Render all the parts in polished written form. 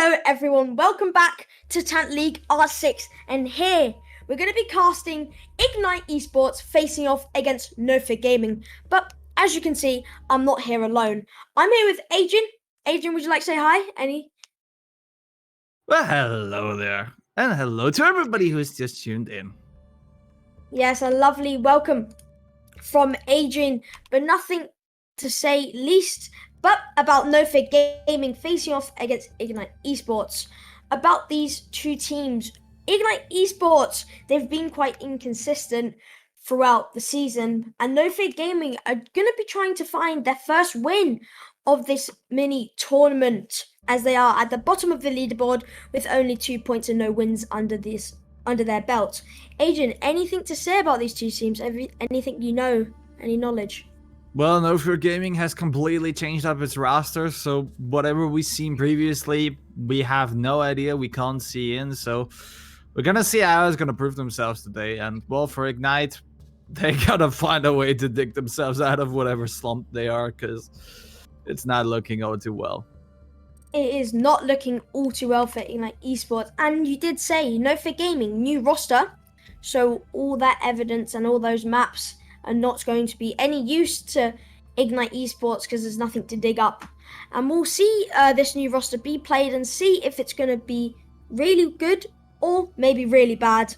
Hello everyone, welcome back to Tant League R6, and here we're going to be casting Ignite Esports facing off against NoFear Gaming. But as you can see, I'm not here alone. I'm here with Adrian. Adrian, would you like to say hi? Well, hello there, and hello to everybody who's just tuned in. Yes, a lovely welcome from Adrian, but nothing to say least but about NoFear Gaming facing off against Ignite Esports. About these two teams, Ignite Esports, they've been quite inconsistent throughout the season, and NoFear Gaming are going to be trying to find their first win of this mini tournament, as they are at the bottom of the leaderboard with only 2 points and no wins under their belt. Adrian, anything to say about these two teams? Anything you know? Any knowledge? Well, NoFear Gaming has completely changed up its roster, so whatever we've seen previously, we have no idea, we can't see in, so we're gonna see how it's gonna prove themselves today. And well, for Ignite, they gotta find a way to dig themselves out of whatever slump they are, because it's not looking all too well. It is not looking all too well for Ignite Esports, and you did say NoFear Gaming, new roster, so all that evidence and all those maps are not going to be any use to Ignite Esports because there's nothing to dig up. And we'll see this new roster be played and see if it's going to be really good or maybe really bad.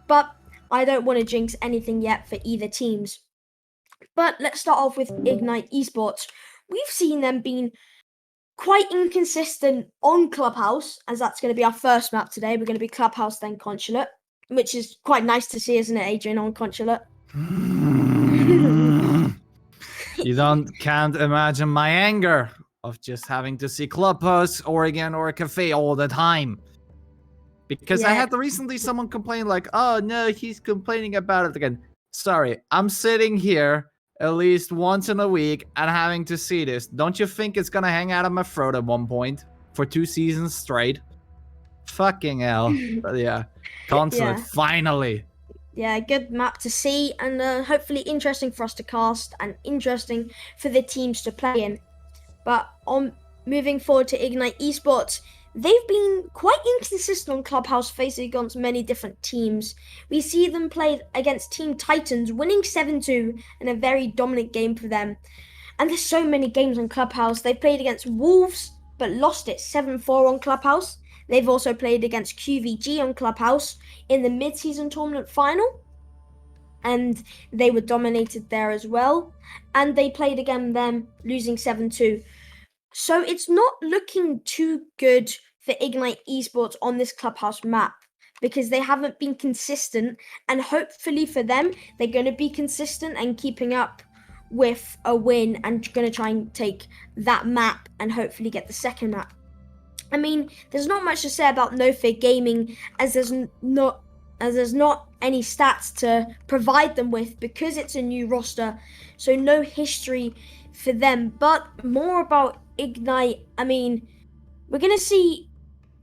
But I don't want to jinx anything yet for either teams. But let's start off with Ignite Esports. We've seen them being quite inconsistent on Clubhouse, as that's going to be our first map today. We're going to be Clubhouse, then Consulate, which is quite nice to see, isn't it, Adrian, on Consulate? You can't imagine my anger of just having to see Clubhouse, Oregon, or a cafe all the time. Because I had recently someone complain like, oh no, he's complaining about it again. Sorry, I'm sitting here at least once in a week and having to see this. Don't you think it's gonna hang out of my throat at one point for 2 seasons straight? Fucking hell. But yeah, Consulate, finally. Yeah, good map to see, and hopefully interesting for us to cast and interesting for the teams to play in. But on moving forward to Ignite Esports, they've been quite inconsistent on Clubhouse, facing against many different teams. We see them play against Team Titans, winning 7-2 in a very dominant game for them. And there's so many games on Clubhouse. They played against Wolves, but lost it 7-4 on Clubhouse. They've also played against QVG on Clubhouse in the mid-season tournament final, and they were dominated there as well. And they played against them, losing 7-2. So it's not looking too good for Ignite Esports on this Clubhouse map, because they haven't been consistent, and hopefully for them, they're going to be consistent and keeping up with a win and going to try and take that map and hopefully get the second map. I mean, there's not much to say about NoFear Gaming, as there's not any stats to provide them with because it's a new roster, so no history for them. But more about Ignite, I mean, we're going to see,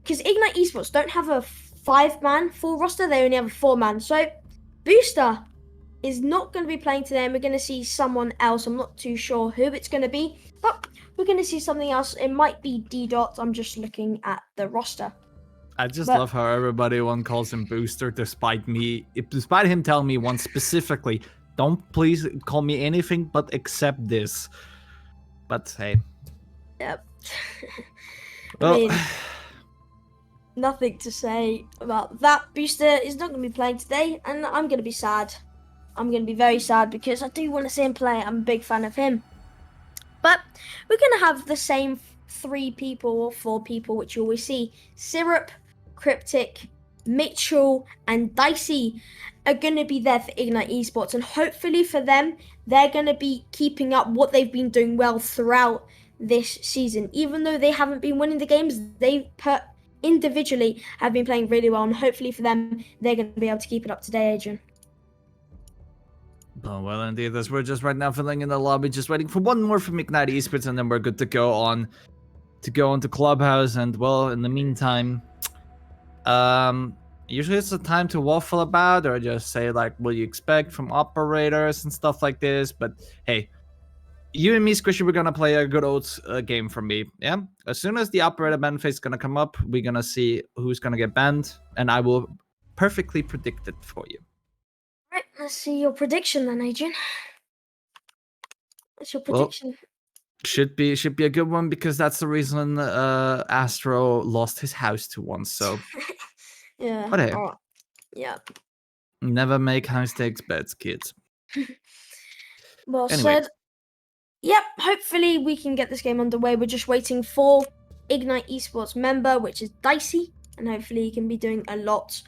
because Ignite Esports don't have a 5-man full roster, they only have a 4-man. So Booster is not going to be playing today, and we're going to see someone else. I'm not too sure who it's going to be, but we're going to see something else. It might be D-Dot. I'm just looking at the roster. I just love how everybody calls him Booster, despite him telling me once specifically, don't please call me anything but except this. But hey. Yep. Well, I mean, nothing to say about that. Booster is not going to be playing today, and I'm going to be sad. I'm going to be very sad because I do want to see him play. I'm a big fan of him. But we're going to have the same 3 people or 4 people, which you always see. Syrup, Cryptic, Mitchell, and Dicey are going to be there for Ignite Esports. And hopefully for them, they're going to be keeping up what they've been doing well throughout this season. Even though they haven't been winning the games, they individually have been playing really well. And hopefully for them, they're going to be able to keep it up today, Adrian. Oh, well, indeed, as we're just right now filling in the lobby, just waiting for one more from Ignite Esports, and then we're good to go on to Clubhouse. And well, in the meantime, usually it's a time to waffle about or just say like what you expect from operators and stuff like this. But hey, you and me, Squishy, we're gonna play a good old game from me. Yeah. As soon as the operator ban phase is gonna come up, we're gonna see who's gonna get banned, and I will perfectly predict it for you. Right, let's see your prediction then, Adrian. What's your prediction? Well, should be a good one because that's the reason Astro lost his house to one. So yeah. but hey, All right. Yeah. never make high stakes bets, kids. Well Anyways. said. Yep, hopefully we can get this game underway. We're just waiting for Ignite Esports member, which is Dicey, and hopefully he can be doing a lot.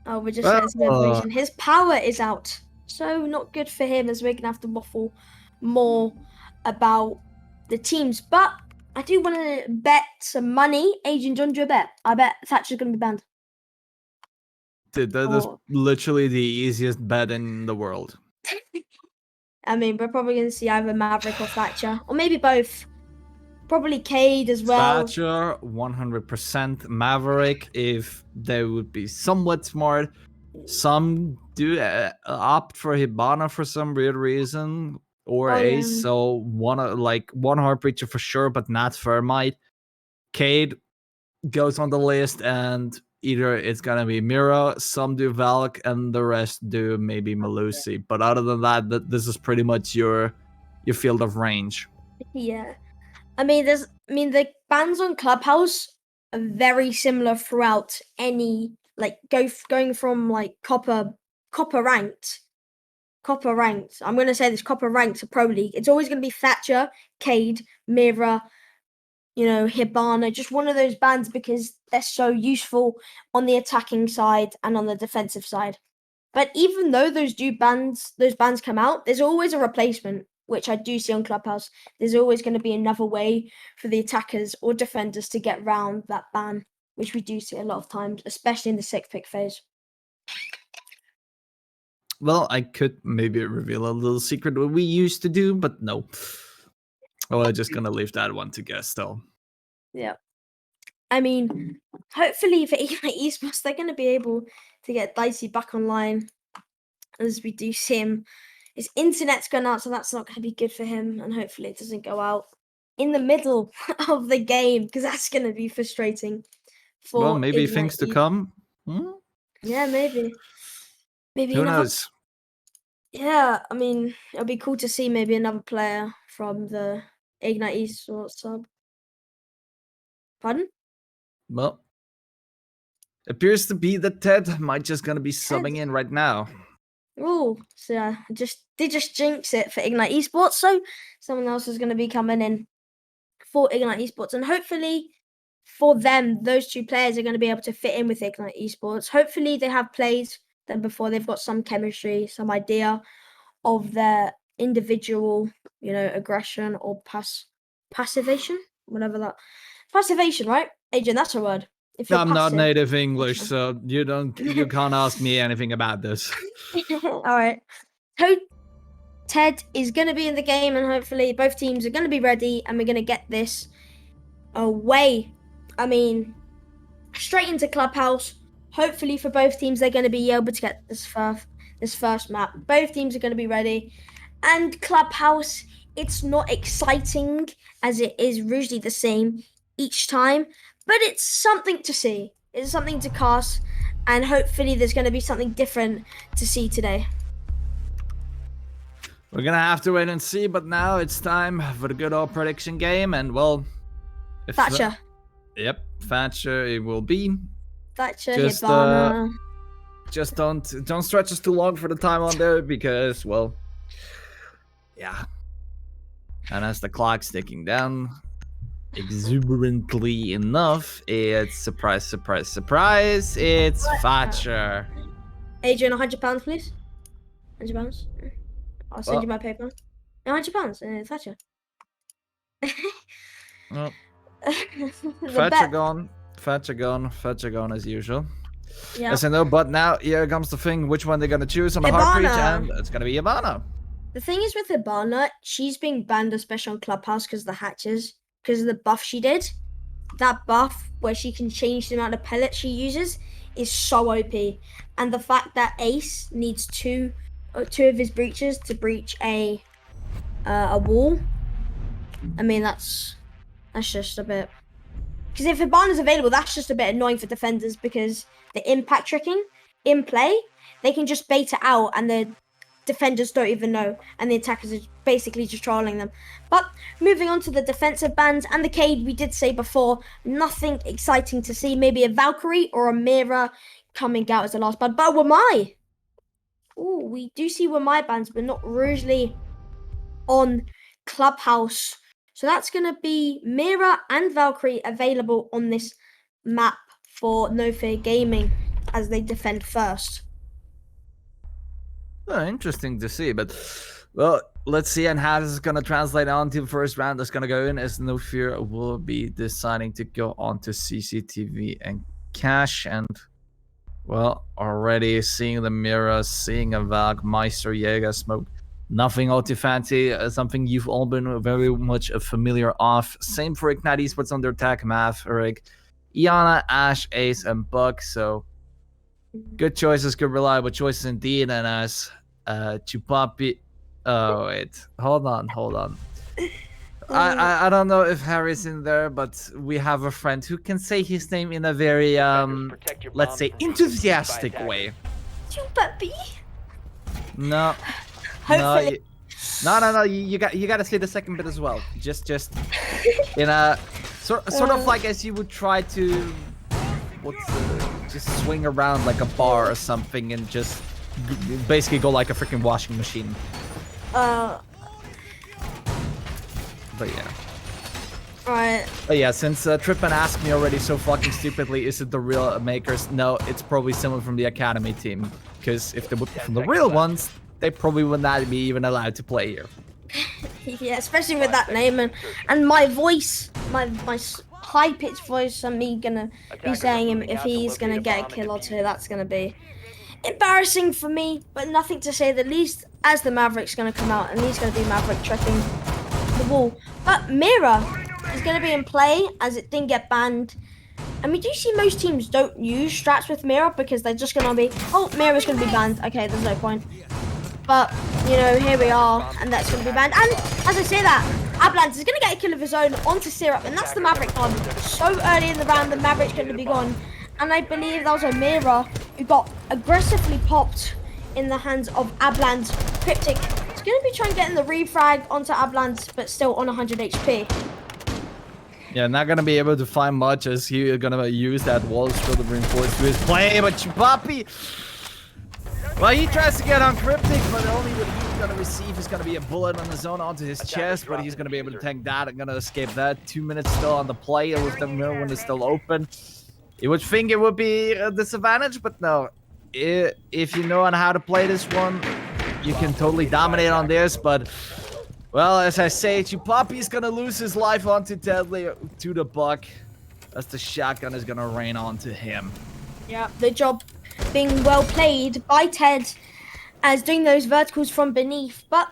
Oh, we're just getting some information. His power is out, so not good for him, as we're going to have to waffle more about the teams. But I do want to bet some money. Agent John, do a bet. I bet Thatcher's going to be banned. Dude, that is literally the easiest bet in the world. I mean, we're probably going to see either Maverick or Thatcher, or maybe both. Probably Cade as well. Thatcher, 100%. Maverick, if they would be somewhat smart. Some do opt for Hibana for some weird reason, or Ace. Yeah. So one Heartbreacher for sure, but not Thermite. Cade goes on the list, and either it's gonna be Mira, some do Valk, and the rest do maybe Melusi. But other than that, this is pretty much your field of range. Yeah, I mean, the bans on Clubhouse are very similar throughout any going from like copper ranked. I'm gonna say this copper ranked to Pro League. It's always gonna be Thatcher, Cade, Mira, Hibana, just one of those bans because they're so useful on the attacking side and on the defensive side. But even though those bans come out, there's always a replacement, which I do see on Clubhouse. There's always going to be another way for the attackers or defenders to get around that ban, which we do see a lot of times, especially in the 6-pick phase. Well, I could maybe reveal a little secret what we used to do, but no. Well, I'm just gonna leave that one to guess, though. Yeah. I mean, hopefully for Ignite Esports, they're going to be able to get Dicey back online, as we do see him. His internet's gone out, so that's not going to be good for him, and hopefully it doesn't go out in the middle of the game, because that's going to be frustrating. Well, maybe Ignite things to come. Yeah, maybe. Who knows? Yeah, I mean, it'll be cool to see maybe another player from the Ignite Esports sub. Pardon? Well, appears to be that Ted might just gonna be subbing in right now. Oh, so they just jinx it for Ignite Esports, so someone else is gonna be coming in for Ignite Esports, and hopefully for them, those two players are going to be able to fit in with Ignite Esports. Hopefully they have played them before, they've got some chemistry, some idea of their individual, aggression or passivation, whatever that. Passivation, right? Adrian, that's a word. If I'm not native English, so you can't ask me anything about this. All right. Ted is going to be in the game, and hopefully both teams are going to be ready, and we're going to get this away. I mean, straight into Clubhouse. Hopefully for both teams, they're going to be able to get this first map. Both teams are going to be ready. And Clubhouse, it's not exciting as it is usually the same each time, but it's something to see. It's something to cast, and hopefully there's going to be something different to see today. We're going to have to wait and see, but now it's time for the good old prediction game, and well... Thatcher. Yep, Thatcher it will be. Thatcher, Hibana. Just don't stretch us too long for the time on there because, well, yeah. And as the clock's ticking down, exuberantly enough, it's surprise, it's Thatcher. Adrian, £100, please. £100. I'll send you my PayPal. £100, Thatcher. Well, Thatcher gone as usual. Yeah. Yes, I know, but now here comes the thing. Which one they're gonna choose on the Heartbreach, and it's gonna be Hibana. The thing is with Hibana, she's being banned, especially on Clubhouse, because of the hatches, because of the buff she did. That buff where she can change the amount of pellets she uses is so OP, and the fact that Ace needs 2 two of his breaches to breach a wall. I mean, that's just a bit. Because if Hibana is available, that's just a bit annoying for defenders because the impact tricking in play, they can just bait it out and the defenders don't even know, and the attackers are basically just trolling them. But moving on to the defensive bans and the Cade, we did say before, nothing exciting to see. Maybe a Valkyrie or a Mira coming out as the last ban. But Wamai! Oh, we do see Wamai bans, but not usually on Clubhouse. So that's going to be Mira and Valkyrie available on this map for NoFear Gaming as they defend first. Oh, interesting to see, but well, let's see and how this is gonna translate on to the first round that's gonna go in, as NoFear will be deciding to go on to CCTV and Cash, and well, already seeing the Mira, seeing a Valk, Meister, Jäger, Smoke, nothing all too fancy, something you've all been very much familiar of. Same for Ignite Esports on their attack, Maverick, Iana, Ash, Ace, and Buck, so good choices, good reliable choices indeed. And as Chupapi, oh wait, hold on. I don't know if Harry's in there, but we have a friend who can say his name in a very let's say enthusiastic way. Chupapi. No. Hopefully. No. You got to say the second bit as well. Just in a sort of like as you would try to just swing around like a bar or something and just basically go like a freaking washing machine. But yeah. Alright. But yeah, since Trippin asked me already so fucking stupidly, is it the real makers? No, it's probably someone from the academy team. Because if they would be from the real ones, they probably would not be even allowed to play here. Yeah, especially with that name and my voice, my high-pitched voice, and me gonna be saying him if he's gonna get a kill or two. That's gonna be embarrassing for me, but nothing to say the least, as the Maverick's gonna come out and he's gonna be Maverick trekking the wall. But Mira is gonna be in play as it didn't get banned. And we do see most teams don't use strats with Mira because they're just gonna be, oh, Mira's gonna be banned. Okay, there's no point. But, you know, here we are, and that's going to be banned. And as I say that, Ablans is going to get a kill of his own onto Syrup, and that's the Maverick one. So early in the round, the Maverick's going to be gone. And I believe that was a Mira who got aggressively popped in the hands of Ablans. Cryptic is going to be trying to get in the refrag onto Ablans, but still on 100 HP. Yeah, not going to be able to find much as he's going to use that wall to reinforce to his play, but Chupapi... Well, he tries to get on Cryptic, but only what he's going to receive is going to be a bullet on his own onto his chest, but he's going to be able to tank that and going to escape that. 2 minutes still on the play with the mirror window still open. You would think it would be a disadvantage, but no. If you know on how to play this one, you can totally dominate on this, but... Well, as I say, Chupapi's going to lose his life onto Deadly to the Buck, as the shotgun is going to rain onto him. Yeah, the job being well played by Ted as doing those verticals from beneath, but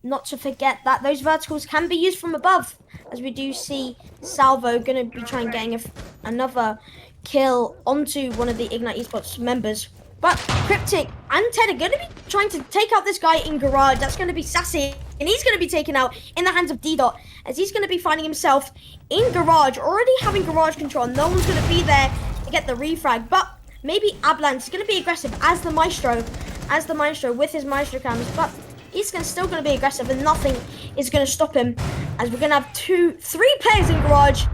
not to forget that those verticals can be used from above, as we do see Salvo going to be trying getting another kill onto one of the Ignite Esports members. But Cryptic and Ted are going to be trying to take out this guy in Garage. That's going to be Sassy, and he's going to be taken out in the hands of D-Dot, as he's going to be finding himself in Garage, already having Garage control. No one's going to be there to get the refrag, but maybe Ablans is going to be aggressive as the Maestro with his Maestro cams, but he's still going to be aggressive and nothing is going to stop him, as we're going to have 3 players in Garage,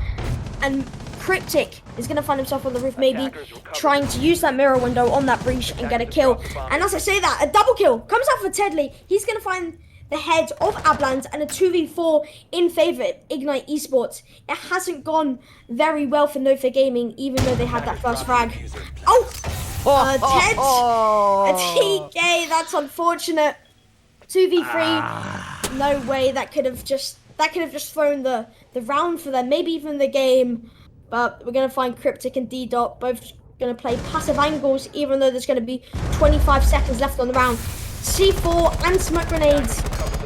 and Cryptic is going to find himself on the roof, maybe trying to use that mirror window on that breach and get a kill. And as I say that, a double kill comes out for Tedley. He's going to find the head of Ablans and a 2v4 in favor of Ignite Esports. It hasn't gone very well for NoFear Gaming, even though they had that first frag. Oh! Ted! A TK, that's unfortunate. 2v3, no way, that could have just thrown the round for them, maybe even the game. But we're going to find Cryptic and D-Dot both going to play passive angles, even though there's going to be 25 seconds left on the round. C4 and smoke grenades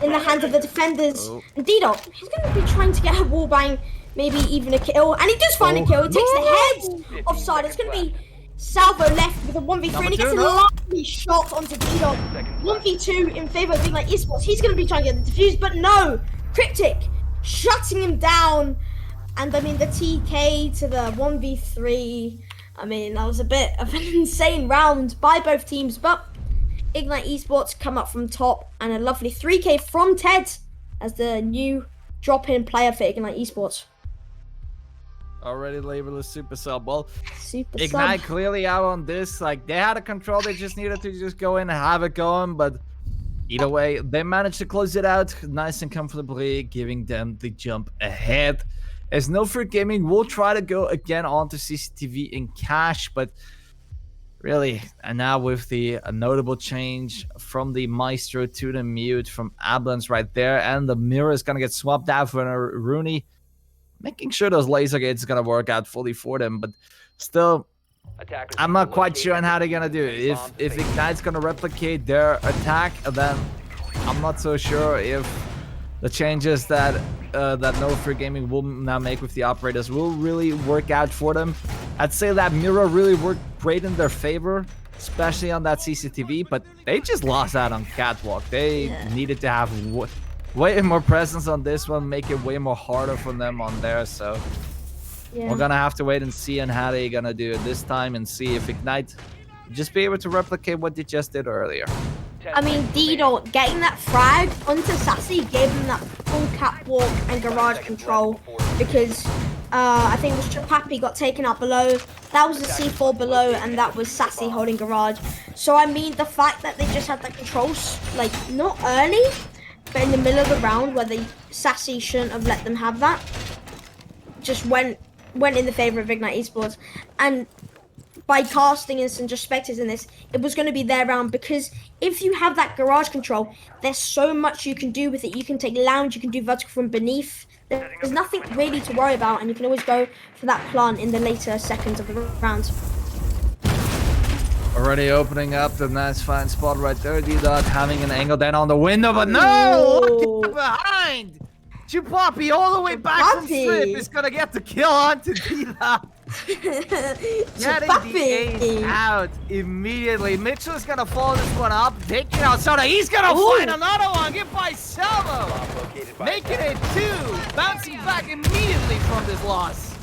in the hands of the defenders. And D-Dot, he's going to be trying to get a wall bang, maybe even a kill. And he does find a kill. He takes the head offside. It's going to be Salvo left with a 1v3 and he gets a no. lovely shot onto D-Dog. 1v2 in favor of Ignite Esports. He's going to be trying to get the defuse, but no! Cryptic shutting him down. And I mean, the TK to the 1v3. I mean, that was a bit of an insane round by both teams, but Ignite Esports come up from top and a lovely 3k from Ted as the new drop-in player for Ignite Esports. Already labeled as super sub. Well, Super Ignite sub. clearly out on this. Like, they had a control. They just needed to just go in and have it going. But either way, they managed to close it out nice and comfortably, giving them the jump ahead. As NoFear Gaming will try to go again onto CCTV in cash, but really, and now with the notable change from the Maestro to the Mute from Ablance right there, and the mirror is going to get swapped out for a Rooney, making sure those laser gates are going to work out fully for them. But still, I'm not quite sure on how they're going to do it. If Ignite's going to replicate their attack, then I'm not so sure if the changes that NoFear Gaming will now make with the operators will really work out for them. I'd say that mirror really worked great in their favor, especially on that CCTV, but they just lost out on Catwalk. They needed to have way more presence on this one, make it way more harder for them on there. So we're gonna have to wait and see on how they're gonna do it this time and see if Ignite just be able to replicate what they just did earlier. I mean, Dido getting that frag onto Sassy gave him that full catwalk and garage control, because I think it was Chapapi got taken out below. That was the C4 below, and that was Sassy holding garage. So I mean, the fact that they just had that control, like not early, but in the middle of the round where Sassy shouldn't have let them have that, just went in the favor of Ignite Esports. And by casting and just spectators in this, it was going to be their round, because if you have that garage control, there's so much you can do with it. You can take lounge, you can do vertical from beneath. There's nothing really to worry about, and you can always go for that plant in the later seconds of the round. Already opening up the nice fine spot right there. D-Dot having an angle down on the window, but no! Look behind! Chupapi all the way back from strip is gonna get the kill onto D-Dot. Getting the ace out immediately. Mitchell is gonna follow this one up, taking out Soda. He's gonna find another one. Get by Salvo, making it 2, bouncing back immediately from this loss.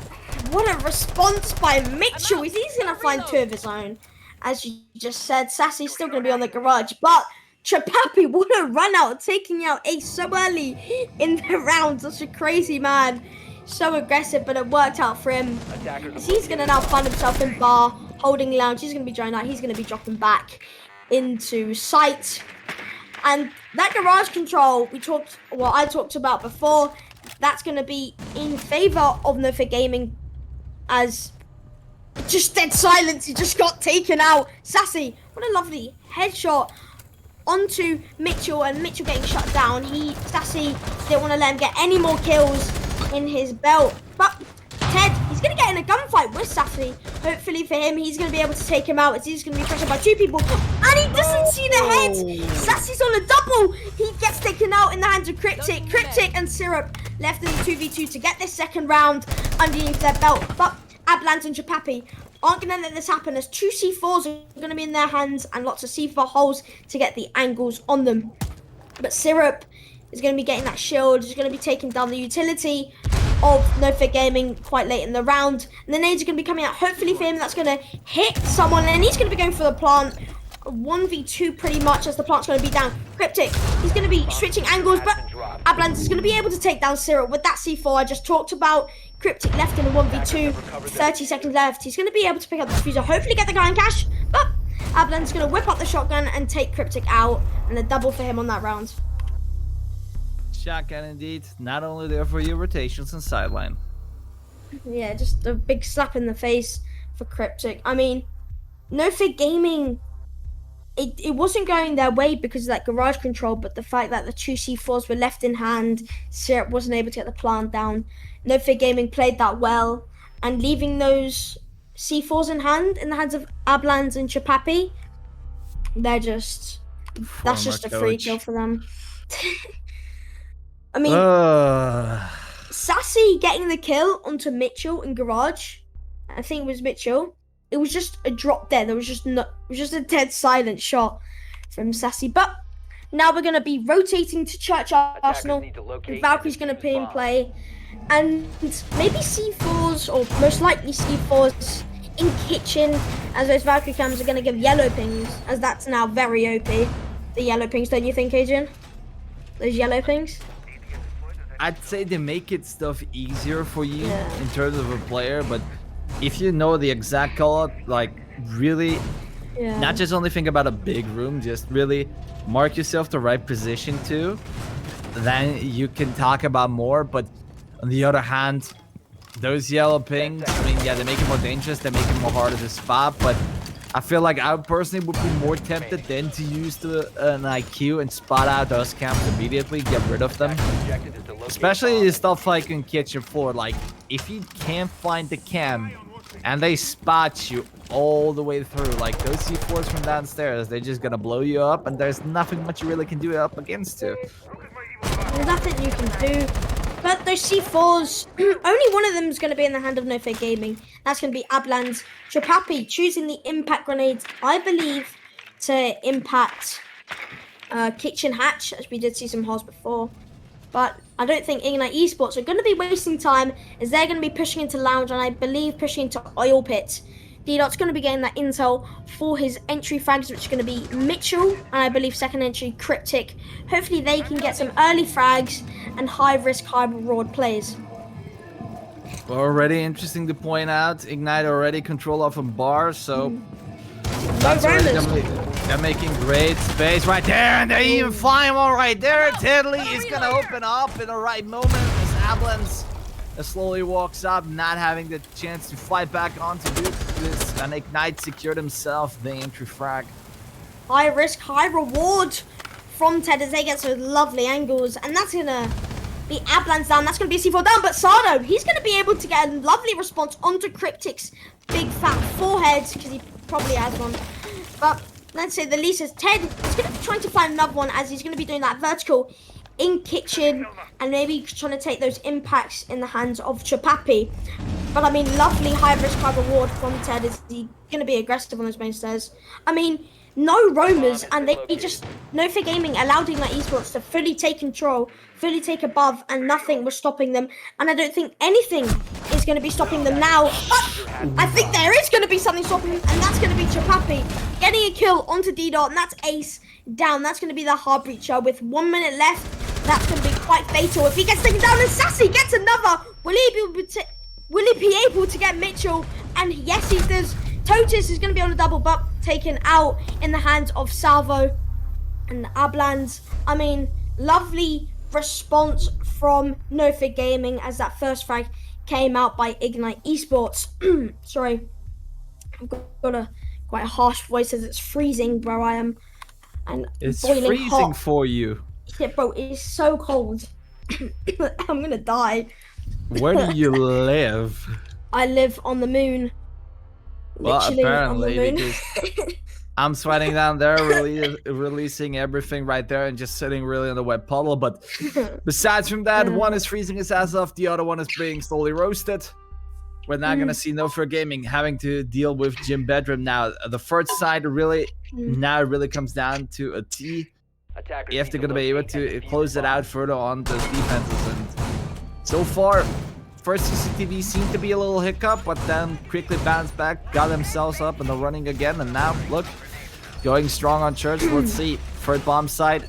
What a response by Mitchell. He's gonna find 2 of his own. As you just said, Sassy's still gonna be on the garage, but Chapapi, what a run out, taking out Ace so early in the round. Such a crazy man. So aggressive, but it worked out for him. He's going to now find himself in bar, holding lounge. He's going to be joining out. He's going to be dropping back into sight. And that garage control I talked about before, that's going to be in favor of NoFear Gaming, as just dead silence. He just got taken out. Sassy, what a lovely headshot onto Mitchell, and Mitchell getting shut down. Sassy didn't want to let him get any more kills in his belt, but Ted, he's going to get in a gunfight with Sassy. Hopefully for him, he's going to be able to take him out, as he's going to be pressured by 2 people, and he doesn't see the head. Sassy's on a double. He gets taken out in the hands of Cryptic. Cryptic and Syrup left in the 2v2 to get this second round underneath their belt, but Ablance and Chapapi aren't going to let this happen, as 2 C4s are going to be in their hands and lots of C4 holes to get the angles on them. But Syrup is going to be getting that shield. He's going to be taking down the utility of NoFear Gaming quite late in the round. And the nades are going to be coming out. Hopefully for him, that's going to hit someone. And he's going to be going for the plant. 1v2 pretty much, as the plant's going to be down. Cryptic, he's going to be switching angles, but Ablance is going to be able to take down Syrup with that C4 I just talked about. Cryptic left in a 1v2, 30 seconds left. He's going to be able to pick up the diffuser, hopefully get the guy in cash, but Ablance is going to whip up the shotgun and take Cryptic out, and a double for him on that round. Shotgun indeed, not only there for your rotations and sideline. Yeah, just a big slap in the face for Cryptic. I mean, NoFear Gaming, it wasn't going their way because of that garage control, but the fact that the 2 C4s were left in hand, Syrup wasn't able to get the plant down. NoFear Gaming played that well, and leaving those C4s in the hands of Ablance and Chapapi, that's just a free kill for them. I mean, Sassy getting the kill onto Mitchell in garage, I think it was Mitchell, it was just a drop dead. There was just no, it was just a dead silent shot from Sassy. But now we're gonna be rotating to Church Arsenal. And Valkyrie's gonna be in play, and maybe C4s, or most likely C4s in kitchen, as those Valkyrie cams are gonna give yellow pings, as that's now very OP. The yellow pings, don't you think, Adrian? Those yellow pings. I'd say they make it stuff easier for you in terms of a player, but if you know the exact color, like really, not just only think about a big room, just really mark yourself the right position too, then you can talk about more. But on the other hand, those yellow pings, I mean, yeah, they make it more dangerous, they make it more harder to spot, but I feel like I personally would be more tempted then to use an IQ and spot out those cams immediately, get rid of them. Especially stuff like in kitchen floor, like if you can't find the cam and they spot you all the way through, like those C4s from downstairs, they're just gonna blow you up, and there's nothing much you really can do up against it. There's nothing you can do. But those C4s, only one of them is going to be in the hand of NoFear Gaming. That's going to be Ablan's Trapapi choosing the impact grenades, I believe, to impact Kitchen Hatch, as we did see some holes before. But I don't think Ignite Esports are going to be wasting time, as they're going to be pushing into Lounge, and I believe pushing into Oil Pit. D-Dot's going to be getting that intel for his entry frags, which is going to be Mitchell, and I believe second entry Cryptic. Hopefully they can get some early frags and high risk, high reward plays. Already interesting to point out, Ignite already control off a bar, so that's they're making great space right there, and they even find one right there. Tedley is going to open up in the right moment as Ablans slowly walks up, not having the chance to fight back on to do this, and Ignite secured himself the entry frag. High risk, high reward from Ted as they get some lovely angles, and that's gonna be Ablans down. That's gonna be a C4 down, but Sardo, he's gonna be able to get a lovely response onto Cryptic's big fat forehead, because he probably has one. But let's say the least is Ted is gonna be trying to find another one, as he's gonna be doing that vertical in kitchen, and maybe trying to take those impacts in the hands of Chapapi. But I mean, lovely high risk, high reward from Ted. Is he going to be aggressive on those main stairs? I mean, no roamers, and they just, NoFear Gaming allowed Ignite Esports to fully take control, fully take above, and nothing was stopping them. And I don't think anything is going to be stopping them now. But I think there is going to be something stopping them, and that's going to be Chapapi getting a kill onto D-Dot, and that's Ace down. That's going to be the hard breacher with 1 minute left. That's going to be quite fatal if he gets taken down, and Sassy gets another. Will he be able to get Mitchell? And yes, he does. Totus is going to be on a double, but taken out in the hands of Salvo and Ablans. I mean, lovely response from NoFear Gaming as that first frag came out by Ignite Esports. Sorry, I've got a quite harsh voice as it's freezing where I am. And it's boiling freezing hot. for you. Yeah, bro, it is so cold. I'm gonna die. Where do you live? I live on the moon. Well, Literally apparently, on the moon. because I'm sweating down there, releasing everything right there, and just sitting really in the wet puddle. But besides from that, one is freezing his ass off, the other one is being slowly roasted. We're not gonna see NoFear Gaming having to deal with Gym Bedroom now. The first side really now really comes down to a T. If they're gonna be able to close it out further on those defenses, and so far, first CCTV seemed to be a little hiccup, but then quickly bounced back, got themselves up and they're running again, and now look, going strong on Church. Let's see, third bomb side.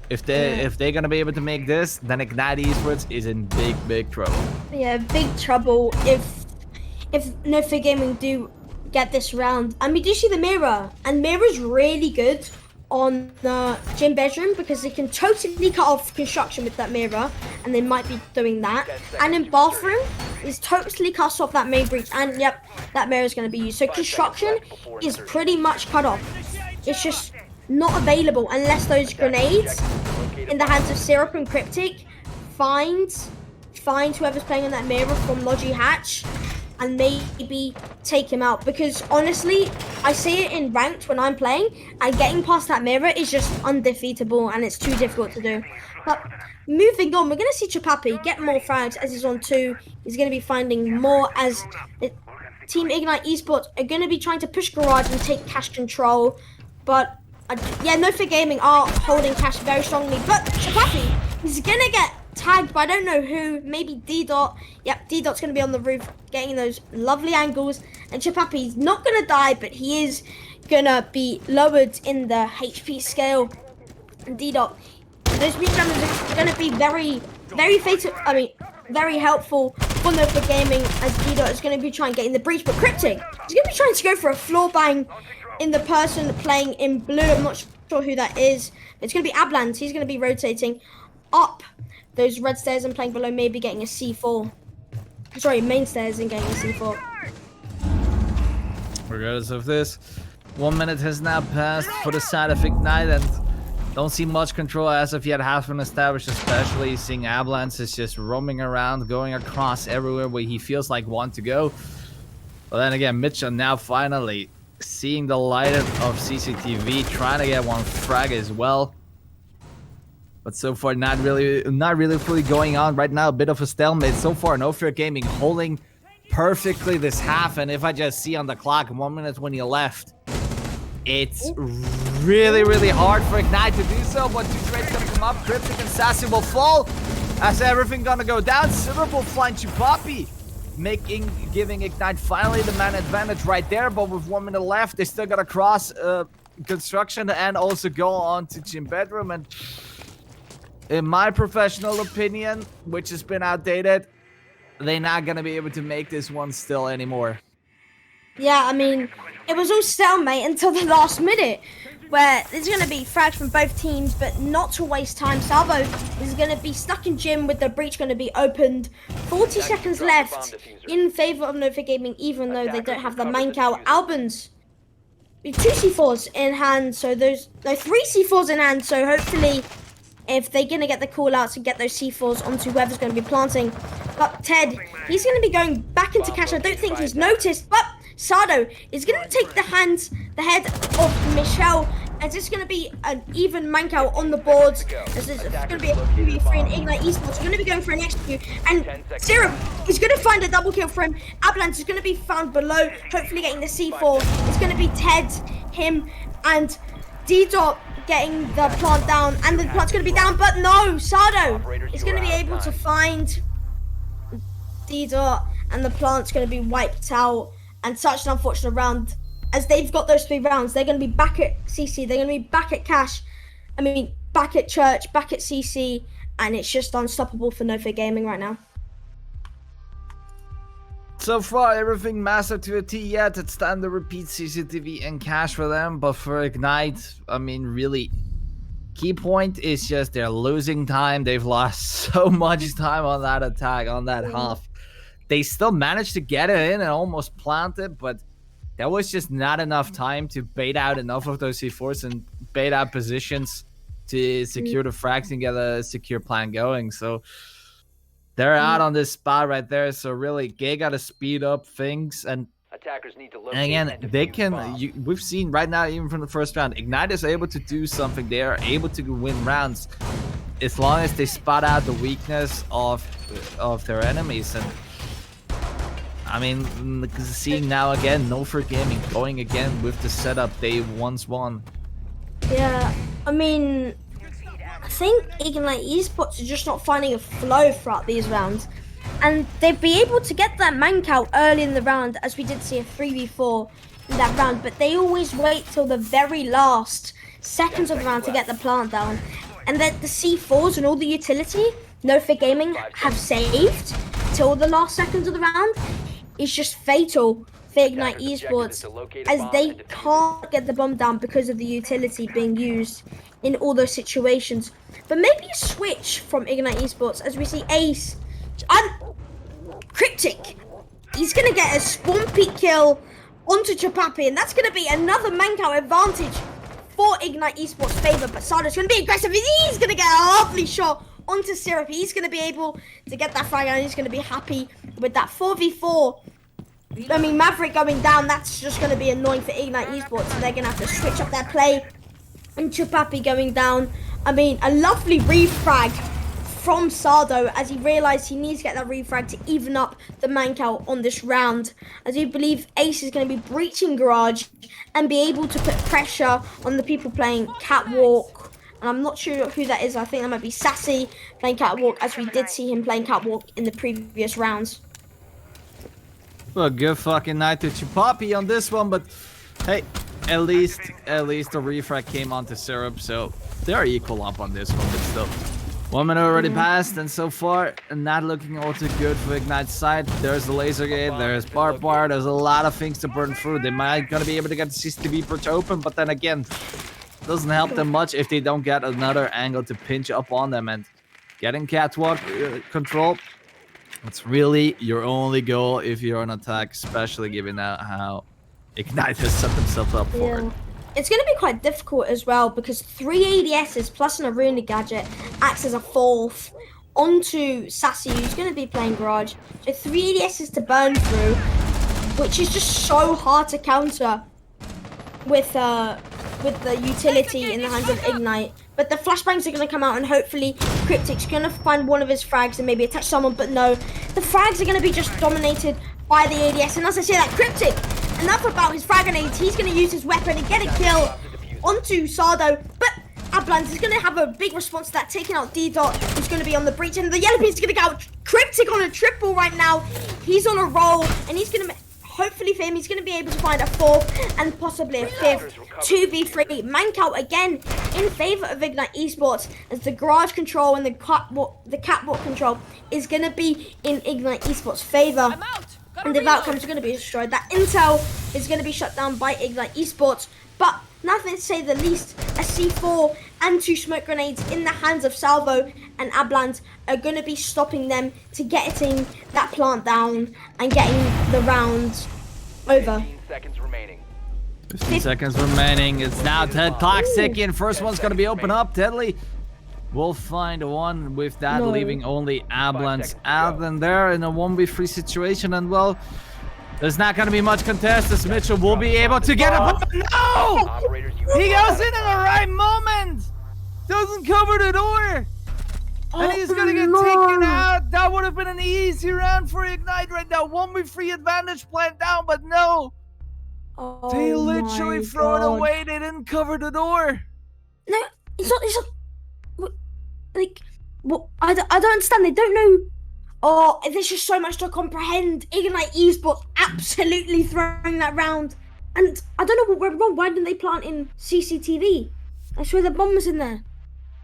If they're gonna be able to make this, then Ignite Esports is in big trouble. Yeah, big trouble if NoFear Gaming do get this round. And we do see the mirror, and mirror's really good on the gym bedroom because they can totally cut off construction with that mirror, and they might be doing that. And in bathroom is totally cut off that main breach, and yep, that mirror is going to be used. So construction is pretty much cut off. It's just not available unless those grenades in the hands of Syrup and Cryptic find whoever's playing on that mirror from Logi Hatch and maybe take him out, because honestly I see it in ranked when I'm playing, and getting past that mirror is just undefeatable and it's too difficult to do. But moving on, we're going to see Chapapi get more frags as he's on 2. He's going to be finding more as Team Ignite Esports are going to be trying to push Garage and take cash control. But, yeah, NoFear Gaming are holding cash very strongly. But Chapapi is going to get tagged by I don't know who. Maybe D-Dot. Yep, D-Dot's going to be on the roof getting those lovely angles. And Chapapi's not going to die, but he is going to be lowered in the HP scale. And D-Dot, those breach jammers are going to be very fatal. I mean, very helpful for NoFear Gaming as D-Dot is going to be trying getting the breach. But Cryptic is going to be trying to go for a floor bang in the person playing in blue. I'm not sure who that is. It's going to be Abland. He's going to be rotating up those red stairs and playing below, maybe getting a C4. Sorry, main stairs and getting a C4. Regardless of this, 1 minute has now passed for the side of Ignite, and don't see much control as of yet has been established, especially seeing Avalanche is just roaming around, going across everywhere where he feels like want to go. But then again, Mitchell now finally seeing the light of CCTV, trying to get one frag as well. But so far, not really fully going on right now. A bit of a stalemate so far. NoFear Gaming holding perfectly this half, and if I just see on the clock, 1 minute 20 left, it's really hard for Ignite to do so. But two trades gonna come up. Cryptic and Sassy will fall as everything gonna go down. Silver will flank Chupapi, giving Ignite finally the man advantage right there. But with 1 minute left, they still gotta cross construction and also go on to gym bedroom. And in my professional opinion, which has been outdated, they're not gonna be able to make this one still anymore. Yeah, I mean, it was all stalemate until the last minute, where there's going to be frags from both teams, but not to waste time. Salvo is going to be stuck in gym with the breach going to be opened. 40 seconds left in favor of NoFear Gaming, even though they don't have the main cow. Albans with 2 C4s in hand, so those 3 C4s in hand, so hopefully if they're going to get the call outs and get those C4s onto whoever's going to be planting. But Ted, he's going to be going back into cash. I don't think he's noticed, but Sado is going to take the head of Michelle, as it's going to be an even Mancow on the boards. As it's going to be a 3v3 in Ignite Esports. We're going to be going for an execute, and Syrup is going to find a double kill for him. Avalanche is going to be found below, hopefully getting the C4. It's going to be Ted, him, and D-Dot getting the plant down, and the plant's going to be down, but no, Sado is going to be able to find D-Dot, and the plant's going to be wiped out. And such an unfortunate round, as they've got those 3 rounds. They're going to be back at CC, they're going to be back at Cash, I mean, back at Church, back at CC, and it's just unstoppable for NoFear Gaming right now. So far, everything mastered to a T yet. It's time to repeat CCTV and Cash for them, but for Ignite, I mean, really, key point is just they're losing time. They've lost so much time on that attack, on that half. They still managed to get it in and almost plant it, but there was just not enough time to bait out enough of those C4s and bait out positions to secure the frags and get a secure plan going. So they're out on this spot right there. So really, they got to speed up things. And attackers need to locate, and again, and they defuse can. bombs. We've seen right now, even from the first round, Ignite is able to do something. They are able to win rounds as long as they spot out the weakness of their enemies. And I mean, seeing now again, NoFear Gaming going again with the setup they once won. Yeah, I mean, I think Ignite Esports are just not finding a flow throughout these rounds. And they'd be able to get that mank early in the round, as we did see a 3v4 in that round, but they always wait till the very last seconds of the round to get the plant down. And then the C4s and all the utility NoFear Gaming have saved till the last seconds of the round is just fatal for Ignite Esports, as they can't get the bomb down because of the utility being used in all those situations. But maybe a switch from Ignite Esports, as we see Ace and Cryptic. He's going to get a spawn peek kill onto Chapapi, and that's going to be another mancow advantage for Ignite Esports' favor. But Sardo's going to be aggressive. He's going to get a lovely shot onto Syrup. He's going to be able to get that frag, and he's going to be happy with that 4v4. I mean, Maverick going down, that's just going to be annoying for Ignite Esports. So they're going to have to switch up their play. And Chupapi going down. I mean, a lovely refrag from Sardo as he realised he needs to get that refrag to even up the man count on this round. As we believe Ace is going to be breaching Garage and be able to put pressure on the people playing Catwalk. And I'm not sure who that is. I think that might be Sassy playing Catwalk, as we did see him playing Catwalk in the previous rounds. Well, good fucking night to Chupapi on this one, but hey, at least the refrag came onto Syrup, so they're equal up on this one, but still. 1 minute already passed, and so far, not looking all too good for Ignite's side. There's the laser gate, there's barbed wire, there's a lot of things to burn through. They might gonna be able to get the CCTV bridge open, but then again, doesn't help them much if they don't get another angle to pinch up on them. And getting Catwalk control, it's really your only goal if you're on attack, especially given how Ignite has set themselves up for it. It's going to be quite difficult as well because 3 ADSs plus an Aruna gadget acts as a fourth onto Sassy, who's going to be playing Garage. So 3 ADSs to burn through, which is just so hard to counter with the utility in the hands of Ignite. But the flashbangs are going to come out, and hopefully Cryptic's going to find one of his frags and maybe attach someone. But no, the frags are going to be just dominated by the ADS. And as I say that, Cryptic, enough about his frag grenades. He's going to use his weapon and get a kill onto Sardo. But Ablans is going to have a big response to that, taking out D-Dot, who's going to be on the breach. And the Yellow Beam's going to go out Cryptic on a triple right now. He's on a roll, and he's going to... Hopefully for him, he's going to be able to find a fourth and possibly a fifth 2v3. Mankout again in favor of Ignite Esports, as the Garage control and the catwalk control is going to be in Ignite Esports' favor. And the outcomes are going to be destroyed. That intel is going to be shut down by Ignite Esports. But nothing to say the least, a C4 and 2 smoke grenades in the hands of Salvo and Ablans are going to be stopping them to getting that plant down and getting the round over. 15 seconds remaining. 15 seconds remaining. It's now 10 clock ticking. First one's going to be open up. Deadly will find one with that, leaving only Ablans out. And they're in a 1v3 situation. And well, there's not going to be much contest as Mitchell will be able to get it. But no! He goes in the right moment! Doesn't cover the door! And he's going to get taken out. That would have been an easy round for Ignite right now. 1v3 advantage planned down, but no. They literally throw it away. They didn't cover the door. No, it's not, like, well, I don't understand. They don't know. Oh, there's just so much to comprehend. Ignite Esports absolutely throwing that round. And I don't know what went wrong. Why didn't they plant in CCTV? I swear the bomb was in there.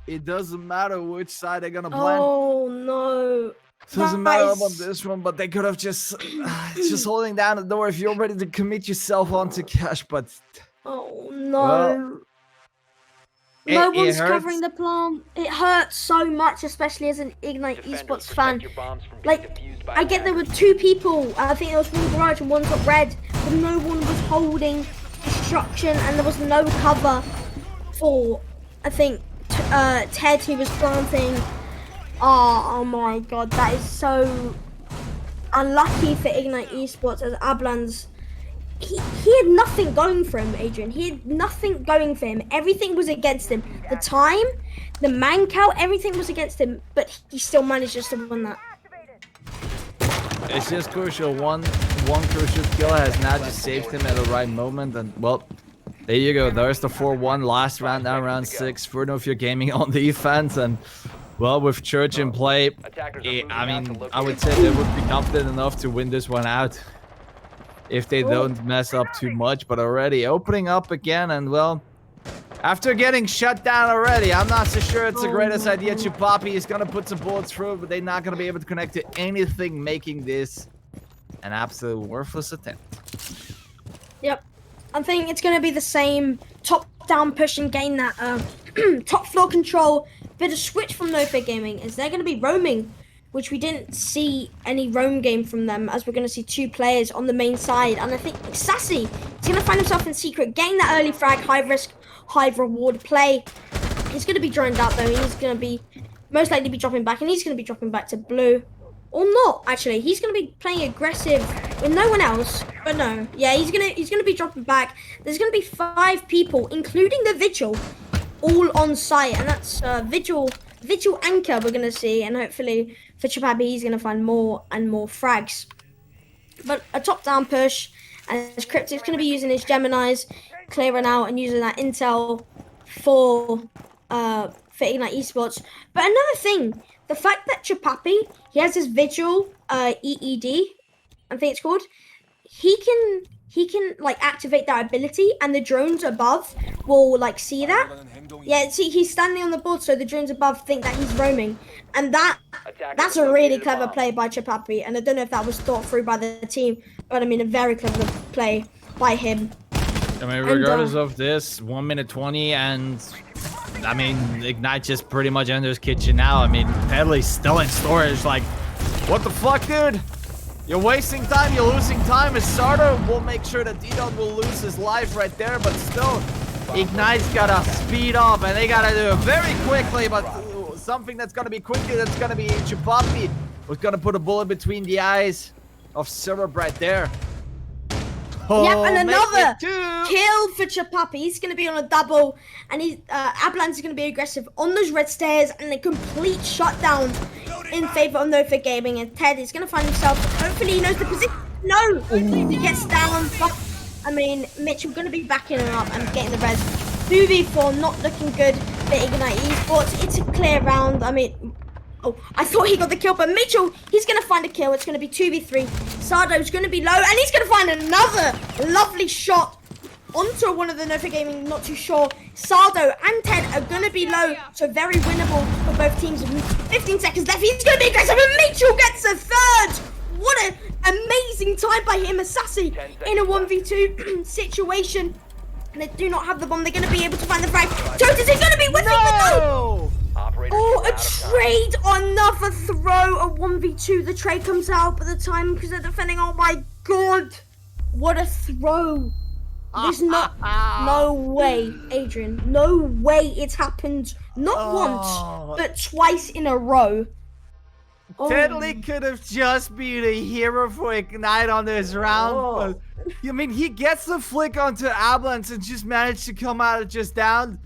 It doesn't matter which side they're going to plant. Oh, no. It doesn't matter about this one, but they could have just holding down the door if you're ready to commit yourself onto cash, but... Oh, no. No one's covering the plant. It hurts so much, especially as an Ignite Esports fan. Like, I get there were 2 people. I think there was one Garage and one got red, but no one was holding destruction, and there was no cover for, I think, Ted, who was planting. Oh my god, that is so unlucky for Ignite Esports, as Ablans. He had nothing going for him, Adrian. He had nothing going for him. Everything was against him. The time, the man count, everything was against him, but he still managed just to win that. It's just crucial. One crucial kill has now just saved him at the right moment, and well, there you go. There's the 4-1 last round, now round 6 for NoFear Gaming on defense, and well, with Church in play, I mean, I would say they would be confident enough to win this one out if they don't mess up too much. But already opening up again, and well, after getting shut down already, I'm not so sure it's the greatest idea. Chupapi is gonna put some bullets through, but they're not gonna be able to connect to anything, making this an absolute worthless attempt. Yep, I think it's gonna be the same top-down push and gain that top floor control. Bit of switch from NoFear Gaming is they're gonna be roaming, which we didn't see any roam game from them, as we're going to see 2 players on the main side. And I think Sassy is going to find himself in secret, getting that early frag, high risk, high reward play. He's going to be droned out though. He's going to be most likely be dropping back, and he's going to be dropping back to blue. Or not, actually. He's going to be playing aggressive with no one else. But no, yeah, he's going to be dropping back. There's going to be 5 people, including the Vigil, all on site. And that's Vigil Vigil Anchor we're going to see, and hopefully for Chapapi, he's going to find more and more frags. But a top-down push, as Cryptic's going to be using his Geminis, clearing out and using that intel for Ignite Esports. But another thing, the fact that Chapapi, he has his Vigil EED, I think it's called, he can like activate that ability, and the drones above will like see that. Yeah, see, he's standing on the board, so the drones above think that he's roaming, and that's a really clever play by Chapapi. And I don't know if that was thought through by the team, but I mean a very clever play by him. I mean, regardless of this, 1 minute 20, and I mean, Ignite just pretty much enters kitchen now. I mean, Pedley's still in storage. Like, what the fuck, dude? You're wasting time, you're losing time. As Sardo will make sure that D-Dot will lose his life right there, but still, Ignite's gotta speed up, and they gotta do it very quickly, but something that's gonna be quickly, that's gonna be Chapapi, who's gonna put a bullet between the eyes of Syrup right there. Oh, yep, and another kill for Chapapi. He's going to be on a double, and Avalanche is going to be aggressive on those red stairs, and a complete shutdown in favor of NoFear Gaming. And Ted is going to find himself, hopefully he knows the position. No! He gets down, but I mean, Mitchell going to be backing him up and getting the res. 2v4, not looking good for Ignite Esports. It's a clear round. I mean, oh, I thought he got the kill, but Mitchell, he's going to find a kill. It's going to be 2v3. Sardo's going to be low, and he's going to find another lovely shot onto one of the NoFear Gaming, not too sure. Sardo and Ted are going to be low, so very winnable for both teams. 15 seconds left. He's going to be aggressive, and Mitchell gets a third. What an amazing time by him, Assassi, in a 1v2 situation. And they do not have the bomb. They're going to be able to find the frag. Totus is going to be with him, but no! Oh, a trade, another throw, a 1v2. The trade comes out by the time because they're defending. Oh my god, what a throw. There's no way, Adrian, no way it's happened, not once, but twice in a row. Tedley could have just been a hero for Ignite on this round. But, I mean, he gets the flick onto Avalanche and just managed to come out just down.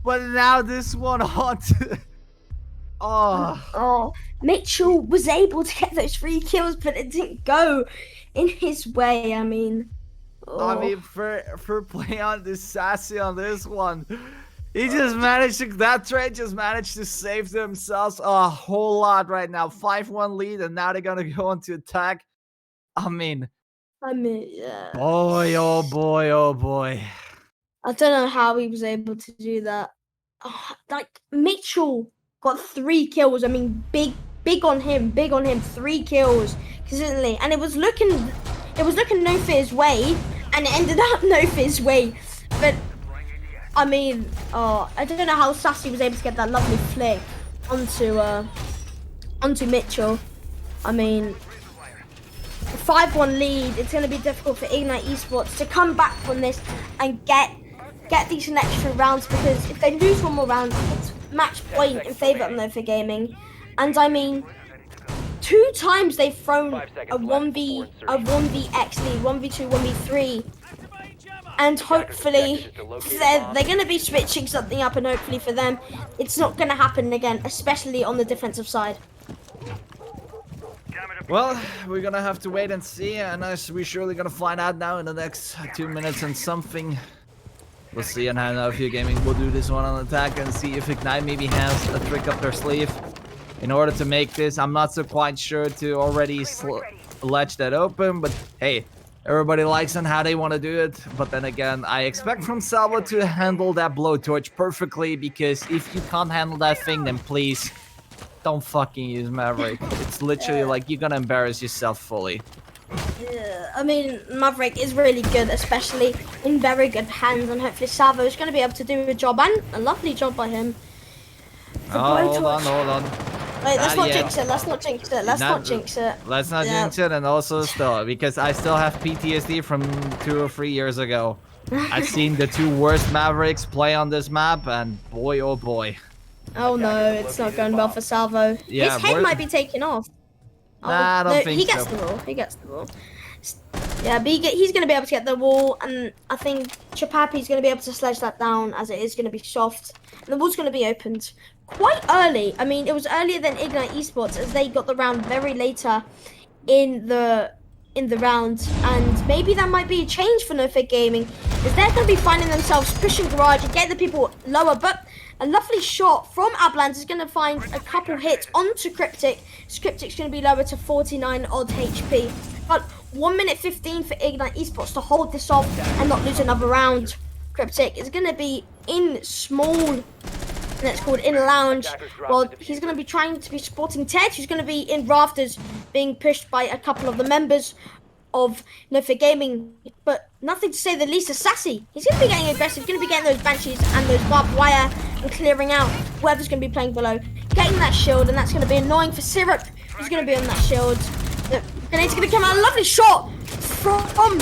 But now this one onto... Mitchell was able to get those 3 kills, but it didn't go in his way. I mean, for play on this Sassy on this one, he just managed to, that trade just managed to save themselves a whole lot right now. 5-1 lead, and now they're gonna go on to attack. I mean, yeah. Boy, oh boy, oh boy. I don't know how he was able to do that. Like, Mitchell got 3 kills. I mean, big on him, 3 kills consistently, and it was looking NoFear's way, and it ended up NoFear's way. But I mean, I don't know how Sassy was able to get that lovely flick onto Mitchell. I mean, a 5-1 lead. It's going to be difficult for Ignite Esports to come back from this and get decent extra rounds, because if they lose one more round, it's match point in favor of NoFear Gaming. And I mean, 2 times they've thrown a 1v X lead, 1v2, 1v3. And hopefully they're going to be switching something up, and hopefully for them it's not going to happen again, especially on the defensive side. Well, we're going to have to wait and see, and we're surely going to find out now in the next 2 minutes and something. We'll see on how NoFear Gaming will do this one on attack, and see if Ignite maybe has a trick up their sleeve in order to make this. I'm not so quite sure to already latch that open, but hey, everybody likes on how they want to do it. But then again, I expect from Salvo to handle that blowtorch perfectly, because if you can't handle that thing, then please don't fucking use Maverick. It's literally like you're gonna embarrass yourself fully. Yeah, I mean, Maverick is really good, especially in very good hands, and hopefully Salvo is going to be able to do a job, and a lovely job by him. Hold on. Wait, let's not jinx it, let's not jinx it. Let's not jinx it, and also still, because I still have PTSD from 2 or 3 years ago. I've seen the 2 worst Mavericks play on this map, and boy, oh boy. Oh no, it's not going well for Salvo. Yeah, his head might be taken off. Nah, I don't think he gets the ball. Yeah, but he's going to be able to get the wall, and I think Chapapi's going to be able to sledge that down as it is going to be soft. And the wall's going to be opened quite early. I mean, it was earlier than Ignite Esports as they got the round very later in the round, and maybe that might be a change for NoFear Gaming, as they're going to be finding themselves pushing Garage and getting the people lower, but a lovely shot from Ablans is going to find a couple hits onto Cryptic. Cryptic's going to be lower to 49 odd HP, but 1 minute 15 for Ignite Esports to hold this off and not lose another round. Cryptic is going to be in small, that's called in lounge. Well, he's going to be trying to be supporting Ted, who's going to be in rafters, being pushed by a couple of the members of NoFear Gaming. But nothing to say the least of Sassy. He's going to be getting aggressive, going to be getting those Banshees and those barbed wire and clearing out whoever's going to be playing below. Getting that shield, and that's going to be annoying for Syrup, who's going to be on that shield. The grenade's going to come out. A lovely shot from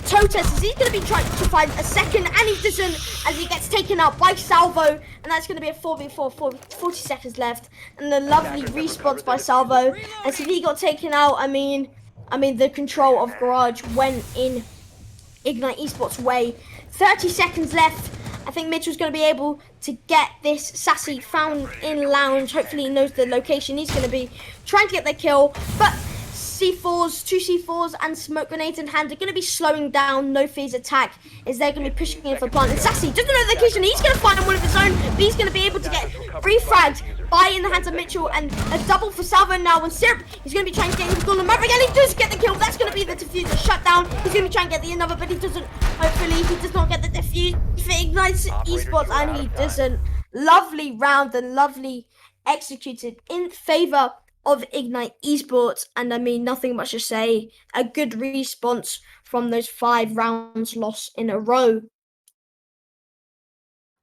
Totes, as he's going to be trying to find a second, and he doesn't, as he gets taken out by Salvo, and that's going to be a 4v4, 40 seconds left, and the lovely response by Salvo, as if he got taken out. I mean, the control of Garage went in Ignite Esports' way. 30 seconds left. I think Mitchell's going to be able to get this Sassy found in lounge. Hopefully he knows the location. He's going to be trying to get the kill, but C4s, 2 C4s and smoke grenades in hand are going to be slowing down NoFear's attack, as they're going to be pushing in for plant. And Sassy doesn't know the location. He's going to find one of his own, but he's going to be able to get refragged by in the hands of Mitchell, and a double for Salvo now. And Syrup, he's going to be trying to get his golden Maverick, and he does get the kill. That's going to be the diffuser shut down. He's going to be trying to get the another, but he doesn't. Hopefully he does not get the diffuse for Ignite Esports, and he doesn't. Lovely round and lovely executed in favor of Ignite Esports, and I mean, nothing much to say. A good response from those 5 rounds lost in a row.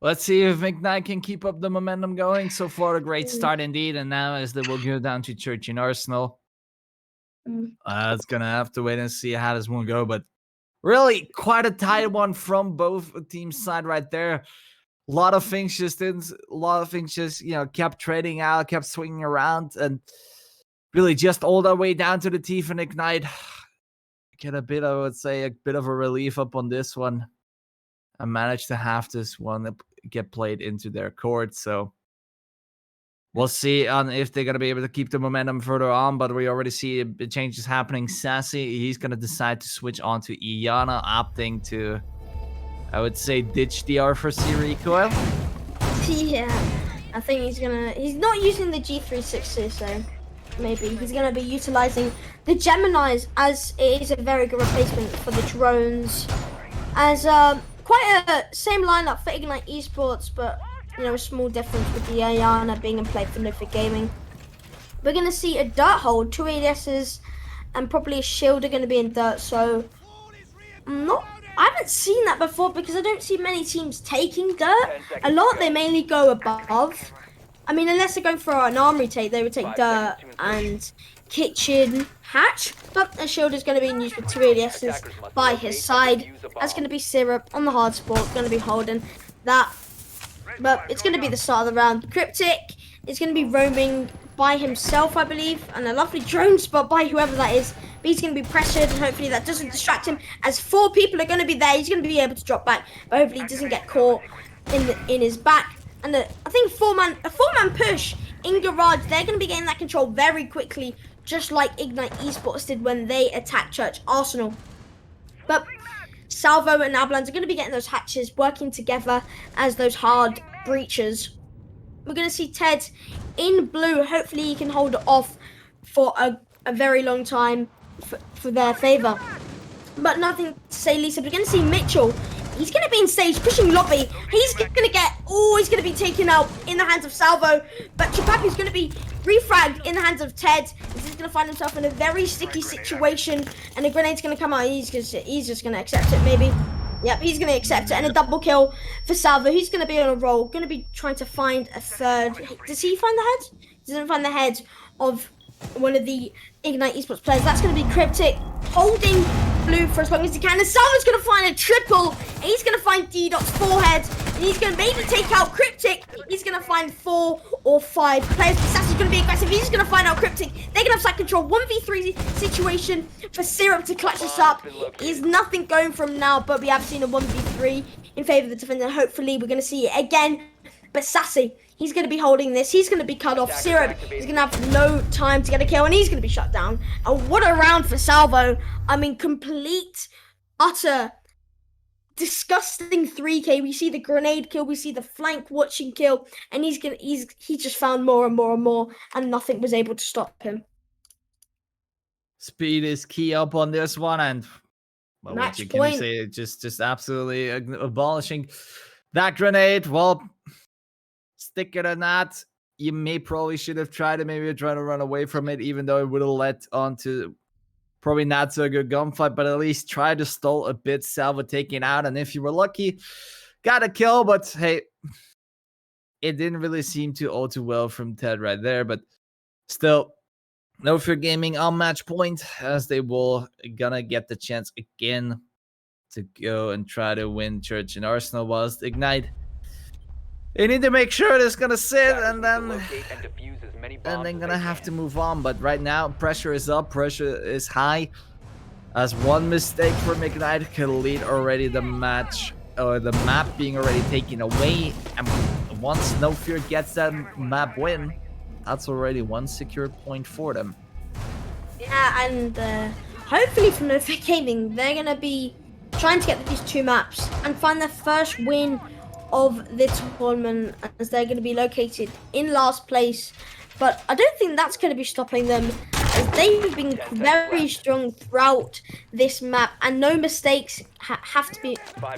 Let's see if Ignite can keep up the momentum going. So far, a great start indeed, and now as they will go down to Church in Arsenal, it's gonna have to wait and see how this one go. But really, quite a tight one from both teams' side right there. A lot of things just kept trading out, kept swinging around, and really just all the way down to the teeth and Ignite. Get a bit of, I would say, a bit of a relief up on this one. I managed to have this one get played into their court, so we'll see on if they're going to be able to keep the momentum further on, but we already see the changes happening. Sassy, he's going to decide to switch on to Iana, opting to, I would say, ditch the R4C recoil. Yeah, I think he's not using the G360, so maybe he's going to be utilizing the Geminis, as it is a very good replacement for the drones. As quite a same lineup for Ignite Esports, but a small difference with the Ayana being in play for NoFear Gaming. We're going to see a dirt hold, 2 ADSs, and probably a shield are going to be in dirt, so I haven't seen that before, because I don't see many teams taking dirt. A lot, they mainly go above. I mean, unless they're going for an armory take, they would take dirt and kitchen hatch, but a shield is going to be used with 2 ADSs by his side. That's going to be Syrup on the hard spot, going to be holding that, but it's going to be the start of the round. Cryptic is going to be roaming by himself, I believe, and a lovely drone spot by whoever that is, but he's going to be pressured, and hopefully that doesn't distract him, as 4 people are going to be there. He's going to be able to drop back, but hopefully he doesn't get caught in his back. And I think a four-man push in Garage, they're going to be getting that control very quickly, just like Ignite Esports did when they attacked Church Arsenal. But Salvo and Ablans are going to be getting those hatches, working together as those hard breachers. We're going to see Ted in blue. Hopefully he can hold it off for a very long time for their favor. But nothing to say, Lisa. We're going to see Mitchell. He's going to be in stage, pushing lobby. He's going to be taken out in the hands of Salvo. But Chapapi's going to be refragged in the hands of Ted. He's just going to find himself in a very sticky situation. And the grenade's going to come out. He's just going to accept it, maybe. Yep, he's going to accept it. And a double kill for Salvo. He's going to be on a roll. Going to be trying to find a third. Does he find the head? He doesn't find the head of one of the Ignite Esports players. That's going to be Cryptic holding blue for as long as he can. And Salva's going to find a triple. And he's going to find D-Dot's forehead. And he's going to maybe take out Cryptic. He's going to find 4 or 5 players. Sassy's going to be aggressive. He's going to find out Cryptic. They're going to have side control. 1v3 situation for Syrup to clutch this up. Is nothing going from now, but we have seen a 1v3 in favor of the defender. Hopefully, we're going to see it again. But Sassy, he's going to be holding this. He's going to be cut off. Syrup is going to have no time to get a kill, and he's going to be shut down. And what a round for Salvo. I mean, complete, utter, disgusting 3K. We see the grenade kill. We see the flank watching kill. And he just found more and more and more, and nothing was able to stop him. Speed is key up on this one, and well, Match what point. can you say? Just absolutely abolishing that grenade. Well, stick it or not, you probably should have tried it. Maybe try to run away from it, even though it would have led on to probably not so good gunfight, but at least try to stall a bit. Salvo taking out, and if you were lucky, got a kill. But hey, it didn't really seem to all too well from Ted right there. But still, NoFear Gaming on match point, as they will gonna get the chance again to go and try to win Church and Arsenal, whilst Ignite, they need to make sure it's gonna sit, and then gonna have to move on. But right now, pressure is up, pressure is high, as one mistake from Ignite could lead already the match, or the map being already taken away. And once NoFear gets that map win, that's already one secure point for them. Yeah, and hopefully from NoFear Gaming, they're going to be trying to get these 2 maps and find their first win of the tournament, as they're going to be located in last place. But I don't think that's going to be stopping them, as they've been very strong throughout this map, and no mistakes are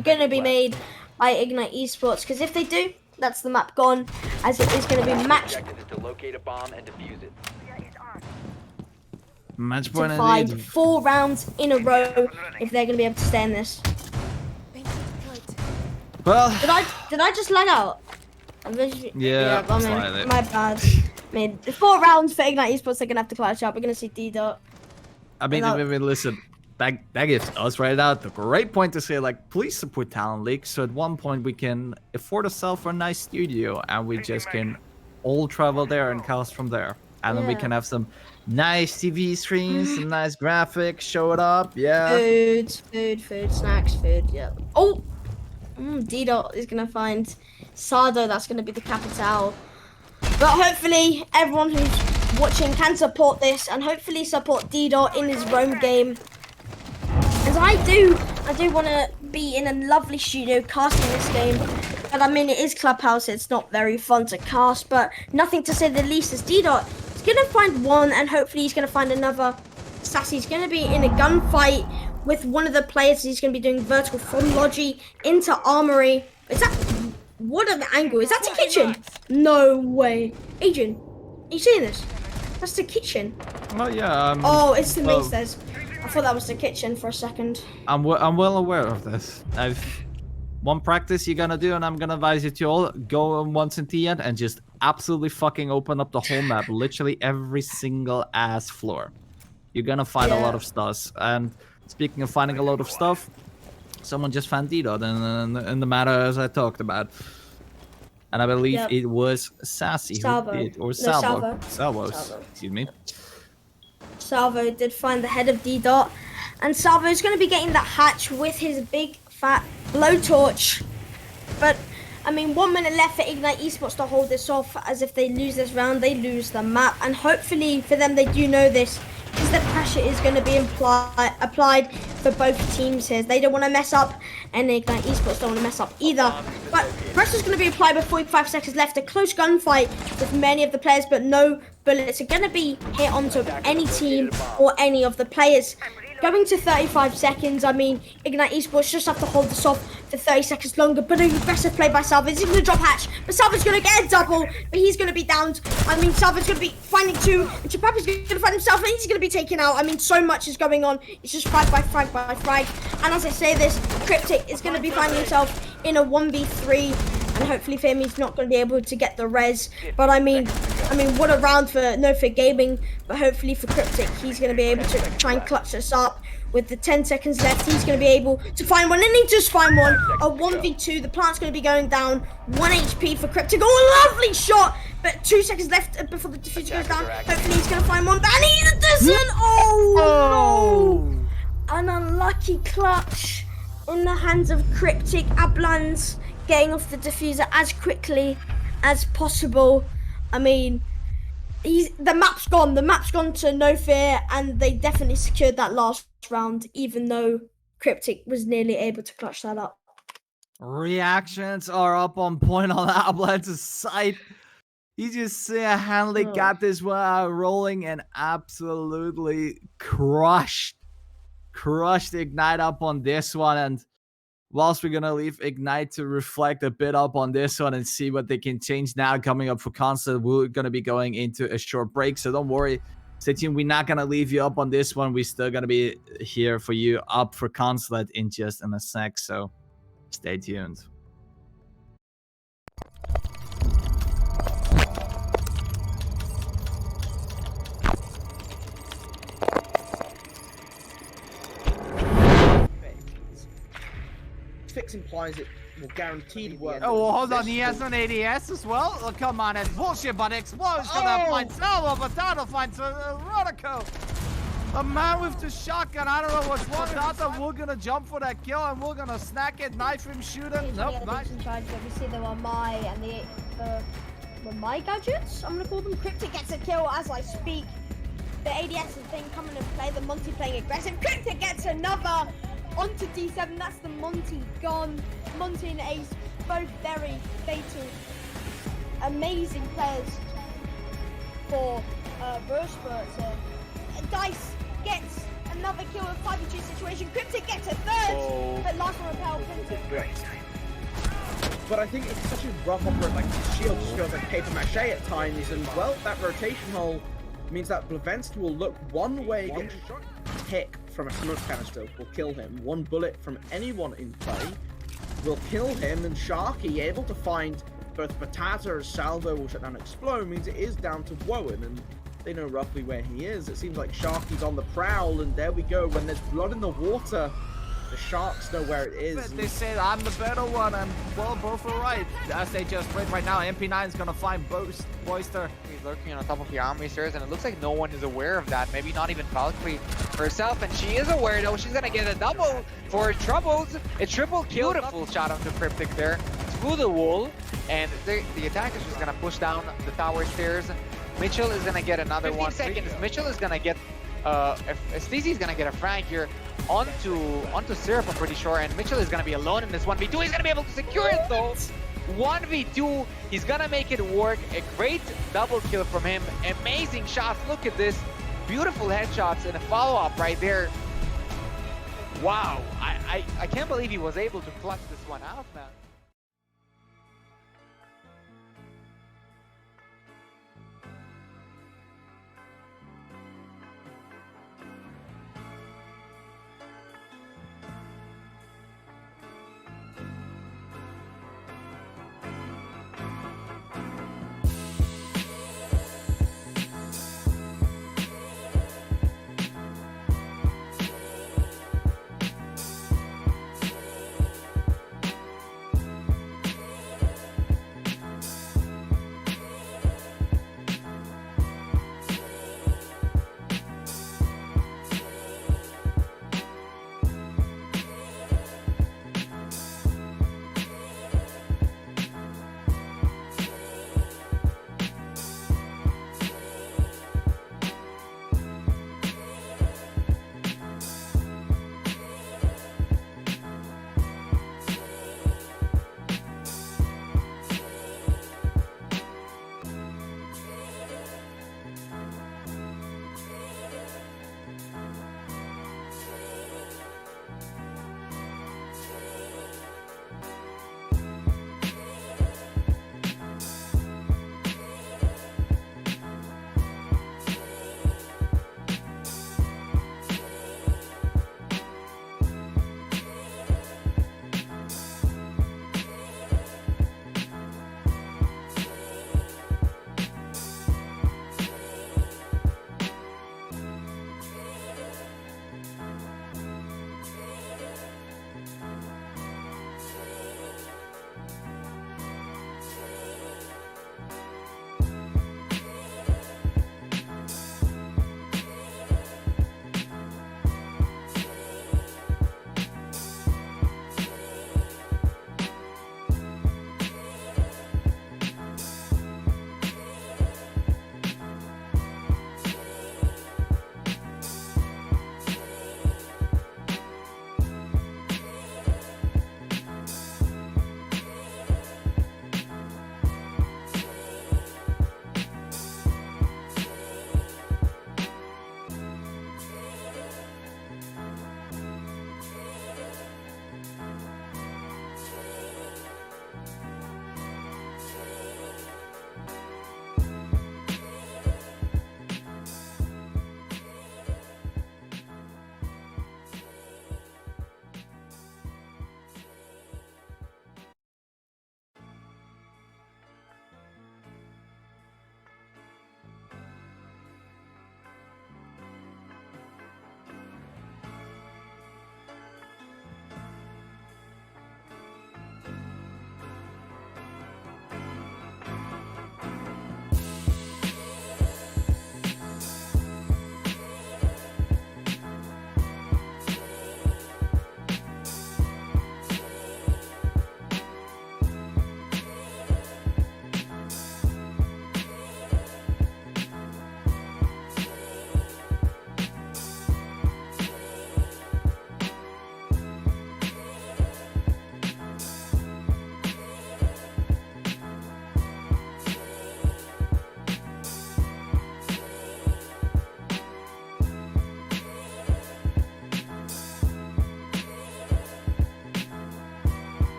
going to be made by Ignite Esports, because if they do, that's the map gone, as it is going to be match point to 5, indeed. 4 rounds in a row if they're going to be able to stay in this. Well, Did I just lag out? yeah, I mean, my bad. I mean, 4 rounds for Ignite Esports, they're going to have to clutch up. We're going to see D-Dot. I mean, listen, that gives us right out the great point to say, like, please support Talent League. So at one point we can afford ourselves a nice studio, and we just can all travel there and cast from there. And then we can have some nice TV screens, some nice graphics, show it up, yeah. Food, snacks, food, yeah. Oh! D-Dot is going to find Sardo, that's going to be the capital. But hopefully everyone who's watching can support this, and hopefully support D-Dot in his roam game. As I do want to be in a lovely studio casting this game. But I mean, it is Clubhouse, it's not very fun to cast, but nothing to say the least, as D-Dot is going to find one, and hopefully he's going to find another. Sassy's going to be in a gunfight with one of the players. He's going to be doing vertical from Logi into Armory. Is that... What an angle. Is that the kitchen? No way. Adrian, are you seeing this? That's the kitchen. Oh, yeah. Oh, it's the main stairs. I thought that was the kitchen for a second. I'm well aware of this. One practice you're gonna do, and I'm gonna advise you to all go once in TN and just absolutely fucking open up the whole map. Literally every single ass floor. You're gonna find a lot of stuff. And speaking of finding a lot of stuff, someone just found D-Dot in the matter as I talked about. And I believe it was Sassy Salvo. who did, or No, Salvo. Salvo. Excuse me. Salvo did find the head of D-Dot. And Salvo is going to be getting that hatch with his big fat blowtorch. But, I mean, 1 minute left for Ignite Esports to hold this off, as if they lose this round, they lose the map. And hopefully for them, they do know this, because the pressure is going to be applied for both teams here. They don't want to mess up, and Ignite Esports don't want to mess up either. But pressure is going to be applied with 45 seconds left. A close gunfight with many of the players, but no bullets are going to be hit onto any team or any of the players. Going to 35 seconds, I mean, Ignite Esports just have to hold this off for 30 seconds longer, but an aggressive play by Salvo. He's going to drop hatch, but Salvo's going to get a double, but he's going to be downed. I mean, Salvo's going to be finding 2, and Chapapa's going to find himself, and he's going to be taken out. I mean, so much is going on. It's just frag by frag by frag. And as I say this, Cryptic is going to be finding himself in a 1v3, and hopefully for him, he's not going to be able to get the res. But I mean, I mean, what a round for NoFear Gaming, but hopefully for Cryptic, he's going to be able to try and clutch this up. With the 10 seconds left, he's going to be able to find one, and he just find one. A 1v2, the plant's going to be going down. 1 HP for Cryptic. Oh, lovely shot! But 2 seconds left before the diffuser goes down. Hopefully he's going to find one, and he doesn't! Oh, no! An unlucky clutch in the hands of Cryptic. Ablan's getting off the diffuser as quickly as possible. I mean, the map's gone. The map's gone to NoFear, and they definitely secured that last round, even though Cryptic was nearly able to clutch that up. Reactions are up on point on Ablan's side. You just single-handedly got this one out rolling and absolutely crushed Ignite up on this one. And whilst we're gonna leave Ignite to reflect a bit up on this one and see what they can change now coming up for Constant, we're gonna be going into a short break, so don't worry. Stay tuned. We're not gonna leave you up on this one. We're still gonna be here for you up for Constant in just in a sec, so stay tuned. Fix implies it will guaranteed work. Oh, well, hold on. He has an ADS as well? Oh, come on. It's bullshit, but Explode's gonna find Salvo, but that'll find Rodico. A man with the shotgun. I don't know what's what. Data, we're gonna jump for that kill and we're gonna snack it, knife him, shoot him. Nope, nice. Obviously, there were my gadgets. I'm gonna call them. Cryptic gets a kill as I speak. The ADS thing coming and play. The Monty playing aggressive. Cryptic gets another. Onto D7, that's the Monty gone. Monty and Ace, both very fatal. Amazing players for Burspert. Dice gets another kill in 5v2 situation. Cryptic gets a third, but last one repel Cryptic. But I think it's such a rough operate, like shield just feels like paper mache at times, and well, that rotation hole means that Blavensk will look one way. Pick from a smoke canister will kill him. One bullet from anyone in play will kill him, and Sharky able to find both Batata, Salvo will shut down Explode means it is down to Wowen, and they know roughly where he is. It seems like Sharky's on the prowl, and there we go. When there's blood in the water, the Sharks know where it is. They said I'm the better one, and well, both are right. As they just played right now, MP9 is gonna find Boyster. He's lurking on top of the army stairs, and it looks like no one is aware of that. Maybe not even Valkyrie herself, and she is aware though. She's gonna get a double for troubles. A triple kill. Beautiful shot onto Cryptic there through the wall, and the attack is just gonna push down the tower stairs. Mitchell is gonna get another 15 seconds. Mitchell is gonna get Steezy is gonna get a frag here onto Syrup, I'm pretty sure, and Mitchell is gonna be alone in this 1v2. He's gonna be able to secure it though. 1v2, he's gonna make it work. A great double kill from him. Amazing shots. Look at this. Beautiful headshots and a follow-up right there. Wow, I can't believe he was able to clutch this one out, man.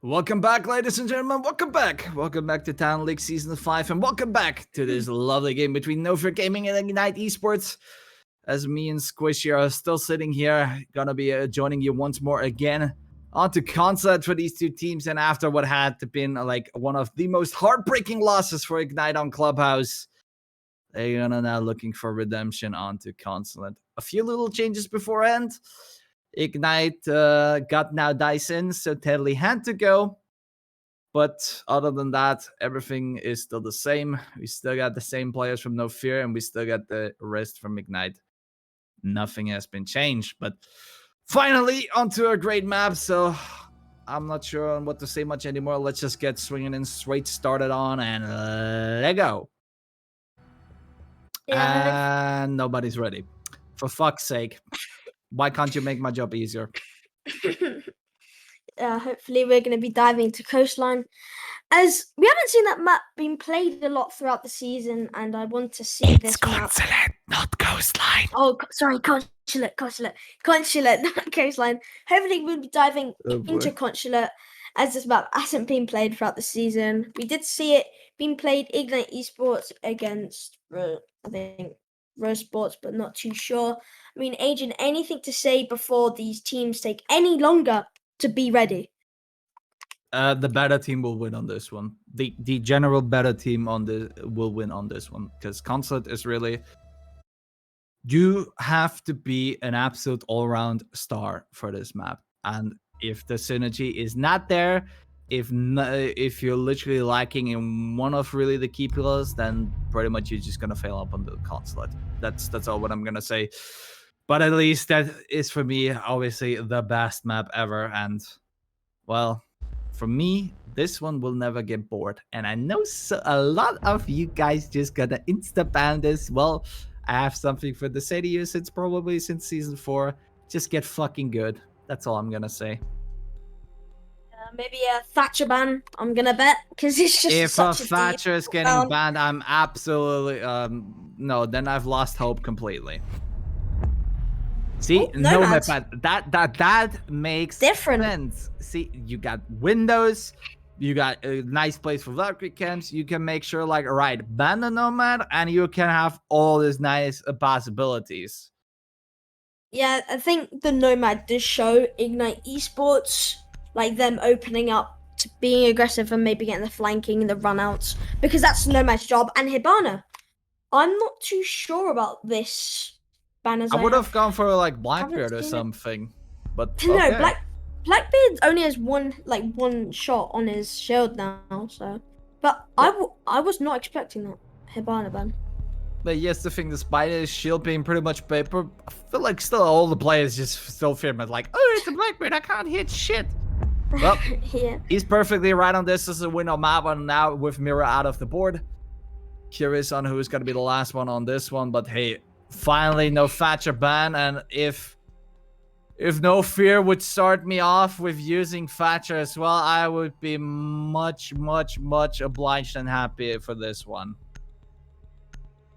Welcome back, ladies and gentlemen. Welcome back. Welcome back to Town League Season 5. And welcome back to this lovely game between NoFear Gaming and Ignite Esports. As me and Squishy are still sitting here, gonna be joining you once more again. On to Consulate for these two teams. And after what had been like one of the most heartbreaking losses for Ignite on Clubhouse, they're gonna now looking for redemption onto Consulate. A few little changes beforehand. Ignite got now Dyson, so Tedley had to go. But other than that, everything is still the same. We still got the same players from NoFear, and we still got the rest from Ignite. Nothing has been changed. But finally, onto a great map. So I'm not sure on what to say much anymore. Let's just get swinging and straight started on, and let go. Yeah. And nobody's ready. For fuck's sake. Why can't you make my job easier? Hopefully we're going to be diving into Coastline, as we haven't seen that map being played a lot throughout the season, and I want to see this map. Consulate, not Coastline. Oh, sorry, Consulate, not Coastline. Hopefully we'll be diving into Consulate, as this map hasn't been played throughout the season. We did see it being played Ignite Esports against, I think, Rose Sports, but not too sure. I mean, Adrian, anything to say before these teams take any longer to be ready? The better team will win on this one. The general better team will win on this one, because Consulate is really, you have to be an absolute all-round star for this map, and if the synergy is not there, if you're literally lacking in one of really the key pillars, then pretty much you're just gonna fail up on the Consulate. That's all what I'm gonna say. But at least that is for me obviously the best map ever, and well, for me, this one will never get bored. And I know a lot of you guys just gonna insta-ban this. Well, I have something for the say to you since season 4. Just get fucking good. That's all I'm gonna say. Maybe a Thatcher ban, I'm gonna bet, because it's just if such a Thatcher is getting round. banned, I'm absolutely no. Then I've lost hope completely. See, no, that makes different sense. See, you got windows, you got a nice place for Valkyrie camps. You can make sure, like, right, ban the Nomad, and you can have all these nice possibilities. Yeah, I think the Nomad does show Ignite Esports, like them opening up to being aggressive and maybe getting the flanking, the runouts, because that's Nomad's job. And Hibana, I'm not too sure about this ban. As I would have gone for like Blackbeard or something, but no, okay. Blackbeard only has one shot on his shield now. So, but I was not expecting that Hibana ban. But yes, the thing, despite his shield being pretty much paper, I feel like still all the players just still fear him. Like, oh, it's a Blackbeard, I can't hit shit. Well, yeah. He's perfectly right on this. This is a win on map one now with Mira out of the board. Curious on who's going to be the last one on this one. But hey, finally no Thatcher ban. And if NoFear would start me off with using Thatcher as well, I would be much obliged and happy for this one.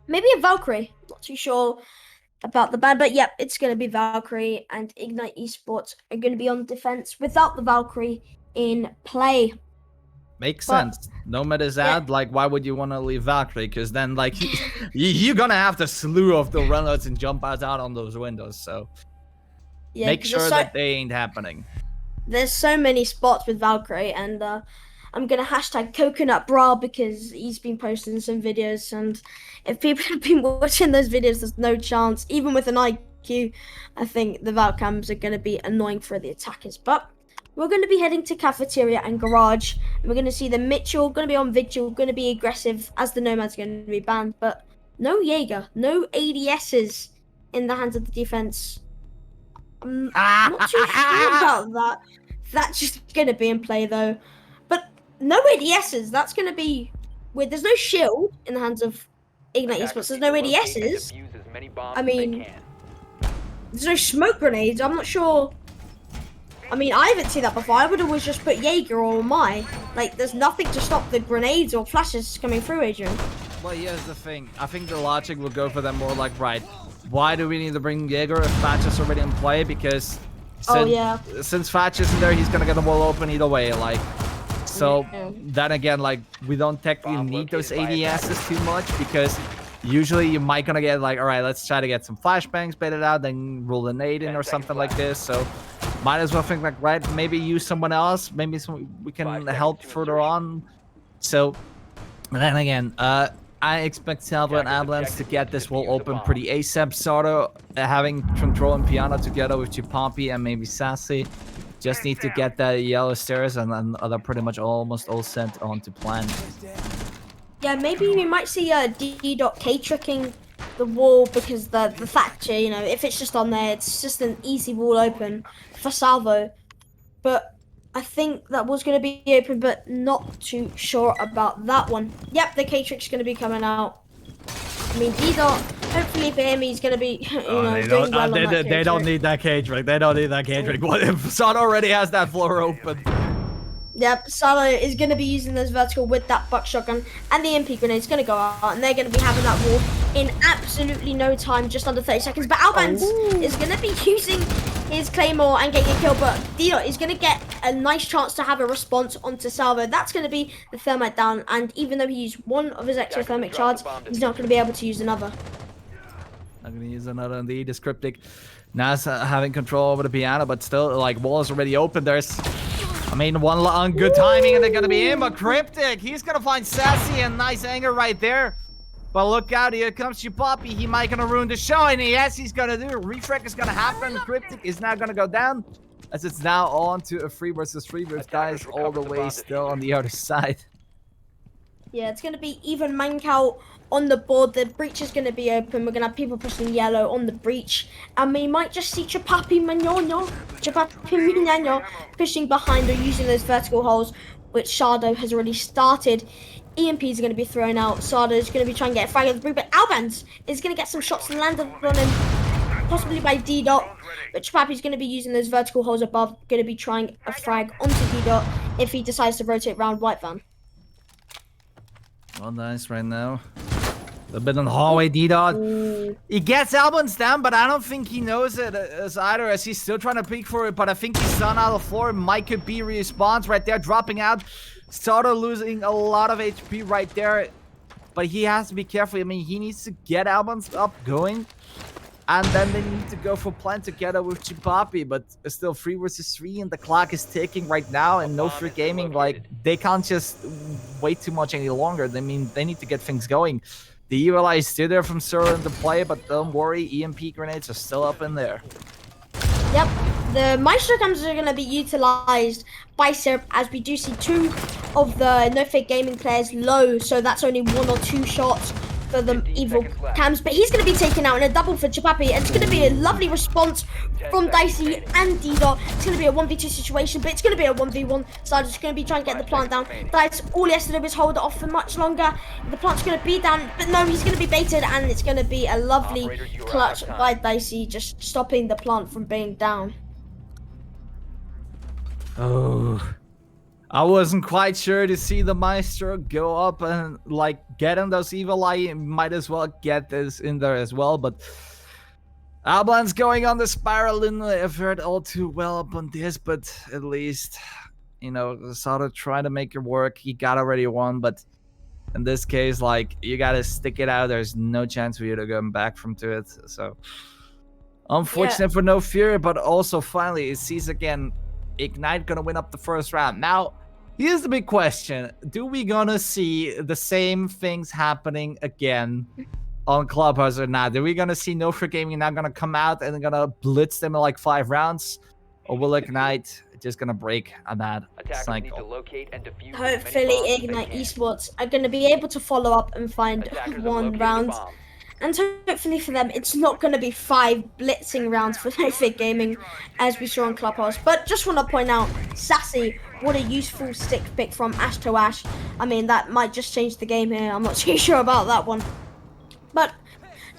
Maybe a Valkyrie. Not too sure about the ban, but yep, it's going to be Valkyrie, and Ignite Esports are going to be on defense without the Valkyrie in play. Makes sense. Nomad is out. Like, why would you want to leave Valkyrie? Because then, like, you're going to have to slew of the runouts and jump out on those windows. So yeah, make sure that they ain't happening. There's so many spots with Valkyrie, and I'm going to hashtag Coconut Bra because he's been posting some videos, and if people have been watching those videos, there's no chance. Even with an IQ, I think the Valcams are going to be annoying for the attackers. But we're going to be heading to Cafeteria and Garage, and we're going to see the Mitchell, going to be on Vigil, going to be aggressive, as the Nomad's going to be banned. But no Jaeger, no ADSs in the hands of the defense. I'm not too sure about that. That's just going to be in play, though. But no ADSs, that's going to be weird. There's no shield in the hands of Ignite Esports. There's no ADSs. I mean, there's no smoke grenades. I'm not sure. I mean, I haven't seen that before. I would always just put Jaeger or Mai. Like, there's nothing to stop the grenades or flashes coming through, Adrian. Well, here's the thing. I think the logic will go for them more like, right, why do we need to bring Jaeger if Thatcher's already in play? Because Oh, yeah. Since Fatch isn't there, he's gonna get the wall open either way. Like, so Yeah. then again, like we don't technically need those ADSs too much because usually you might gonna get like, all right, let's try to get some flashbangs baited out, then roll a nade in or something like this. So might as well think like, right, maybe use someone else, maybe we can help further on. So then again, I expect Salvo and Avalanche to get this wall open pretty ASAP. Sardo having Control and Piano together with Chipompy and maybe Sassy. Just need to get that yellow stairs and then they're pretty much almost all sent on to plan. Yeah, maybe we might see D.K tricking the wall because the Thatcher, you know, if it's just on there, it's just an easy wall open for Salvo. But I think that was going to be open, but not too sure about that one. Yep, the K-Trick's going to be coming out. I mean, D-Dot, hopefully for him, he's going to be, doing well on that K-Trick. They don't need that K-Trick. They don't need that K-Trick. What if Son already has that floor open? Yep, Salo is going to be using this vertical with that buck shotgun, and the MP grenade is going to go out, and they're going to be having that wall in absolutely no time, just under 30 seconds. But Albans is going to be using his claymore and getting a kill, but Dio is going to get a nice chance to have a response onto Salvo. That's going to be the thermite down, and even though he used one of his extra thermic shards, he's not going to be able to use another. I'm going to use another indeed. This Cryptic now having control over the piano, but still, like, wall is already open. There's, I mean, one long good timing and they're gonna be in, but Cryptic, he's gonna find Sassy and nice anger right there. But look out, here comes Chipoppy. He might gonna ruin the show, and yes, he's gonna do. Refrag is gonna happen. Cryptic is now gonna go down, as it's now on to a 3 versus 3 with guys all the way still on the other side. Yeah, it's gonna be even Mancow on the board. The breach is gonna be open. We're gonna have people pushing yellow on the breach, and we might just see Chipoppy Mignogno pushing behind or using those vertical holes, which Shardo has already started. EMPs are going to be thrown out. Sardo is going to be trying to get a frag of the breach, but Albans is going to get some shots landed on him, possibly by D-Dot. But Chipoppy's going to be using those vertical holes above, going to be trying a frag onto D-Dot if he decides to rotate around White Van. Oh, nice right now. A bit on the hallway, D-Dot. He gets Albans down, but I don't think he knows it as either, as he's still trying to peek for it. But I think he's done out of the floor. Mike could be respawns right there, dropping out. Starter losing a lot of HP right there. But he has to be careful. I mean, he needs to get Albans up going. And then they need to go for plan together with Chipoppy. But still 3 versus 3 and the clock is ticking right now. And NoFear Gaming, like, they can't just wait too much any longer. I mean, they need to get things going. The ELI is still there from Sir to play, but don't worry, EMP grenades are still up in there. Yep, the Maestro guns are going to be utilized by Syrup, as we do see 2 of the NoFear Gaming players low, so that's only 1 or 2 shots for the evil cams, but he's going to be taken out in a double for Chipoppy, and it's going to be a lovely response from Dicey and D-Dot. It's going to be a 1v2 situation, but it's going to be a 1v1, so I'm just going to be trying to get the plant down. Dice, all he has to do is hold it off for much longer. The plant's going to be down, but no, he's going to be baited, and it's going to be a lovely clutch by Dicey, just stopping the plant from being down. Oh, I wasn't quite sure to see the Maestro go up and like get in those evil eye. Might as well get this in there as well, but Alblan's going on the spiral, and I've heard all too well up on this, but at least, you know, sort of try to make it work. He got already one, but in this case, like, you gotta stick it out. There's no chance for you to go back from to it. So unfortunate for NoFear, but also finally it sees again Ignite gonna win up the first round. Now, here's the big question. Do we gonna see the same things happening again on Clubhouse or not? Are we gonna see NoFear Gaming now gonna come out and gonna blitz them in like 5 rounds? Or will Ignite just gonna break on that cycle? Hopefully Ignite Esports are gonna be able to follow up and find 1 round. And hopefully for them, it's not going to be 5 blitzing rounds for NoFear Gaming, as we saw on Clubhouse. But just want to point out, Sassy, what a useful stick pick from Ash to Ash. I mean, that might just change the game here. I'm not too sure about that one. But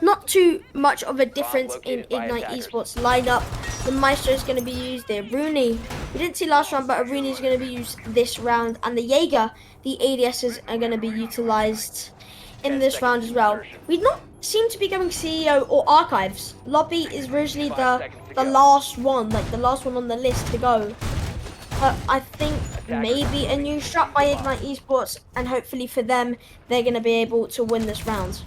not too much of a difference in Ignite Esports lineup. The Maestro is going to be used there. Rooney, we didn't see last round, but Rooney is going to be used this round. And the Jaeger, the ADSs are going to be utilized in this round as well. We not seem to be going CEO or archives. Lobby is originally the the last one, like the last one on the list to go. I think maybe a new strat by Ignite Esports, and hopefully for them, they're going to be able to win this round.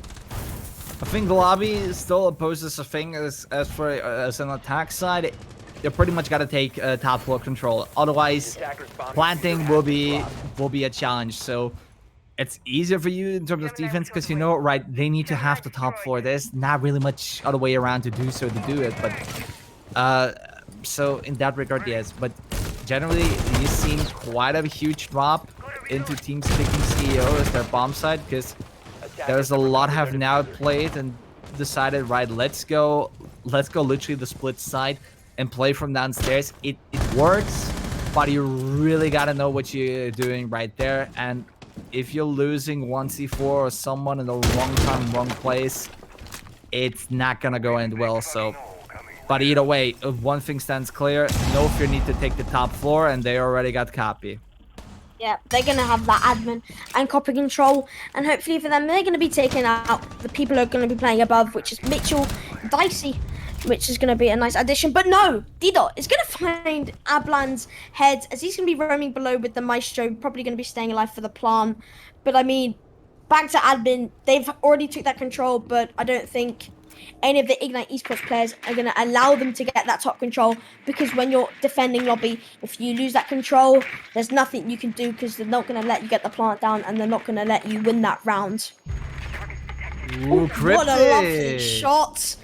I think the lobby still opposes a thing as an attack side. They pretty much got to take top floor control. Otherwise, planting will be a challenge. So it's easier for you in terms of defense because you know, right, they need to have the top floor. There's not really much other way around to do it. But so in that regard, yes. But generally, you've seen quite a huge drop into teams picking CEO as their bomb side because there's a lot have now played and decided, right, let's go literally the split side and play from downstairs. It works, but you really gotta know what you're doing right there. And if you're losing 1c4 or someone in the wrong time, wrong place, it's not gonna go end well. So, but either way, one thing stands clear: NoFear need to take the top floor, and they already got copy. Yeah, they're going to have that admin and copy control, and hopefully for them, they're going to be taking out the people who are going to be playing above, which is Mitchell, Dicey, which is going to be a nice addition. But no, D-Dot is going to find Ablan's head as he's going to be roaming below with the Maestro, probably going to be staying alive for the plan. But I mean, back to admin, they've already took that control, but I don't think any of the Ignite Esports players are going to allow them to get that top control, because when you're defending lobby, if you lose that control, there's nothing you can do because they're not going to let you get the plant down and they're not going to let you win that round. Ooh, what a lovely shot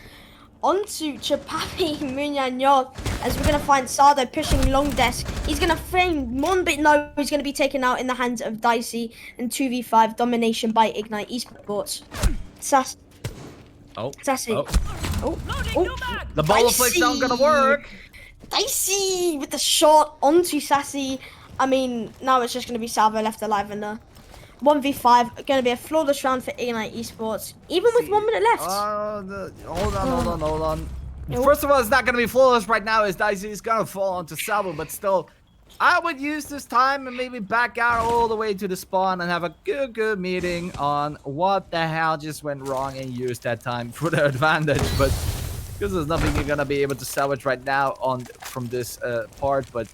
onto Chapapi Munyanyon, as we're going to find Sardo pushing long desk. He's going to frame one, but no, he's going to be taken out in the hands of Dicey, and 2v5 domination by Ignite Esports. Sass. Oh. Sassy. Oh. Oh. The ball flicks not gonna work. Dicey with the shot onto Sassy. I mean, now it's just gonna be Salvo left alive, and 1v5 gonna be a flawless round for Ignite Esports, even with 1 minute left. Hold on. First of all, it's not gonna be flawless right now, as Dicey is gonna fall onto Salvo, but still, I would use this time and maybe back out all the way to the spawn and have a good meeting on what the hell just went wrong and use that time for their advantage. But because there's nothing you're gonna be able to salvage right now from this part, but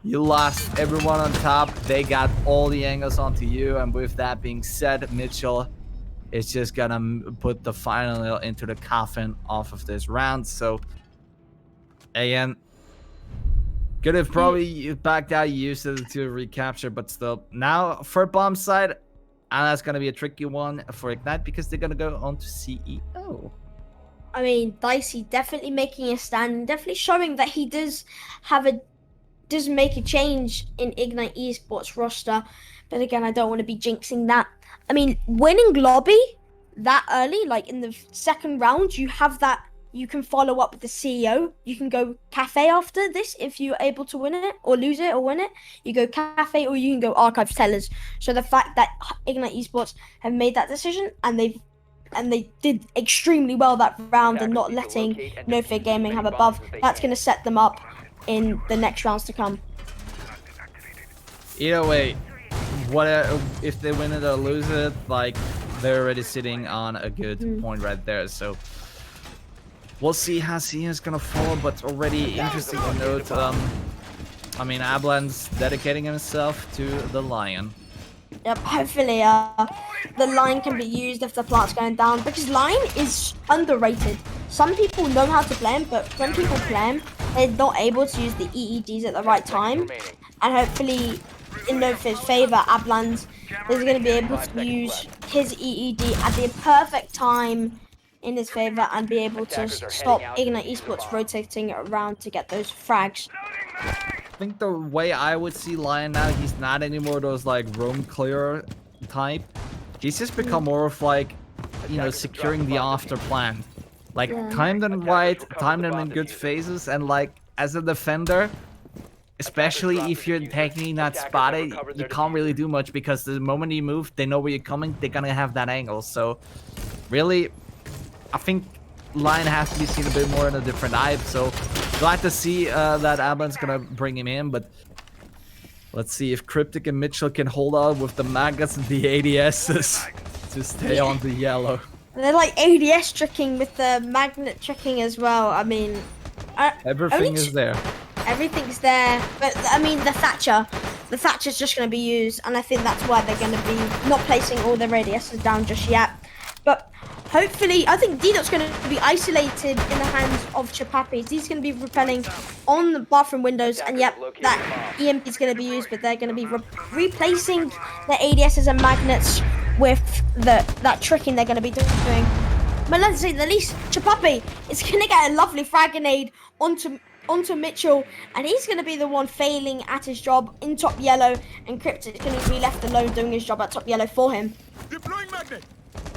you lost everyone on top. They got all the angles onto you, and with that being said, Mitchell is just gonna put the final nail into the coffin off of this round. So again, could have probably backed out, used it to recapture, but still. Now, for bomb side, and that's going to be a tricky one for Ignite because they're going to go on to CEO. I mean, Dicey definitely making a stand, definitely showing that he does make a change in Ignite Esports roster. But again, I don't want to be jinxing that. I mean, winning lobby that early, like in the second round, you have that. You can follow up with the CEO. You can go cafe after this if you're able to win it or lose it or win it. You go cafe, or you can go archive tellers. So the fact that Ignite Esports have made that decision, and they did extremely well that round, and not letting NoFear Gaming have above, that's going to set them up in the next rounds to come. Either way, what if they win it or lose it? Like, they're already sitting on a good point right there. So we'll see how CN is gonna fall, but it's already interesting to note. I mean, Ablan's dedicating himself to the Lion. Yep, hopefully the Lion can be used if the plant's going down, because Lion is underrated. Some people know how to play him, but when people play him, they're not able to use the EEDs at the right time. And hopefully, in NoFear's favor, Ablan's is going to be able to use his EED at the perfect time in his favor and be able to stop Ignite Esports rotating around to get those frags. I think the way I would see Lion now, he's not anymore those like roam clear type. He's just become more of like, you know, securing the after plan. Like, time them right, time them in good phases, and like as a defender, especially if you're taking that spotted, you can't really do much because the moment you move, they know where you're coming, they're gonna have that angle. So really, I think Lion has to be seen a bit more in a different eye. So glad to see that Ablan's gonna bring him in, but let's see if Cryptic and Mitchell can hold on with the Magas and the ADSs to stay on the yellow. They're like ADS tricking with the magnet tricking as well. I mean, Everything is there. Everything's there, but I mean the Thatcher's just going to be used, and I think that's why they're going to be not placing all their radiuses down just yet. But hopefully, I think D-Dot's going to be isolated in the hands of Chapapis. He's going to be repelling on the bathroom windows, and yep, that EMP is going to be used, but they're going to be replacing the ADSs and magnets with that tricking they're going to be doing. But let's say the least, Chapapi is going to get a lovely frag grenade onto Mitchell, and he's going to be the one failing at his job in top yellow, and Cryptic is going to be left alone doing his job at top yellow for him. Deploying magnet.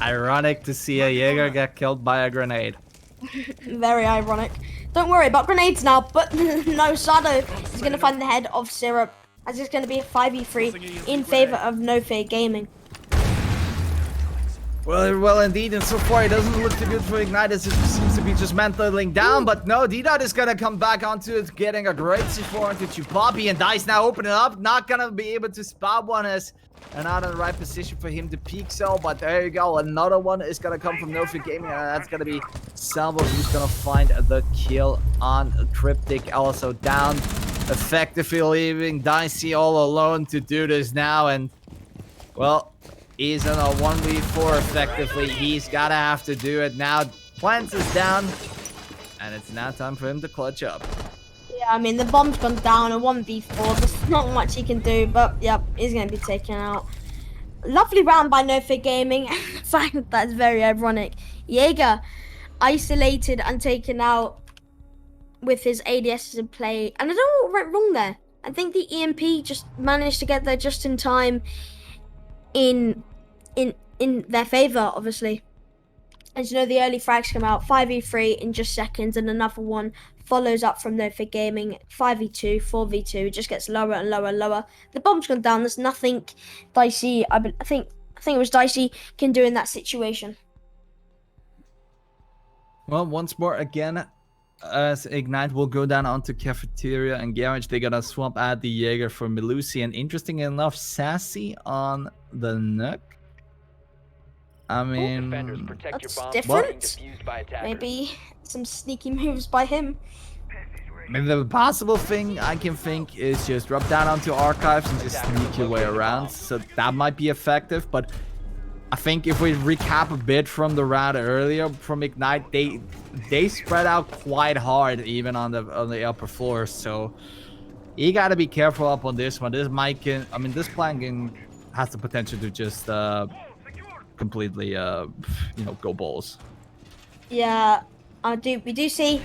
Ironic to see a Jaeger get killed by a grenade. Very ironic. Don't worry about grenades now, but no, Sado is going to find the head of Syrup, as it's going to be a 5v3 in favor of NoFear Gaming. Well, indeed, and so far it doesn't look too good for Ignite, as it seems to be just mantling down, but no, D-Dot is gonna come back onto it, getting a great C4 into Chupapi, and Dice now opening up, not gonna be able to spot one as not in the right position for him to peek so, but there you go, another one is gonna come from NoFear Gaming, and that's gonna be Salvo who's gonna find the kill on Cryptic, also down, effectively leaving Dicey all alone to do this now, and well, he's in a 1v4 effectively. He's gotta have to do it now. Plants is down, and it's now time for him to clutch up. Yeah, I mean, the bomb's gone down, a 1v4. There's not much he can do, but yep, he's going to be taken out. Lovely round by NoFear Gaming. In fact, that's very ironic. Jaeger isolated and taken out with his ADSs in play. And I don't know what went wrong there. I think the EMP just managed to get there just in time in their favor, obviously. As you know, the early frags come out 5v3 in just seconds, and another one follows up from NoFear Gaming 5v2, 4v2. It just gets lower and lower and lower. The bomb's gone down. There's nothing Dicey, I think it was Dicey, can do in that situation. Well, once more again, as Ignite will go down onto Cafeteria and Garage, they're gonna swap out the Jaeger for Melusi, and interesting enough, Sassy on the Nook. I mean, that's different. Maybe some sneaky moves by him. I mean, the possible thing I can think is just drop down onto Archives and just sneak your way around. So that might be effective, but I think if we recap a bit from the round earlier from Ignite, they spread out quite hard even on the upper floor. So you got to be careful up on this one. This plan has the potential to just completely go balls. Yeah, we do see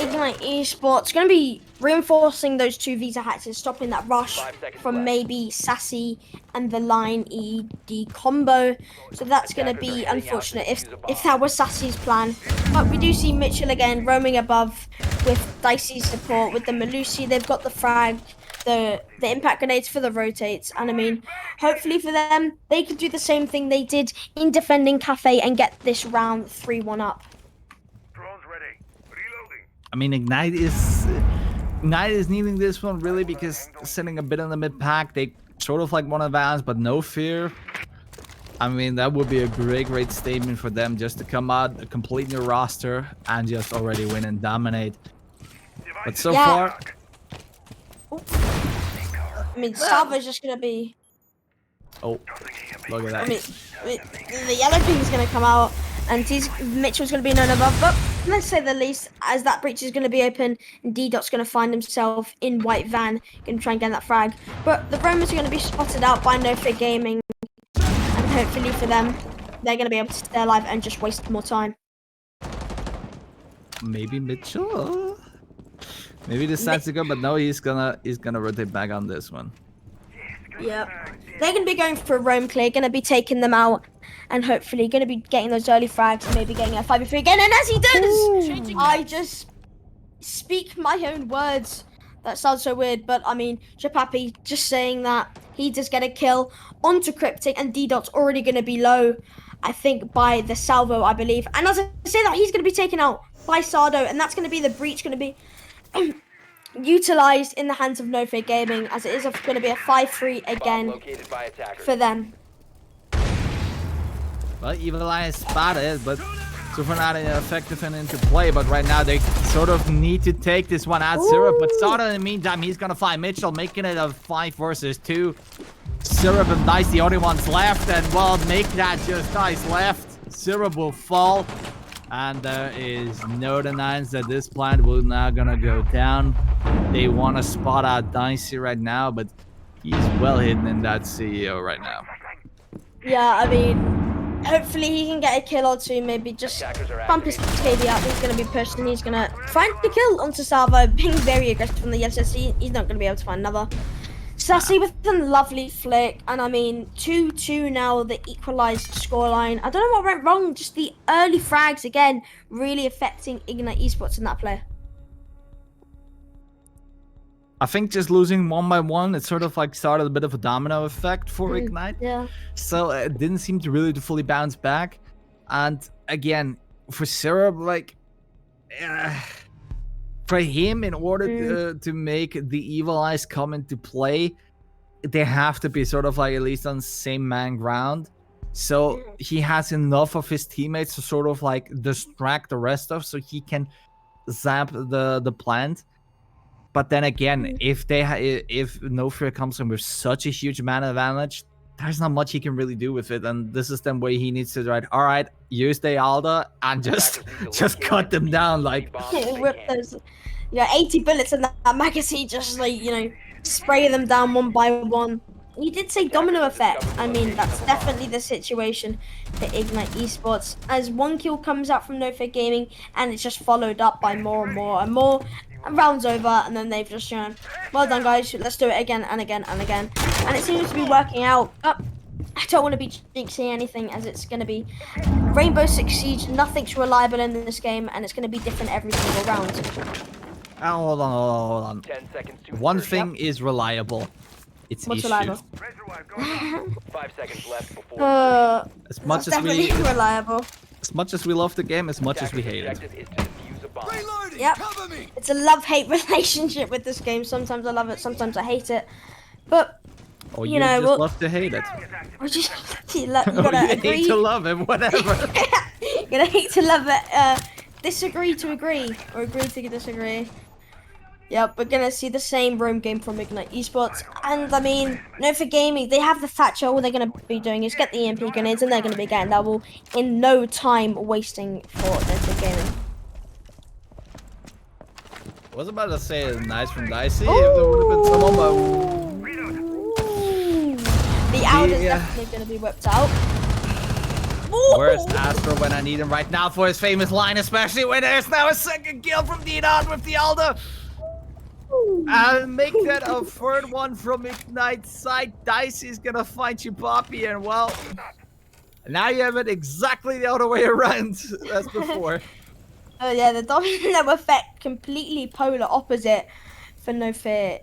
Ignite Esports going to be reinforcing those two Visa hatches, stopping that rush from maybe Sassy and the Line ED combo. So that's going to be unfortunate if that was Sassy's plan. But we do see Mitchell again roaming above with Dicey's support with the Melusi. They've got the frag, the impact grenades for the rotates, and I mean, hopefully for them, they could do the same thing they did in defending Cafe and get this round 3-1 up. I mean, Ignite is needing this one really, because sitting a bit in the mid pack, they sort of like want to advance, but NoFear. I mean, that would be a great statement for them, just to come out, complete new roster, and just already win and dominate. But so far, I mean, Salvo's just gonna be. Oh, look at that. I mean, the yellow ping is gonna come out, and Mitchell's gonna be known above. But let's say the least, as that breach is gonna be open, and D-Dot's gonna find himself in white van, gonna try and get that frag. But the Romans are gonna be spotted out by NoFear Gaming, and hopefully for them, they're gonna be able to stay alive and just waste more time. Maybe Mitchell. Maybe decides to go, but no, he's gonna rotate back on this one. Yep. They're going to be going for a roam clear, going to be taking them out, and hopefully going to be getting those early frags, and maybe getting a 5v3 again. And as he does, I just speak my own words. That sounds so weird, but I mean, Chapapi just saying that he does get a kill onto Cryptic, and D-Dot's already going to be low, I think, by the Salvo, I believe. And as I say that, he's going to be taken out by Sado, and that's going to be the breach going to be utilized in the hands of NoFear Gaming, as it is going to be a 5-3 again for them. Well, Evil Eye is spotted, but super not effective and into play. But right now they sort of need to take this one out, Syrup. But Sada in the meantime, he's gonna find Mitchell, making it a 5 versus 2. Syrup and Dice the only ones left, and well, make that just Dice left. Syrup will fall, and there is no denying that this plant will now gonna go down. They want to spot out Dicey right now, but he's well hidden in that CEO right now. Yeah, I mean, hopefully he can get a kill or two, maybe just bump his KD up. He's going to be pushed and he's going to find the kill onto Salvo, being very aggressive from the SSC. He's not going to be able to find another. Sassy with a lovely flick, and I mean, 2-2 now, the equalized scoreline. I don't know what went wrong, just the early frags, again, really affecting Ignite Esports in that play. I think just losing 1 by 1, it sort of like started a bit of a domino effect for Ignite. Yeah. So it didn't seem to really fully bounce back. And again, for Syrup, like, for him, in order to make the Evil Eyes come into play, they have to be sort of like at least on the same man ground. So he has enough of his teammates to sort of like distract the rest of, so he can zap the plant. But then again, if NoFear comes in with such a huge man advantage, there's not much he can really do with it. And this is then where he needs to write, all right, use the Alda and just cut them down. Like, rip those, 80 bullets in that magazine, just like, spray them down one by one. You did say domino effect. I mean, that's definitely the situation for Ignite Esports. As 1 kill comes out from NoFear Gaming, and it's just followed up by more and more and more. And rounds over, and then they've just shown, well done guys, let's do it again and again and again. And it seems to be working out. I don't want to be jinxing anything, as it's going to be Rainbow Six Siege, nothing's reliable in this game, and it's going to be different every single round. Hold on. 10 seconds to One insertion. thing is reliable. It's What's issue. reliable? 5 seconds left before As much as definitely reliable. we love the game, as much as we hate it. objective is to defuse a bomb. Yep. It's a love-hate relationship with this game. Sometimes I love it, sometimes I hate it. But Or you know, just love to hate it. or just you gotta Or you agree. hate to love it, whatever. You gotta hate to love it. Disagree to agree, or agree to disagree. Yep, we're gonna see the same roam game from Ignite Esports. And I mean, NoFear Gaming, they have the Thatcher. All they're gonna be doing is get the EMP grenades, and they're gonna be getting double in no time wasting for NoFear Gaming. I was about to say it's nice from Dicey if there would have been someone, but The Alda's definitely gonna be whipped out. where's Astro when I need him right now for his famous line, especially when there's now a second kill from D-Dot with the Alda. And make that a third one from Ignite's side. Dicey's gonna fight you, Poppy, and well, now you have it exactly the other way around as before. Oh yeah, the domino effect completely polar opposite for NoFear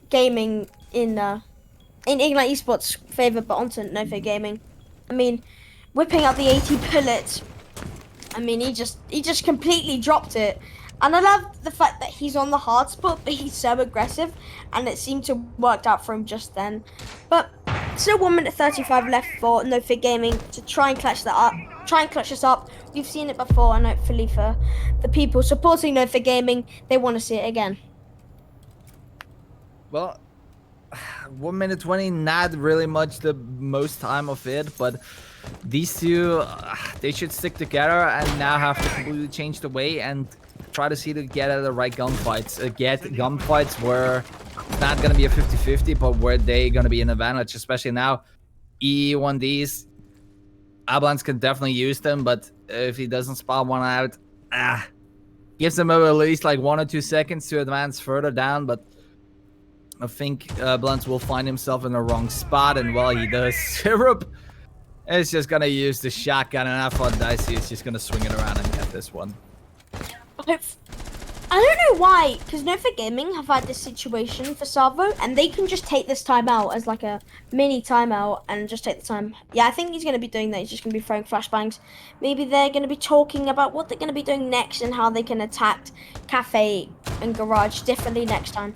Gaming in Ignite Esports' favor, but onto NoFear Gaming. I mean, whipping out the 80 bullets. I mean, he just completely dropped it. And I love the fact that he's on the hard spot, but he's so aggressive, and it seemed to work out for him just then. But still 1 minute 35 left for NoFear Gaming to try and clutch that up. Try and clutch this up. We've seen it before, and hopefully for the people supporting NoFear Gaming, they want to see it again. Well, 1 minute 20, not really much the most time of it, but these two, they should stick together and now have to completely change the way and try to see to get at the right gunfights. Get gunfights where it's not going to be a 50-50, but where they're going to be an advantage, especially now. E1Ds, Avalanche can definitely use them, but if he doesn't spot one out, gives them at least like 1 or 2 seconds to advance further down, but I think Blunt will find himself in the wrong spot, and while he does, Syrup is just going to use the shotgun, and I thought Dicey is just going to swing it around and get this one. I don't know why, because NoFear Gaming have had this situation for Salvo, and they can just take this timeout as like a mini timeout and just take the time. Yeah, I think he's going to be doing that. He's just going to be throwing flashbangs. Maybe they're going to be talking about what they're going to be doing next and how they can attack Cafe and Garage differently next time.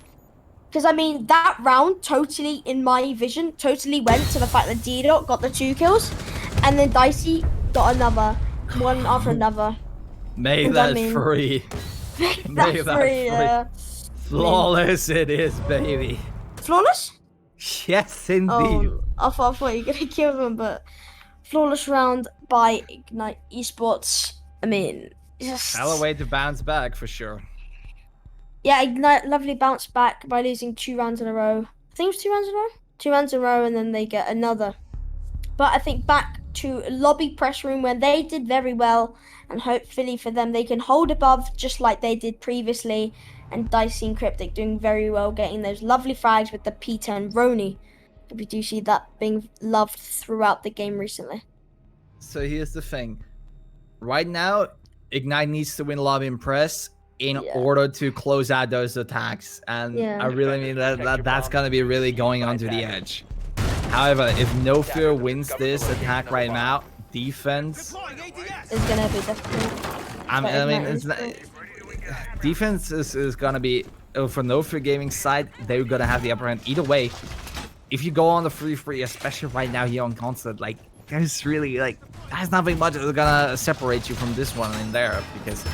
Because, I mean, that round totally, in my vision, totally went to the fact that D-Dot got the 2 kills, and then Dicey got another one after another. May And I that mean- free. That's May that free, free. Flawless it is, baby. Flawless? Yes, indeed. Oh, I thought you were gonna kill them, but flawless round by Ignite Esports. I mean, just Hell a way to bounce back for sure. yeah, Ignite lovely bounce back by losing 2 rounds in a row. I think it was 2 rounds in a row. 2 rounds in a row, and then they get another. But I think back to lobby press room when they did very well, and hopefully for them they can hold above just like they did previously. And Dicey and Cryptic doing very well, getting those lovely frags with the P10 Roni. We do see that being loved throughout the game recently. So here's the thing. Right now, Ignite needs to win lobby and press in order to close out those attacks. And I really mean that's going to be really going onto the edge. However, if NoFear wins this attack right now, defense is going to be difficult. I mean, it's not, defense is going to be, for NoFear Gaming side, they're going to have the upper hand. Either way, if you go on the free, especially right now here on constant, like, there's really, like, there's nothing much that's going to separate you from this one in there, because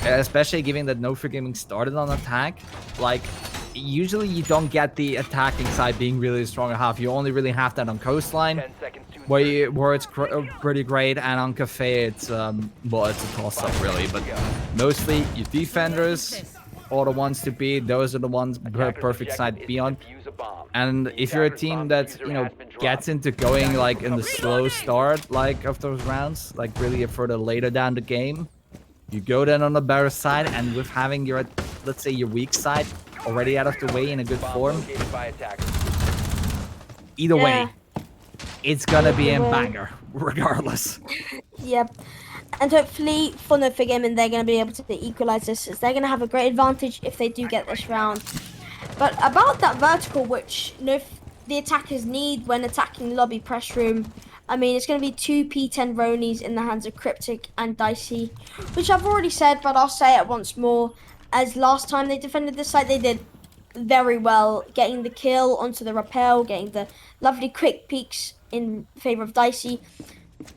especially given that NoFear Gaming started on attack, like, usually you don't get the attacking side being really strong at half. You only really have that on coastline, where it's pretty great, and on cafe it's well, it's a toss-up really, but mostly your defenders are the ones to beat. Those are the ones perfect side to be on. And if you're a team that, you know, gets into going like in the slow start like of those rounds, like really further later down the game, you go then on the better side, and with having your, let's say, your weak side already out of the way in a good form, either way, it's gonna be a banger regardless. Yep. And hopefully for NoFear Gaming, they're going to be able to equalize this, as they're going to have a great advantage if they do get this round. But about that vertical, which the attackers need when attacking lobby press room, I mean, it's going to be 2 P10 Ronis in the hands of Cryptic and Dicey, which I've already said, but I'll say it once more. As last time they defended this site, they did very well, getting the kill onto the rappel, getting the lovely quick peeks in favor of Dicey.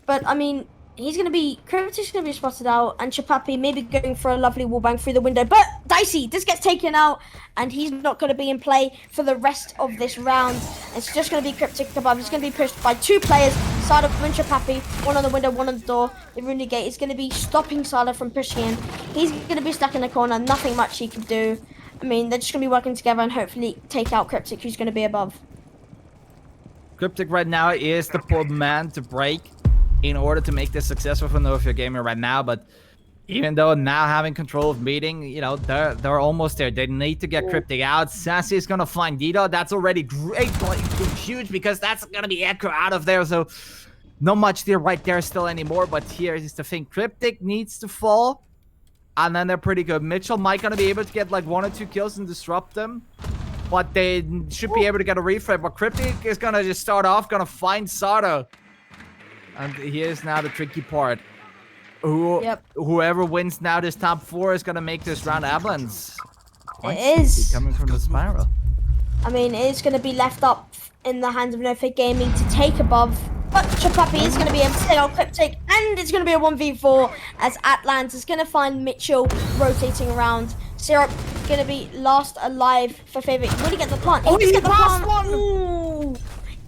But, I mean, Cryptic's going to be spotted out, and Chapapi maybe going for a lovely wallbang through the window. But Dicey, this gets taken out, and he's not going to be in play for the rest of this round. It's just going to be Cryptic above. He's going to be pushed by 2 players, Sada and Chapapi, one on the window, one on the door. The Rooney Gate is going to be stopping Sada from pushing in. He's going to be stuck in the corner, nothing much he can do. I mean, they're just going to be working together and hopefully take out Cryptic, who's going to be above. Cryptic right now is the poor man to break in order to make this successful for NoFear Gaming right now, but even though now having control of meeting, you know, they're almost there. They need to get Cryptic out. Sassy is gonna find Dito. That's already great, like, huge, because that's gonna be Echo out of there, so not much there right there still anymore. But here is the thing, Cryptic needs to fall, and then they're pretty good. Mitchell might gonna be able to get like 1 or 2 kills and disrupt them, but they should be able to get a reframe. But Cryptic is gonna just start off, gonna find Sato. And here's now the tricky part. Whoever wins now this top 4 is gonna make this round Avalanche. It is coming from the spiral. I mean, it is going to be left up in the hands of NoFear Gaming to take above. But Chapapi is going to be able to take out Cryptic, and it's going to be a 1v4 as Atlant is going to find Mitchell rotating around. Syrup going to be last alive for favorite. Will he get the plant? Oh, he get the passed plant. one! Ooh,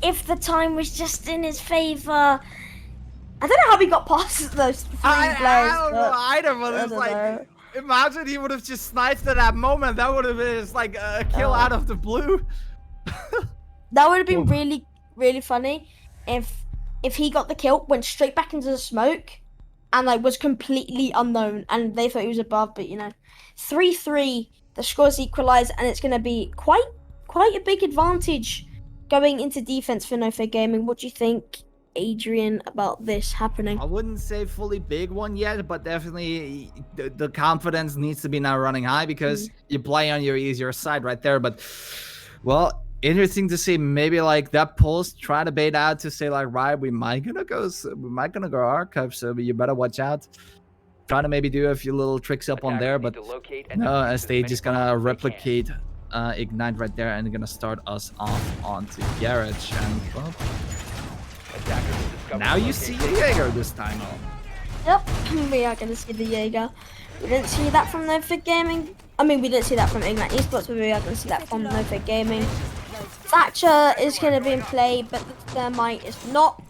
if the time was just in his favor. I don't know how he got past those 3 players. I don't know either, but it's like, imagine he would have just sniped at that moment. That would have been just like a kill out of the blue. That would have been really, really funny if he got the kill, went straight back into the smoke, and like was completely unknown, and they thought he was above. But you know, 3-3, the scores equalize, and it's going to be quite a big advantage going into defense for NoFear Gaming. What do you think, Adrian, about this happening? I wouldn't say fully big one yet, but definitely the confidence needs to be now running high, because you play on your easier side right there. But well, interesting to see, maybe like that pulse try to bait out to say like, right, we might gonna go archive, so you better watch out. Trying to maybe do a few little tricks up on there, but no, as they just gonna replicate Ignite right there, and they're gonna start us off onto Garage. And well, now you see Jaeger this time on. Yep, we are going to see the Jaeger. We didn't see that from NoFear Gaming. I mean, we didn't see that from Ignite Esports, but we are going to see that from NoFear Gaming. Thatcher is going to be in play, but the Thermite is not,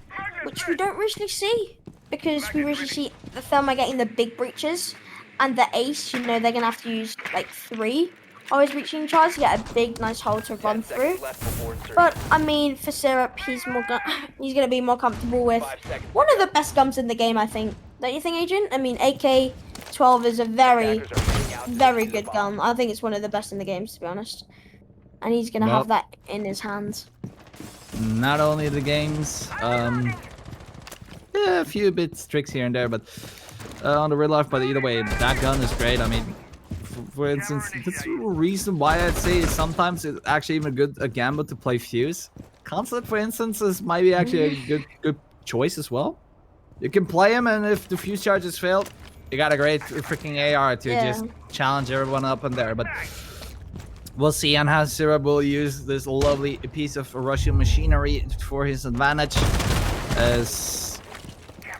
which we don't usually see, because we usually see the Thermite getting the big breaches, and the Ace, you know, they're going to have to use like 3 always reaching charge to get a big, nice hole to run 10 through. seconds left before insertion. But I mean, for Syrup, he's going to be more comfortable with 5 seconds. one of the best guns in the game, I think. Don't you think, Adrian? I mean, AK-12 is a very, Attackers are moving out to very defuse good the bomb. gun. I think it's one of the best in the games, to be honest. And he's going to Well- have that in his hands. Not only the games, yeah, a few bits tricks here and there, but on the real life. But either way, that gun is great. I mean, for instance, that's the reason why I'd say sometimes it's actually even a gamble to play Fuse. Consulate, for instance, is maybe actually a good choice as well. You can play him, and if the Fuse charges failed, you got a great freaking AR to just challenge everyone up in there. But we'll see on how Syrup will use this lovely piece of Russian machinery for his advantage. As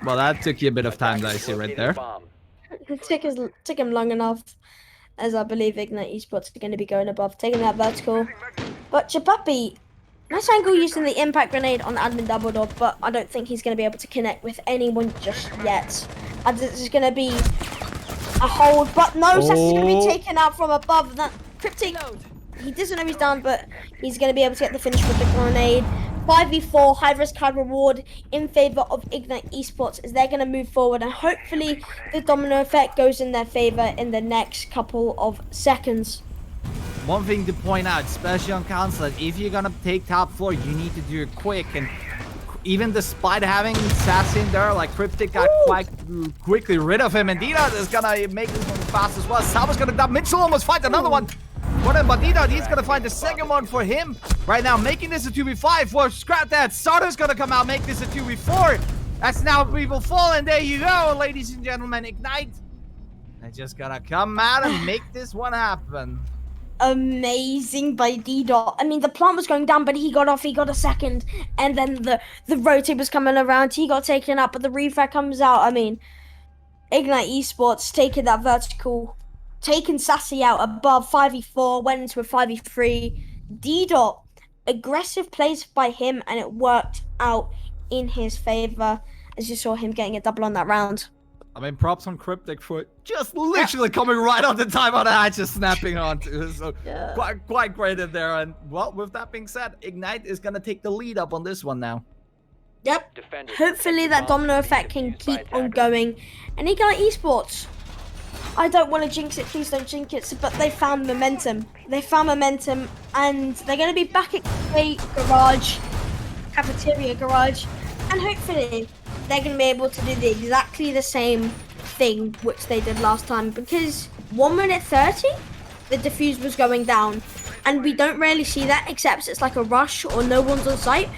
well, that took you a bit of time, that I see right there. It took him long enough, as I believe Ignite Esports are going to be going above, taking that vertical. But Chapapi, nice angle using the impact grenade on admin double door, but I don't think he's going to be able to connect with anyone just yet. As it's going to be a hold, but no, Sass is going to be taken out from above. That Cryptic, he doesn't know he's down, but he's going to be able to get the finish with the grenade. 5v4, high risk, high reward in favor of Ignite Esports as they're going to move forward, and hopefully the domino effect goes in their favor in the next couple of seconds. One thing to point out, especially on Consulate, if you're gonna take top floor, you need to do it quick. And even despite having Sass in there, like Cryptic got quite quickly rid of him, and Dina is gonna make this one fast as well. Salva's gonna grab Mitchell, almost find another one. But Dina, he's gonna find the second one for him right now, making this a 2v5. Well, scrap that. Sardo's gonna come out, make this a 2v4. That's now people fall, and there you go, ladies and gentlemen. Ignite. They're just gonna come out and make this one happen. Amazing by D-Dot. I mean, the plant was going down, but he got off, he got a second, and then the rotate was coming around, he got taken up, but the refrag comes out. I mean, Ignite Esports taking that vertical, taking Sassy out above 5v4, went into a 5v3. D-Dot, aggressive plays by him, and it worked out in his favor, as you saw him getting a double on that round. I mean, props on Cryptic for just literally coming right on the time on that, just snapping onto. So quite great in there. And well, with that being said, Ignite is gonna take the lead up on this one now. Yep. Defenders Hopefully that domino effect can keep on going. And Ignite Esports, I don't want to jinx it, please don't jinx it, but they found momentum. They found momentum, and they're going to be back at cafeteria garage, and hopefully they're going to be able to do exactly the same thing which they did last time, because 1 minute 30 the defuse was going down, and we don't really see that except it's like a rush or no one's on site.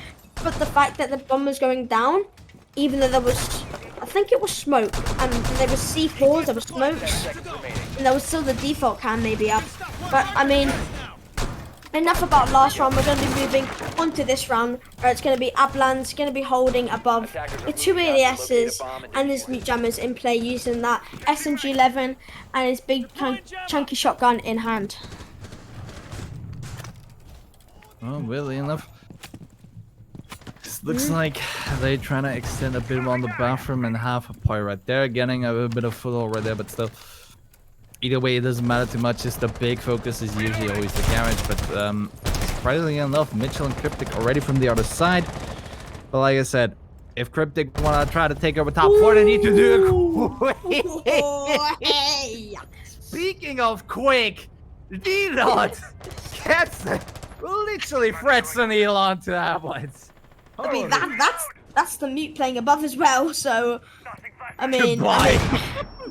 But the fact that the bomb was going down, even though there was, I think it was smoke, and there was C4s, there was smokes, and there was still the default cam maybe up. But I mean, enough about last round. We're going to be moving on to this round, where it's going to be Ablan's going to be holding above the 2 ADSs and his meat jammers in play, using that SMG-11 and his big chunky shotgun in hand. Oh, weirdly enough, this looks like they're trying to extend a bit on the bathroom and half a point right there, getting a bit of foothold right there, but still. Either way, it doesn't matter too much. Just the big focus is usually always the garage. But surprisingly enough, Mitchell and Cryptic already from the other side. But like I said, if Cryptic want to try to take over top 4, they need to do it quick. Speaking of quick, D-Dot gets literally frets an Elon to that one. I mean, that's the mute playing above as well, so I mean, Goodbye.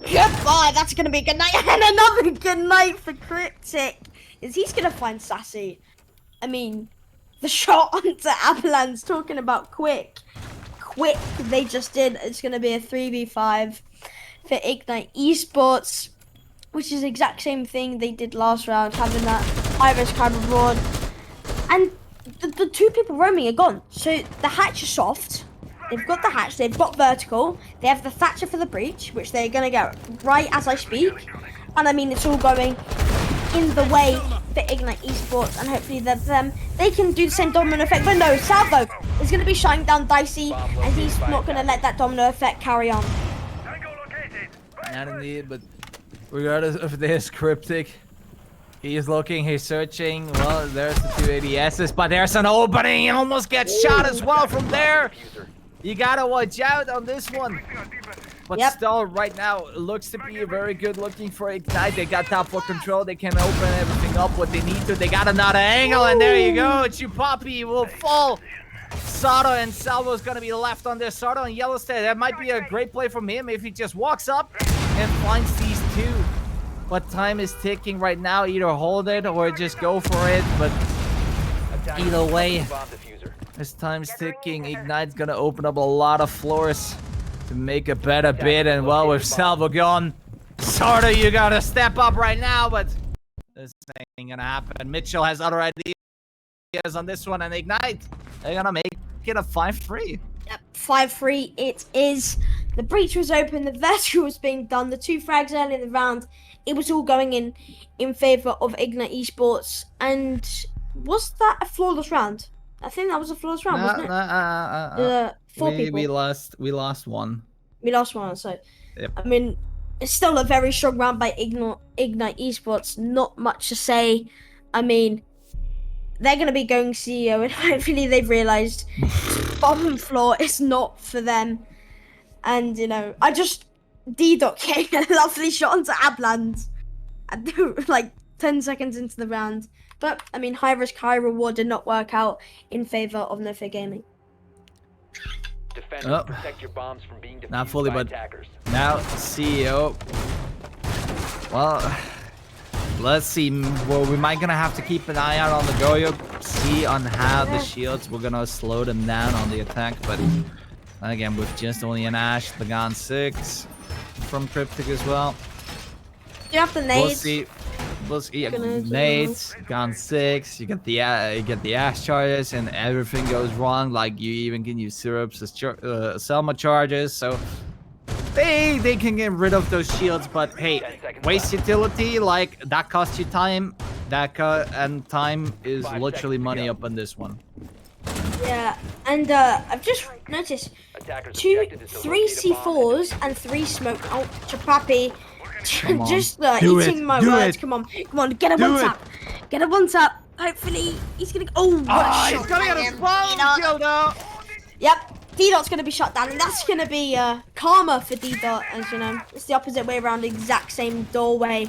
Goodbye, that's gonna be a good night. And another good night for Cryptic, is he's gonna find Sassy. I mean, the shot onto Avalanche, talking about quick they just did. It's gonna be a 3v5 for Ignite Esports, which is the exact same thing they did last round, having that Irish card reward. And the 2 people roaming are gone, so the hatch is soft. They've got the hatch. They've got vertical. They have the Thatcher for the breach, which they're gonna get right as I speak. And I mean, it's all going in the way for Ignite Esports, and hopefully they can do the same domino effect. But no, Salvo is gonna be shutting down Dicey, and he's not gonna let that domino effect carry on. Not indeed, but regardless of this, Cryptic, he's looking, he's searching. Well, there's the 2 ADSs, but there's an opening. He almost gets shot as well from there. You gotta watch out on this one. But still, right now, it looks to be very good looking for Ignite. They got top floor control. They can open everything up what they need to. They got another angle, and there you go. Chupapi will fall. Sato and Salvo's gonna be left on this. Sato and Yellowstone. That might be a great play from him if he just walks up and finds these two. But time is ticking right now. Either hold it or just go for it. But either way, as time's ticking, Ignite's gonna open up a lot of floors to make a better bid. And well, with Salvo gone, Sato, you gotta step up right now. But this ain't gonna happen. Mitchell has other ideas on this one, and Ignite, they're gonna make it a 5-3. Yep, 5-3 it is. The breach was open, the vertical was being done, the 2 frags early in the round, it was all going in favor of Ignite Esports. And was that a flawless round? I think that was a flawless round, wasn't it? 4 people. We lost one. We lost one, so yep. I mean, it's still a very strong round by Ignite Esports. Not much to say. I mean, they're going to be going CEO, and hopefully they've realized bottom floor is not for them. And, you know, D-Dot getting a lovely shot onto Abland like 10 seconds into the round. But, I mean, high risk, high reward did not work out in favor of NoFear Gaming. Defenders, protect your bombs from being defused not fully, by but attackers. now CEO. Well, let's see. Well, we might gonna have to keep an eye out on the Goyo, see on how the shields. We're gonna slow them down on the attack, but again, with just only an Ash, the Gon 6 from Cryptic as well. You have the nades. We'll see. We'll see. Yeah, nades, Gon 6. You get the Ash charges, and everything goes wrong. Like you even can use syrups as Selma charges. So they can get rid of those shields, but hey, waste utility, like that costs you time. And time is literally money up on this one. Yeah, and I've just noticed 3 C4s and 3 smoke. Oh, Chapapi, just eating my words. Come on, get a one tap. Get a one tap. Hopefully he's gonna. Oh, what a shot! He's gonna get a spawn kill though. Yep. D-Dot's going to be shut down, and that's going to be karma for D-Dot, as you know. It's the opposite way around, the exact same doorway.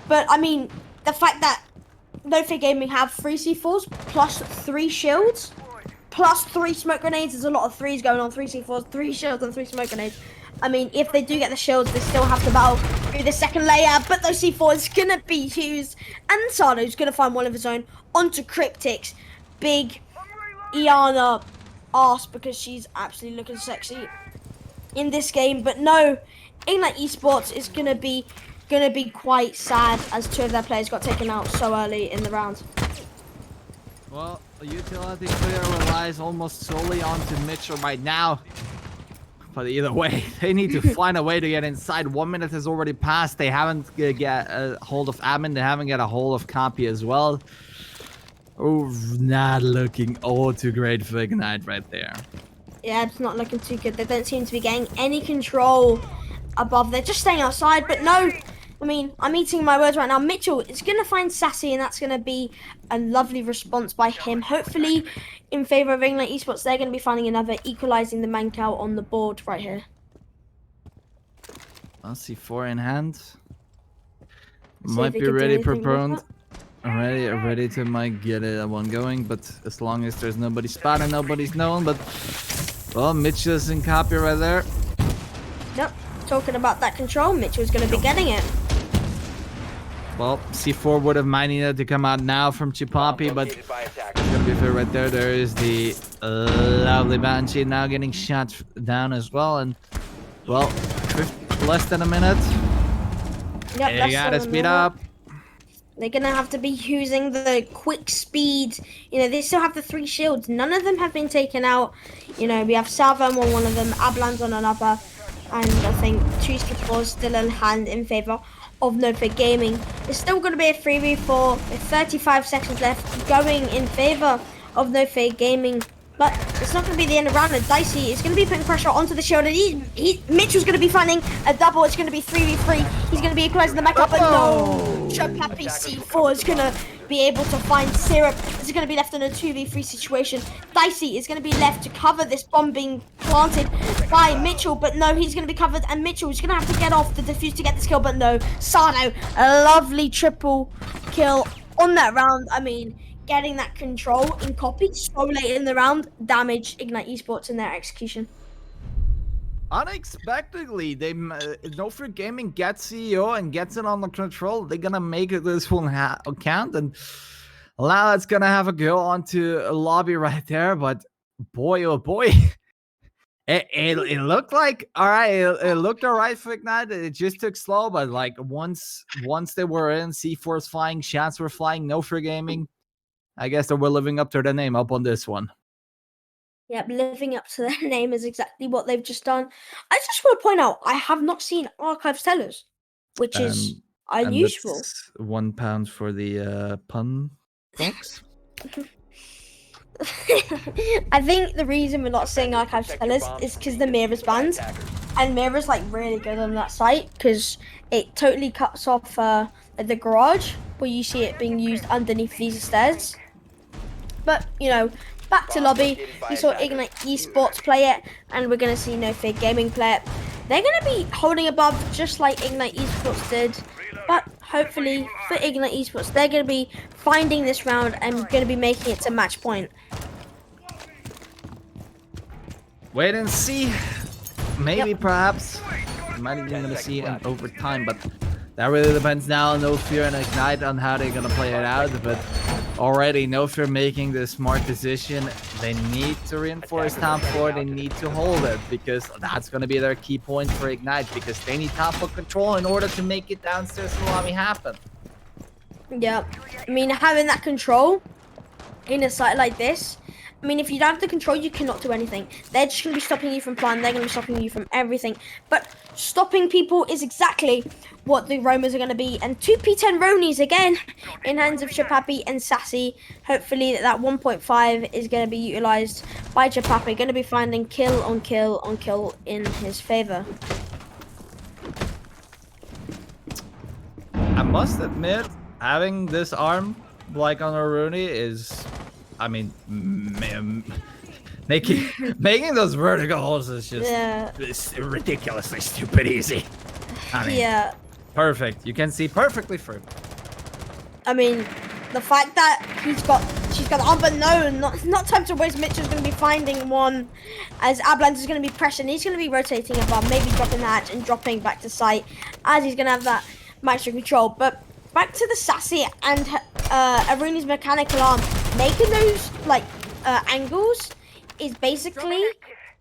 But, I mean, the fact that NoFear Gaming have 3 C4s, plus 3 shields, plus 3 smoke grenades. There's a lot of 3s going on, 3 C4s, 3 shields, and 3 smoke grenades. I mean, if they do get the shields, they still have to battle through the second layer, but those C4s going to be used. And Sato's going to find one of his own onto Cryptic's big Iana ass, because she's absolutely looking sexy in this game. But no, Ignite Esports is gonna be quite sad, as 2 of their players got taken out so early in the round. Well, the utility clear relies almost solely onto Mitchell right now. But either way, they need to find a way to get inside. 1 minute has already passed. They haven't get a hold of Admin. They haven't got a hold of Copy as well. Oh, not looking all too great for Ignite right there. Yeah, it's not looking too good. They don't seem to be getting any control above. They're just staying outside, but no. I mean, I'm eating my words right now. Mitchell is going to find Sassy, and that's going to be a lovely response by him. Hopefully, in favor of Ignite Esports, they're going to be finding another, equalizing the man count on the board right here. I'll see 4 in hand. Might be ready prepared. Ready to might get one going, but as long as there's nobody spotted, nobody's known. But well, Mitch doesn't copy right there. Nope. Talking about that control, Mitchell's going to be getting it. Well, C4 would have might needed to come out now from Chipapi, but it's gonna be fair right there. There is the lovely Banshee now getting shot down as well, and well, less than a minute. Yep, you gotta speed up. They're going to have to be using the quick speed. You know, they still have the 3 shields. None of them have been taken out. You know, we have Salvo on one of them, Ablan's on another. And I think 2 scores still in hand in favor of NoFear Gaming. It's still going to be a 3v4 with 35 seconds left going in favor of NoFear Gaming. But it's not going to be the end of the round. And Dicey is going to be putting pressure onto the shield. And Mitchell's going to be finding a double. It's going to be 3v3. He's going to be equalizing the mech up. But no! Chopapi C4 is going to be able to find Syrup. This is going to be left in a 2v3 situation. Dicey is going to be left to cover this bomb being planted by Mitchell. But no, he's going to be covered. And Mitchell is going to have to get off the defuse to get this kill. But no, Sardo, a lovely triple kill on that round. I mean, getting that control and copy so late in the round damaged Ignite Esports in their execution. Unexpectedly, NoFear Gaming gets CEO and gets it under control. They're gonna make this one count, and now it's gonna have a go onto a lobby right there. But boy, oh boy, it looked like all right. It looked all right for Ignite. It just took slow, but like once they were in, C4's flying, shots were flying. NoFear Gaming, I guess they were living up to their name up on this one. Yep, living up to their name is exactly what they've just done. I just want to point out, I have not seen Archives Tellers, which is unusual. And that's £1 for the pun box. I think the reason we're not seeing Archives Tellers is because the Mirror's banned. And Mirror's like really good on that site because it totally cuts off the garage where you see it being used underneath these stairs. But, you know, back to lobby, we saw Ignite Esports play it, and we're going to see NoFear Gaming play it. They're going to be holding above just like Ignite Esports did, but hopefully for Ignite Esports, they're going to be finding this round and going to be making it to match point. Wait and see. Maybe, perhaps. We might even going to see it in overtime, but that really depends now on NoFear and Ignite on how they're going to play it out, but already NoFear making the smart decision. They need to reinforce top 4. They need to hold it because that's going to be their key point for Ignite because they need top 4 control in order to make it downstairs to lobby happen. Yeah, I mean, having that control in a site like this, I mean, if you don't have the control, you cannot do anything. They're just going to be stopping you from plan. They're going to be stopping you from everything. But stopping people is exactly what the Roamers are going to be. And 2 P10 Ronies again in hands of Chapapi and Sassy. Hopefully that 1.5 is going to be utilized by Chapapi. Going to be finding kill on kill on kill in his favor. I must admit, having this arm like on a Rooney is, I mean, making those vertical holes is just it's ridiculously stupid easy. I mean, perfect. You can see perfectly through. I mean, the fact that she's got the arm, but no, not time to waste. Mitchell's going to be finding one as Ablans is going to be pressing. He's going to be rotating above, maybe dropping the hatch and dropping back to site as he's going to have that maestro control. But back to the Sassy and Aruni's mechanical arm. Making those like angles is basically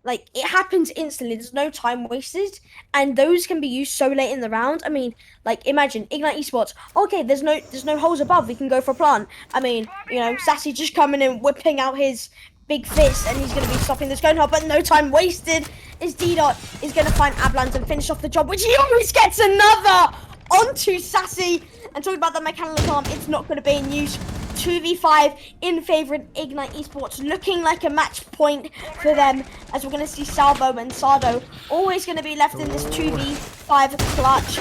like it happens instantly. There's no time wasted, and those can be used so late in the round. I mean, like imagine Ignite Esports. Okay, there's no holes above. We can go for a plant. I mean, you know, Sassy just coming in, whipping out his big fist, and he's going to be stopping this going hard. But no time wasted. Is D-Dot is going to find Ablans and finish off the job, which he always gets another onto Sassy. And talking about the mechanical arm, it's not going to be in use. 2v5 in favor of Ignite Esports, looking like a match point for them, as we're going to see Salvo and Sardo always going to be left in this 2v5 clutch,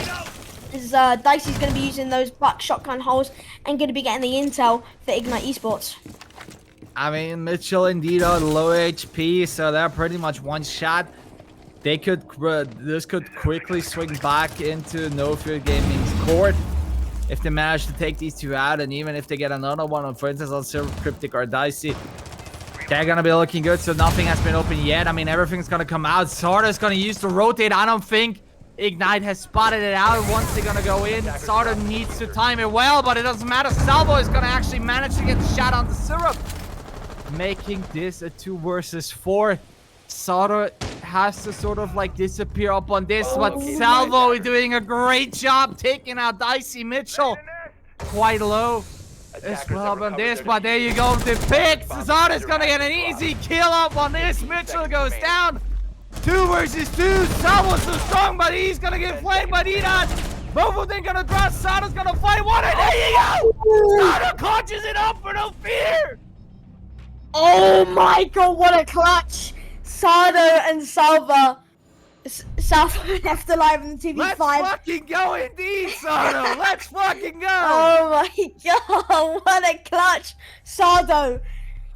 as Dicey's going to be using those buck shotgun holes and going to be getting the intel for Ignite Esports. I mean, Mitchell and Dito low HP, so they're pretty much one shot. They could this could quickly swing back into NoFear Gaming's court if they manage to take these 2 out, and even if they get another one on, for instance, on Silver Cryptic or Dicey, they're gonna be looking good. So nothing has been open yet. I mean, everything's gonna come out. Sardo's gonna use the rotate. I don't think Ignite has spotted it out. Once they're gonna go in, Sardo needs to time it well, but it doesn't matter. Salvo is gonna actually manage to get the shot on the Syrup, making this a 2 versus 4. Sardo has to sort of like disappear up on this, but Salvo is doing a great job taking out Dicey. Mitchell quite low. It's problem this, but there you go. The pick. Cesar's gonna get an easy kill up on this. Mitchell goes down. 2 versus 2. Salvo's so strong, but he's gonna get flanked by Didat. Both of them gonna draw. Sada's gonna fight one, and there you go. Sada clutches it up for NoFear. Oh my god, what a clutch! Sado and Salva. Salva left alive in the 2v5. Let's fucking go indeed, Sado. Let's fucking go. Oh my god, what a clutch! Sado,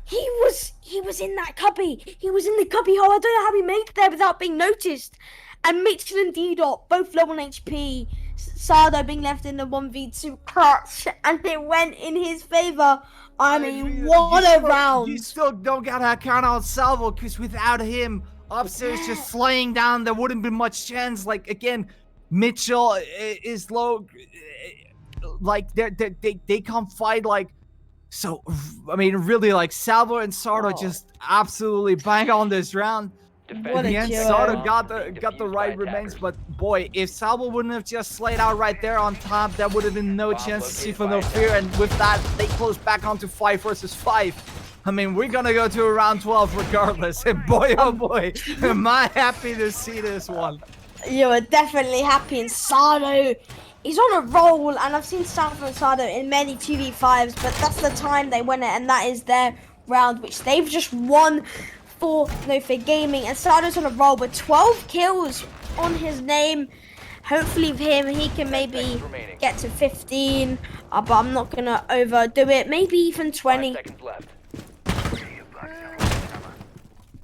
he was in that cubby. He was in the cubby hole. I don't know how he made it there without being noticed. And Mitchell and D-Dot, both low on HP. Sado being left in the 1v2 clutch, and it went in his favor. I mean, what a round. You still don't gotta count out Salvo, because without him, Upstairs just slaying down, there wouldn't be much chance. Like, again, Mitchell is low. Like, they can't fight, like, so, I mean, really, like, Salvo and Sardo just absolutely bang on this round. What a Again, killer. Sardo got the right remains, but boy, if Salvo wouldn't have just slayed out right there on top, there would have been no chance to see for NoFear, and with that, they close back onto 5 versus 5. I mean, we're gonna go to around 12 regardless, and boy, oh boy, am I happy to see this one. You are definitely happy, and Sardo is on a roll, and I've seen Salvo and Sardo in many 2v5s, but that's the time they win it, and that is their round, which they've just won for NoFear Gaming. And Sardo's on a roll with 12 kills on his name. Hopefully with him, he can maybe get to 15, but I'm not gonna overdo it. Maybe even 20.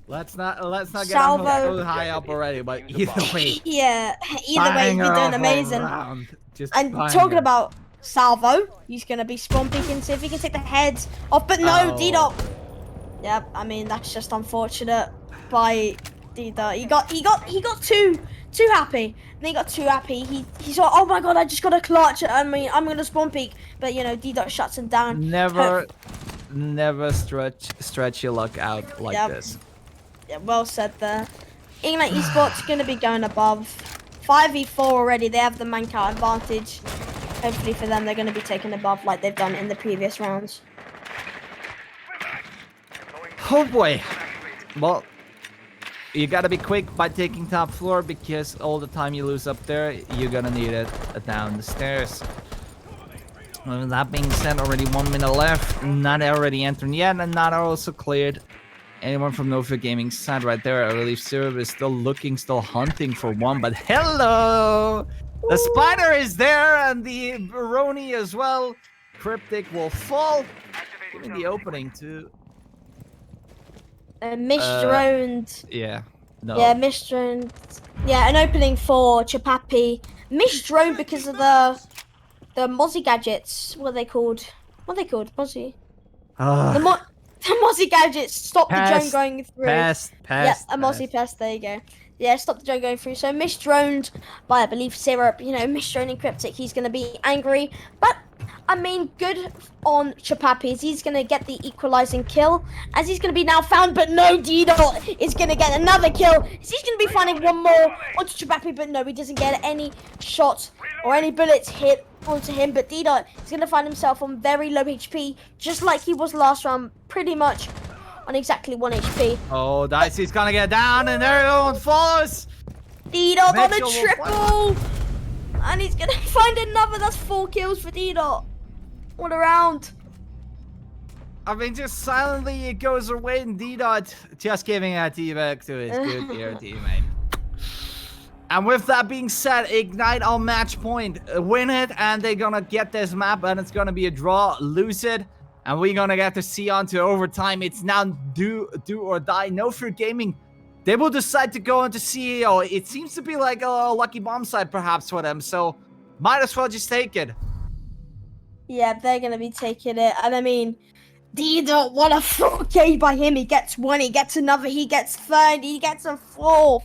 Let's not get Salvo. so high up already, but either way. Yeah, either way, he's been doing amazing. And talking about Salvo, he's gonna be spawn peeking, see if he can take the heads off. But no, D-Dot. Yep, I mean that's just unfortunate by D-Dot. He got too happy. And then he got too happy. He saw, oh my god, I just got a clutch. I mean, I'm gonna spawn peek, but you know, D-Dot shuts him down. Never stretch your luck out like this. Yeah, well said there. Ignite Esports gonna be going above 5v4 already. They have the man count advantage. Hopefully for them, they're gonna be taking above like they've done in the previous rounds. Oh boy. Well, you gotta be quick by taking top floor, because all the time you lose up there, you're gonna need it down the stairs. With that being said, already 1 minute left. Not already entering yet, and not also cleared. Anyone from NoFear Gaming's side right there. I believe Syrup is still looking, still hunting for one, but hello! The spider is there, and the Baroni as well. Cryptic will fall. Giving the opening to... Misdroned. Yeah. No. Yeah, misdroned. Yeah, an opening for Chapapi. Misdroned because of the Mozzie gadgets. What are they called? Mozzie. The Mozzie gadgets stop the drone going through. Pest. Yeah, a Mozzie pest. There you go. Yeah, stop the drone going through. So misdroned by, I believe, Syrup. You know, misdroning Cryptic. He's gonna be angry, but I mean, good on Chapapi. He's gonna get the equalizing kill, as he's gonna be now found. But no, D-Dot is gonna get another kill. He's gonna be finding one more onto Chapapi, but no, he doesn't get any shots or any bullets hit onto him. But D-Dot is gonna find himself on very low HP, just like he was last round, pretty much on exactly 1 HP. Oh, Dicey's gonna get down, and there everyone falls. D-Dot on a triple, and he's gonna find another. That's 4 kills for D-Dot. What a round. I mean, just silently it goes away, and D-Dot just giving a T back to his good dear teammate. And with that being said, Ignite on match point. Win it, and they're gonna get this map, and it's gonna be a draw. Lose it, and we're gonna get to see on to overtime. It's now do or die. NoFear Gaming, they will decide to go into CEO. It seems to be like a lucky bomb side perhaps for them, so might as well just take it. Yeah, they're gonna be taking it, and I mean, D-Dot, what a 4K by him. He gets 1, he gets another, he gets 3rd, he gets a 4th.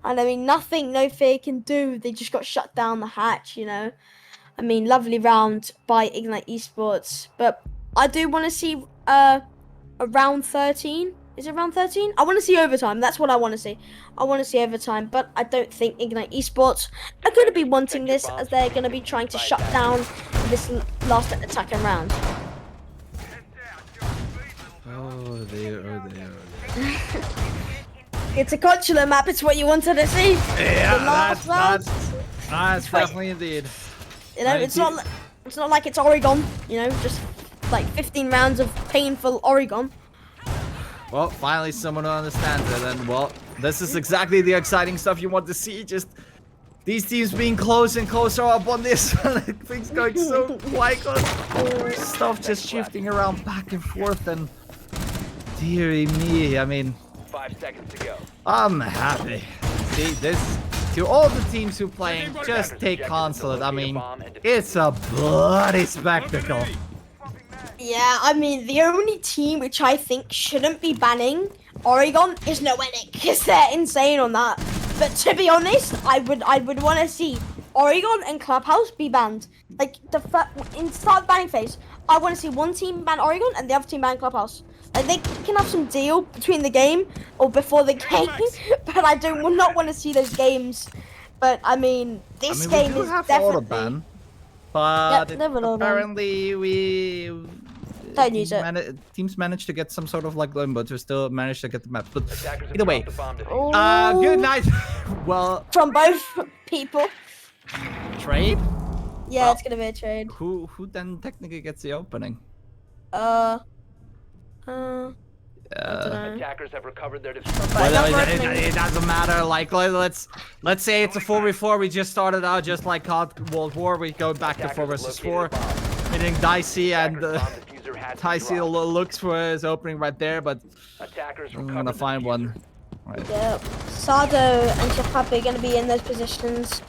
And I mean, nothing NoFear can do. They just got shut down the hatch, you know. I mean, lovely round by Ignite Esports. But I do want to see a round 13 Is it round 13? I want to see overtime. That's what I want to see. I want to see overtime, but I don't think Ignite Esports are going to be wanting this, as they're going to be trying to shut down this last attacking round. Oh dear. It's a consular map. It's what you wanted to see. Yeah, The last round. that's definitely indeed. You know, it's not like it's Oregon. You know, just like 15 rounds of painful Oregon. Well, finally someone who understands it, and well, this is exactly the exciting stuff you want to see. Just these teams being close and closer up on this. Things going so quick. Stuff just shifting around back and forth, and dearie me, I mean, 5 seconds to go. I'm happy. See, this, to all the teams who playing, just take Consulate. I mean, it's a bloody spectacle. Yeah, I mean, the only team which I think shouldn't be banning Oregon is Noenic, because they're insane on that. But to be honest, I would want to see Oregon and Clubhouse be banned. Like, in start banning phase, I want to see one team ban Oregon and the other team ban Clubhouse. Like, they can have some deal between the game or before the game, but I would not want to see those games. But I mean, this game we do is have definitely. auto ban, but Yep, never auto ban. apparently we Don't use it. Teams managed to get some sort of like limbo to still manage to get the map. But Attackers have either way, dropped the bomb diffuser. good night. Well, From both people. trade. Yeah, Well, it's gonna be a trade. Who then technically gets the opening? I don't know. Attackers have recovered their But Well, another it, opening. it doesn't matter. Like let's say it's a 4v4. We just started out just like COD World War. We go back to 4 versus 4, meaning Dicey and Dicey looks for his opening right there, but Attackers I'm gonna find one. Right. Yep. Sardo and Chapapi are going to be in those positions.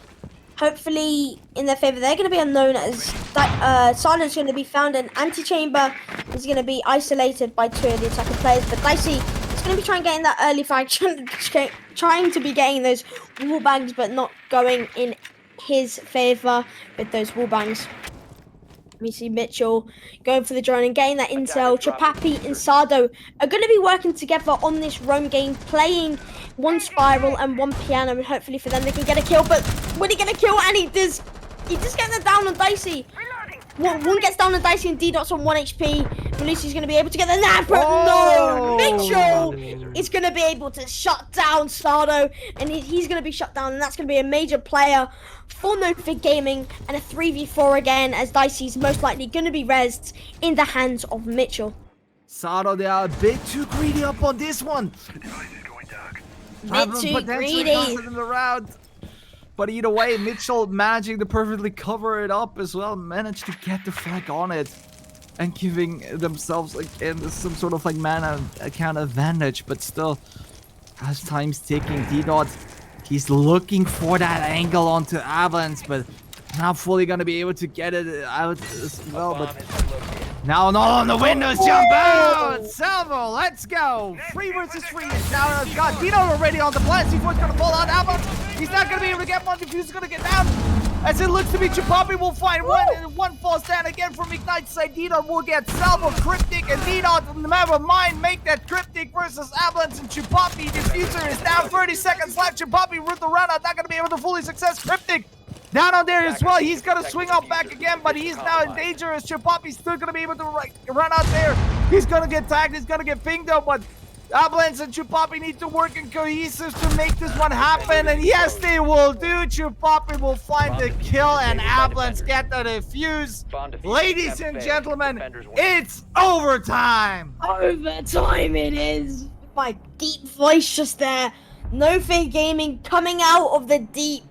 Hopefully, in their favor, they're going to be unknown as Sardo's going to be found in Antechamber. He's going to be isolated by 2 of the attacking players, but Dicey is going to be trying getting that early frag, trying to be getting those wall bangs, but not going in his favor with those wall bangs. We see Mitchell going for the drone and getting that intel. Chapapi and Sardo are going to be working together on this roam game, playing one spiral and one piano, and hopefully for them they can get a kill. But when he get a kill, and he does get the down on Dicey. One gets down on Dicey and D-Dot's on 1 HP. Malusi's going to be able to get the nap, but no! Mitchell is going to be able to shut down Sardo, and he's going to be shut down, and that's going to be a major player for NoFear Gaming, and a 3v4 again, as Dicey's most likely going to be rezzed in the hands of Mitchell. Sardo, they are a bit too greedy up on this one. Bit too greedy. In the round. But either way, Mitchell managing to perfectly cover it up as well, managed to get the flag on it and giving themselves again some sort of like mana account advantage. But still, as time's ticking, D-Dot, he's looking for that angle onto Avalanche, but not fully gonna be able to get it out as well. But now not on the windows, jump out! Salvo, let's go! 3 versus 3 is now got Dino already on the plan. C4's gonna pull out Avalanche. He's not gonna be able to get one. Diffuser's gonna get down. As it looks to be Chupapi will find one, and one falls down again from Ignite side. Dino will get Salvo, Cryptic, and Dino, never mind, make that Cryptic versus Avalanche and Chupapi. Diffuser is down, 30 seconds left. Chupapi root the run out, not gonna be able to fully success. Cryptic down on there as well. He's gonna swing up back again, but he's now in danger as Chupapi's still gonna be able to run out there. He's gonna get tagged, he's gonna get pinged up, but Avalanche and Chupapi need to work in cohesive to make this one happen, and yes, they will do. Chupapi will find the kill, and Avalanche get the defuse. Ladies and gentlemen, it's overtime! Overtime it is! My deep voice just there. NoFear Gaming coming out of the deep.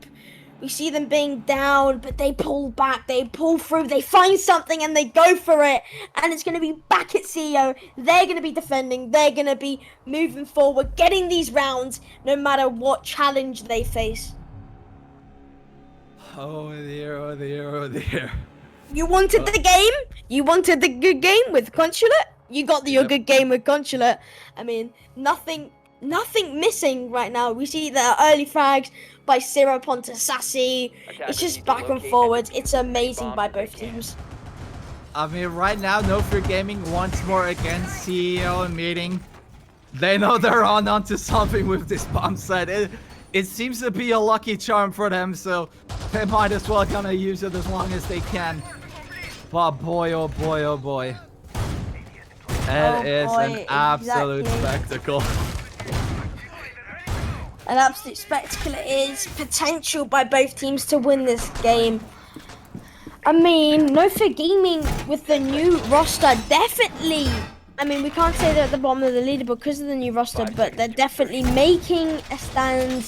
We see them being down, but they pull back, they pull through, they find something and they go for it. And it's going to be back at CEO. They're going to be defending, they're going to be moving forward, getting these rounds no matter what challenge they face. Oh dear, oh dear, oh dear. You wanted the game? You wanted the good game with Consulate? You got your good game with Consulate. I mean, nothing missing right now. We see the early frags by Syrup onto Sassy. It's just back and forward. It's amazing by both teams. I mean, right now, NoFear Gaming once more against CEO meeting. They know they're onto something with this bomb set. It seems to be a lucky charm for them, so they might as well gonna use it as long as they can. But boy, oh boy, oh boy. It is an absolute spectacle. An absolute spectacle it is. Potential by both teams to win this game. I mean, NoFear Gaming with the new roster definitely. I mean, we can't say they're at the bottom of the leaderboard because of the new roster, but they're definitely making a stand.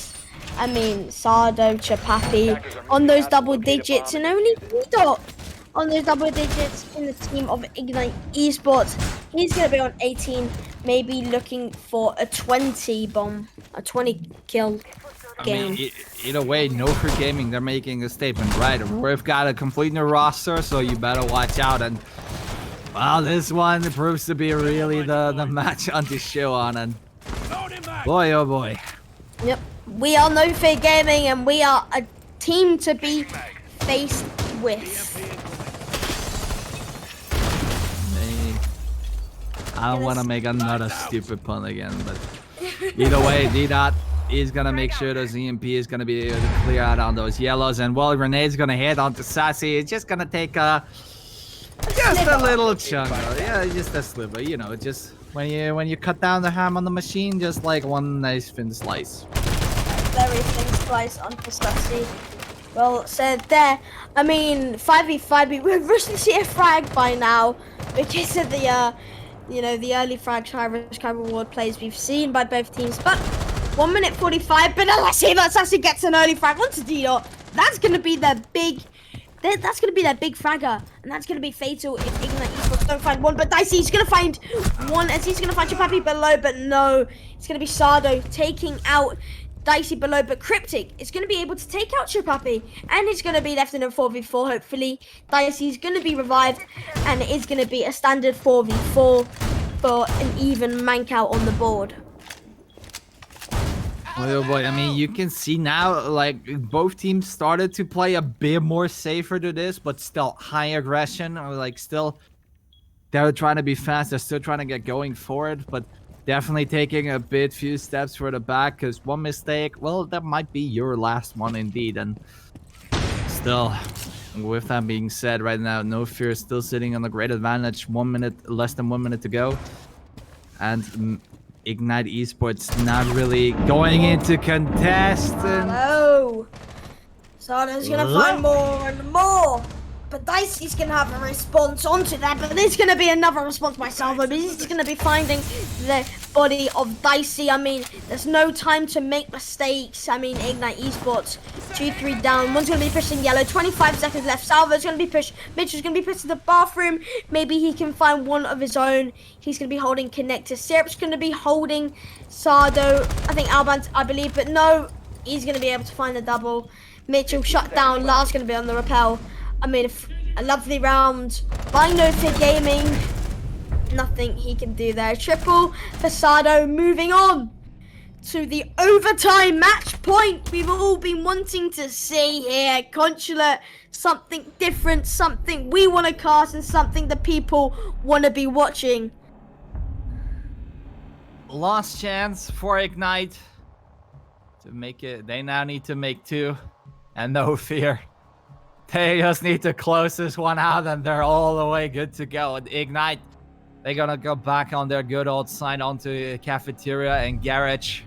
I mean, Sardo, Chapapi on those double digits, and only Dot on those double digits in the team of Ignite Esports. He's going to be on 18, maybe looking for a 20 bomb, a 20 kill game. I mean, either way, NoFear Gaming, they're making a statement, right? We've got a complete new roster, so you better watch out. And well, this one proves to be really the match on the show on, and boy, oh boy. Yep, we are NoFear Gaming, and we are a team to be faced with. I don't want to make another stupid pun again, but either way, D-Dot is going to make sure those EMP is going to be able to clear out on those yellows, and while Renee's going to hit onto Sassy, it's just going to take just a little chunk. Yeah, just a sliver, you know, just when you cut down the ham on the machine, just like one nice thin slice. Very thin slice onto Sassy. Well said there. I mean, 5v5, we recently see a frag by now because of the you know, the early frag high risk high reward plays we've seen by both teams. But 1 minute 45, but now I see that Sassy gets an early frag onto D-Dot. That's gonna be their big fragger, and that's gonna be fatal if Ignite Esports don't find one. But Dicey's gonna find one, as he's gonna find Chapapi below, but no, it's gonna be Sardo taking out Dicey below, but Cryptic is going to be able to take out Chapapi, and it's going to be left in a 4v4, hopefully. Dicey's going to be revived, and it is going to be a standard 4v4 for an even mank out on the board. Oh boy, I mean, you can see now, like, both teams started to play a bit more safer to this, but still high aggression, or like still, they're trying to be fast, they're still trying to get going for it, but definitely taking a few steps for the back, because one mistake, well, that might be your last one indeed. And still, with that being said, right now, NoFear is still sitting on a great advantage. 1 minute, less than 1 minute to go. And Ignite Esports not really going into contest. No! Sardo's going to find more and more. But Dicey's going to have a response onto that, but there's going to be another response by Salvo, but he's going to be finding the body of Dicey. I mean, there's no time to make mistakes. I mean, Ignite Esports, 2-3 down. One's going to be pushing yellow, 25 seconds left. Salvo's going to be pushed. Mitchell's going to be pushed to the bathroom. Maybe he can find one of his own. He's going to be holding Connector. Syrup's going to be holding Sardo. I think Alban, I believe, but no, he's going to be able to find the double. Mitchell shut down. Lars going to be on the rappel. I mean, a lovely round by NoFear Gaming. Nothing he can do there. Triple for Sardo, moving on to the overtime match point we've all been wanting to see here. Consulate, something different, something we want to cast, and something the people want to be watching. Last chance for Ignite to make it. They now need to make 2, and NoFear. They just need to close this one out, and they're all the way good to go. And Ignite, they're gonna go back on their good old sign onto Cafeteria and Garage,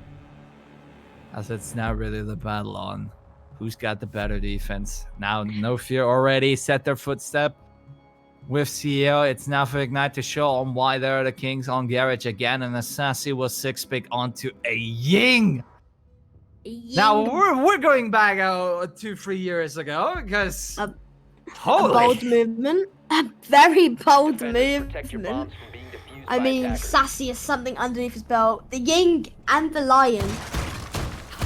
as it's now really the battle on who's got the better defense. Now, NoFear already set their footstep with CEO. It's now for Ignite to show on why they're the kings on Garage again, and Assassi was 6-pick onto a Ying. Now we're going back 2-3 years ago, because a bold movement, a very bold movement. I mean, Sassy is something underneath his belt. The Ying and the Lion.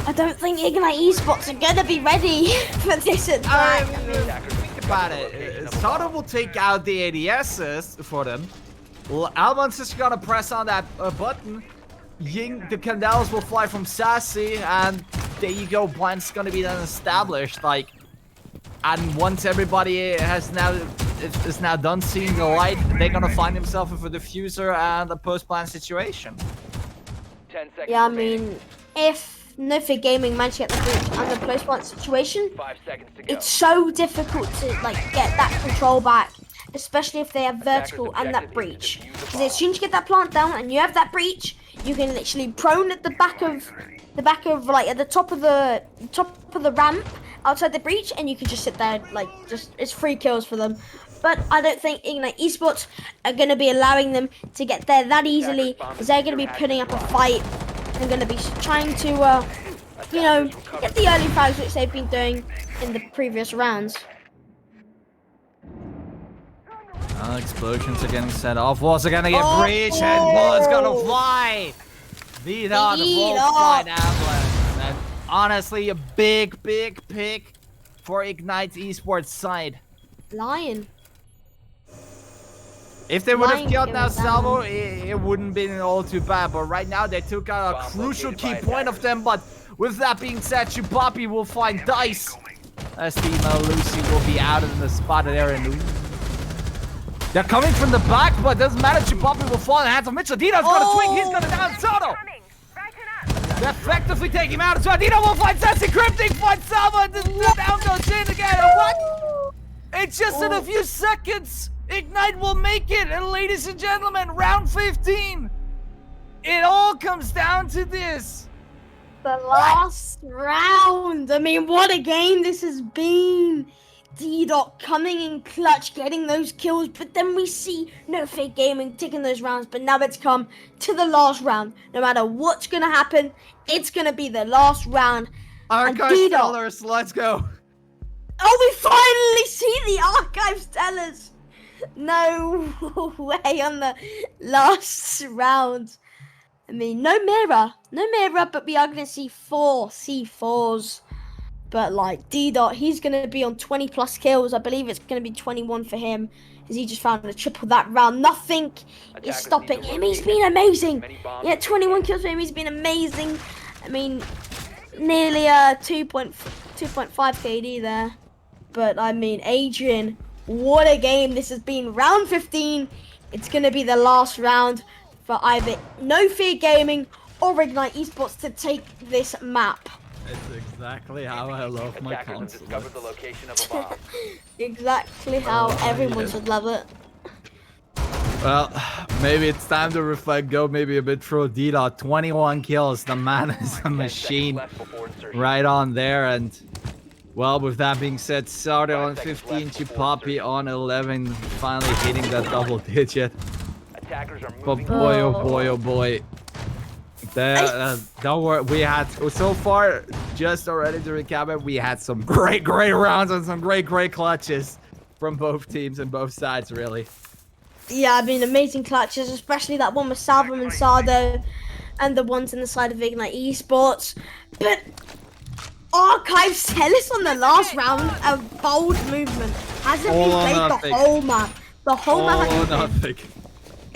I don't think Ignite Esports are gonna be ready for this attack. Think about it. Sardo will take out the ADSs for them. Alban's just gonna press on that button. Ying, the Candles will fly from Sassy, and there you go. Blind's gonna be then established. Like, and once everybody is now done seeing the light, they're gonna find themselves with a diffuser and a post-plant situation. 10 seconds Yeah, I remaining. mean, if NoFear Gaming managed to get the breach under close point situation, 5 seconds to go. it's so difficult to like get that control back, especially if they have vertical and that objective is to breach. defuse the Because as soon as you get that plant down and you have that breach, you can literally prone at the back of like at the top of the ramp outside the breach, and you can just sit there like just it's free kills for them. But I don't think Ignite Esports are going to be allowing them to get there that easily, because they're going to be putting up a fight and going to be trying to, you know, get the early frags which they've been doing in the previous rounds. Explosions are getting set off. Walls are gonna get breached, and bullets gonna fly. The bullets fly down. And honestly, a big pick for Ignite Esports side. Lion. If they would have Lion killed now kills down. Salvo, it wouldn't been all too bad. But right now, they took out a crucial key point of them. But with that being said, Chupapi will find Dice. As Team Lucy will be out of the spot there. And they're coming from the back, but doesn't matter. Chupapi will fall in the hands of Mitchell. Dino's gonna swing. He's gonna down Soto. They effectively take him out as well. Dino will find Sassy Cryptic, find Salvo, and the down goes in again. And what? It's just in a few seconds. Ignite will make it. And ladies and gentlemen, round 15. It all comes down to this. The last round. I mean, what a game this has been. D-Dot coming in clutch, getting those kills, but then we see NoFear Gaming taking those rounds, but now it's come to the last round. No matter what's going to happen, it's going to be the last round. Archive Stellars, let's go. Oh, we finally see the Archive Stellars. No way on the last round. I mean, no mirror, but we are going to see 4 C4s. But like D-Dot, he's going to be on 20 plus kills. I believe it's going to be 21 for him, as he just found a triple that round. Nothing is stopping him. He's been amazing. Yeah, 21 kills for him. He's been amazing. I mean, nearly a 2.5 KD there. But I mean, Adrian, what a game this has been. Round 15. It's going to be the last round for either NoFear Gaming or Ignite Esports to take this map. It's exactly how I love my Attackers have console. discovered the location of a bomb. Exactly how everyone should love it. Well, maybe it's time to reflect, go maybe a bit through D-Dot. 21 kills, the man is a 10 machine seconds left before insertion. right on there. And well, with that being said, Sauter 5 on seconds 15, left before Chupapi insertion. on 11, finally hitting that double digit. Attackers are But moving. boy, oh boy, oh boy. Don't worry, we had so far, just already to recap it, we had some great rounds and some great clutches from both teams and both sides, really. Yeah, I mean, amazing clutches, especially that one with Salvo and Sado, and the ones in the side of Ignite Esports. But Archive Celis on the last round, a bold movement. Hasn't been played the whole map. The whole map hasn't been played.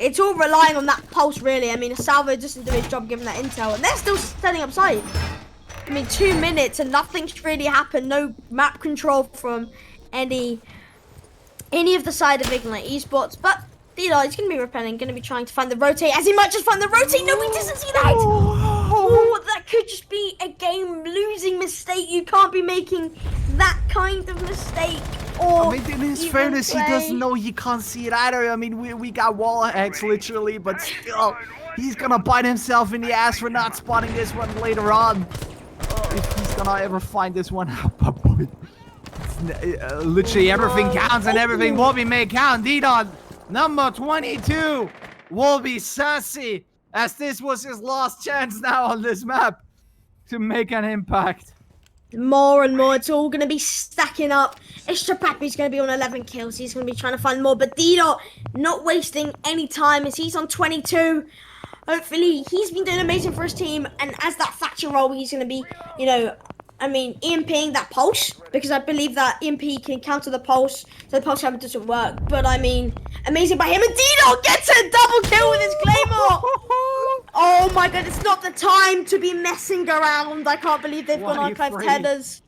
It's all relying on that pulse, really. I mean, Salvo doesn't do his job giving that intel, and they're still standing up side. I mean, 2 minutes and nothing's really happened. No map control from any of the side of Ignite Esports. But D-Dot, he's going to be repelling, going to be trying to find the rotate, as he might just find the rotate. No, he doesn't see that. Oh, that could just be a game-losing mistake. You can't be making that kind of mistake. I mean, in his fairness, he doesn't know, he can't see it either. I mean, we got wall hacks literally, but still, he's gonna bite himself in the ass for not spotting this one later on. If he's gonna ever find this one out, but boy, literally everything counts and everything will be made count. D-Dot, number 22, will be sassy, as this was his last chance now on this map to make an impact. More and more, it's all going to be stacking up. Chupapi's going to be on 11 kills. He's going to be trying to find more. But D-Dot not wasting any time as he's on 22. Hopefully, he's been doing amazing for his team. And as that faction role, he's going to be, you know, I mean, EMPing that pulse. Because I believe that EMP can counter the pulse. So the pulse hammer doesn't work. But I mean, amazing by him. And D-Dot gets a double kill with his Claymore. Oh my god, it's not the time to be messing around. I can't believe they've gone Archive Headers.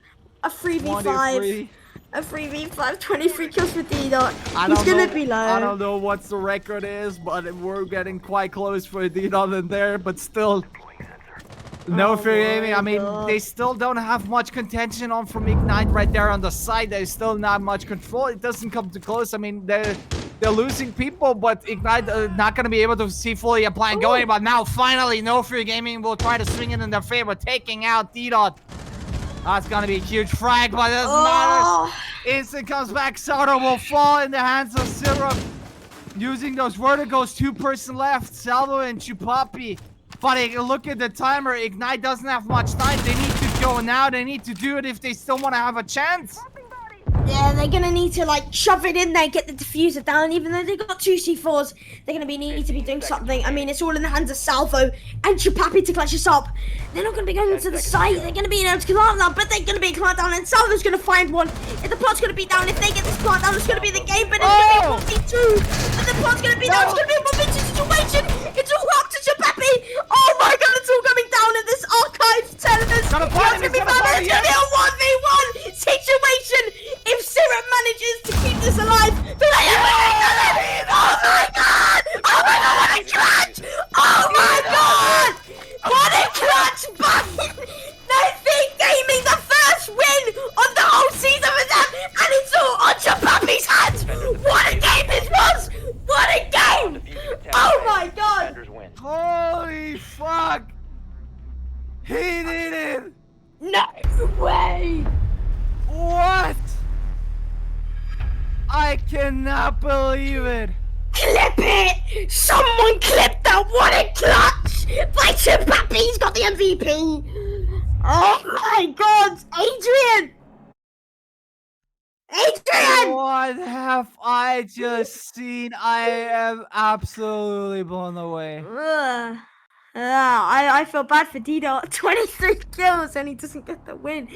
A 3v5. A 3v5, 23 kills for D-Dot. He's gonna be low. I don't know what the record is, but we're getting quite close for D-Dot in there, but still, NoFear Gaming, my I mean, God. they still don't have much contention on from Ignite right there on the side. There's still not much control. It doesn't come too close. I mean, they're losing people, but Ignite not going to be able to see fully a plan going. But now, finally, NoFear Gaming will try to swing it in their favor, taking out D-Dot. That's going to be a huge frag, but it doesn't matter. Instant comes back. Soto will fall in the hands of Syrup. Using those verticals, 2-person left, Salvo and Chupapi. But look at the timer, Ignite doesn't have much time. They need to go now, they need to do it if they still want to have a chance. Yeah, they're gonna need to like shove it in there, get the diffuser down. Even though they got 2 C4s, they're gonna need to be doing something. I mean, it's all in the hands of Salvo and Chupapi to clutch us up. They're not gonna be going to the site. They're gonna be able to climb down, but they're gonna be climb down, and Salvo's gonna find one. If the plot's gonna be down, if they get this plot down, it's gonna be the game. But it's gonna be 1v2. But the plot's gonna be down. It's gonna be a 1v2 situation. It's all up to Chupapi. Oh my God, it's all coming down in this archive telling us it's gonna be found. It's gonna be a 1v1 situation. If Syrup manages to keep this alive, then I am winning. Oh my God! Oh my God! What a clutch! Oh my God! What a clutch! NoFear Gaming, the first win of the whole season for them, and it's all on Chupapi's hands. What a game this was! What a game! Oh my God! Defenders win. Holy fuck! He did it! No way! What? I cannot believe it. Clip it! Someone clip that! What a clutch! By Chupapi, he's got the MVP! Oh my God! Adrian! Adrian! What have I just seen? I am absolutely blown away. I feel bad for D-Dot. 23 kills and he doesn't get the win.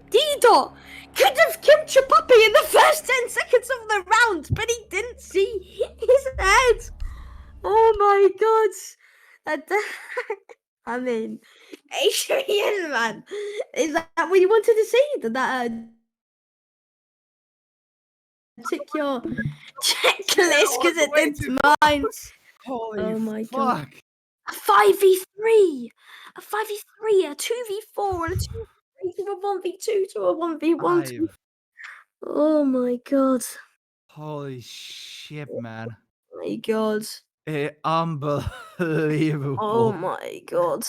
D-Dot could have killed Chupapi in the first 10 seconds of the round, but he didn't see his head. Oh my God. I mean, Adrian, man. Is that what you wanted to see? Did that tick your checklist because it did mine? Holy Oh my God. fuck. A 5v3, a 5v3, a 2v4, and a 2v3 to a 1v2 to a 1v1. Oh my God. Holy shit, man. My God. Unbelievable. Oh my God.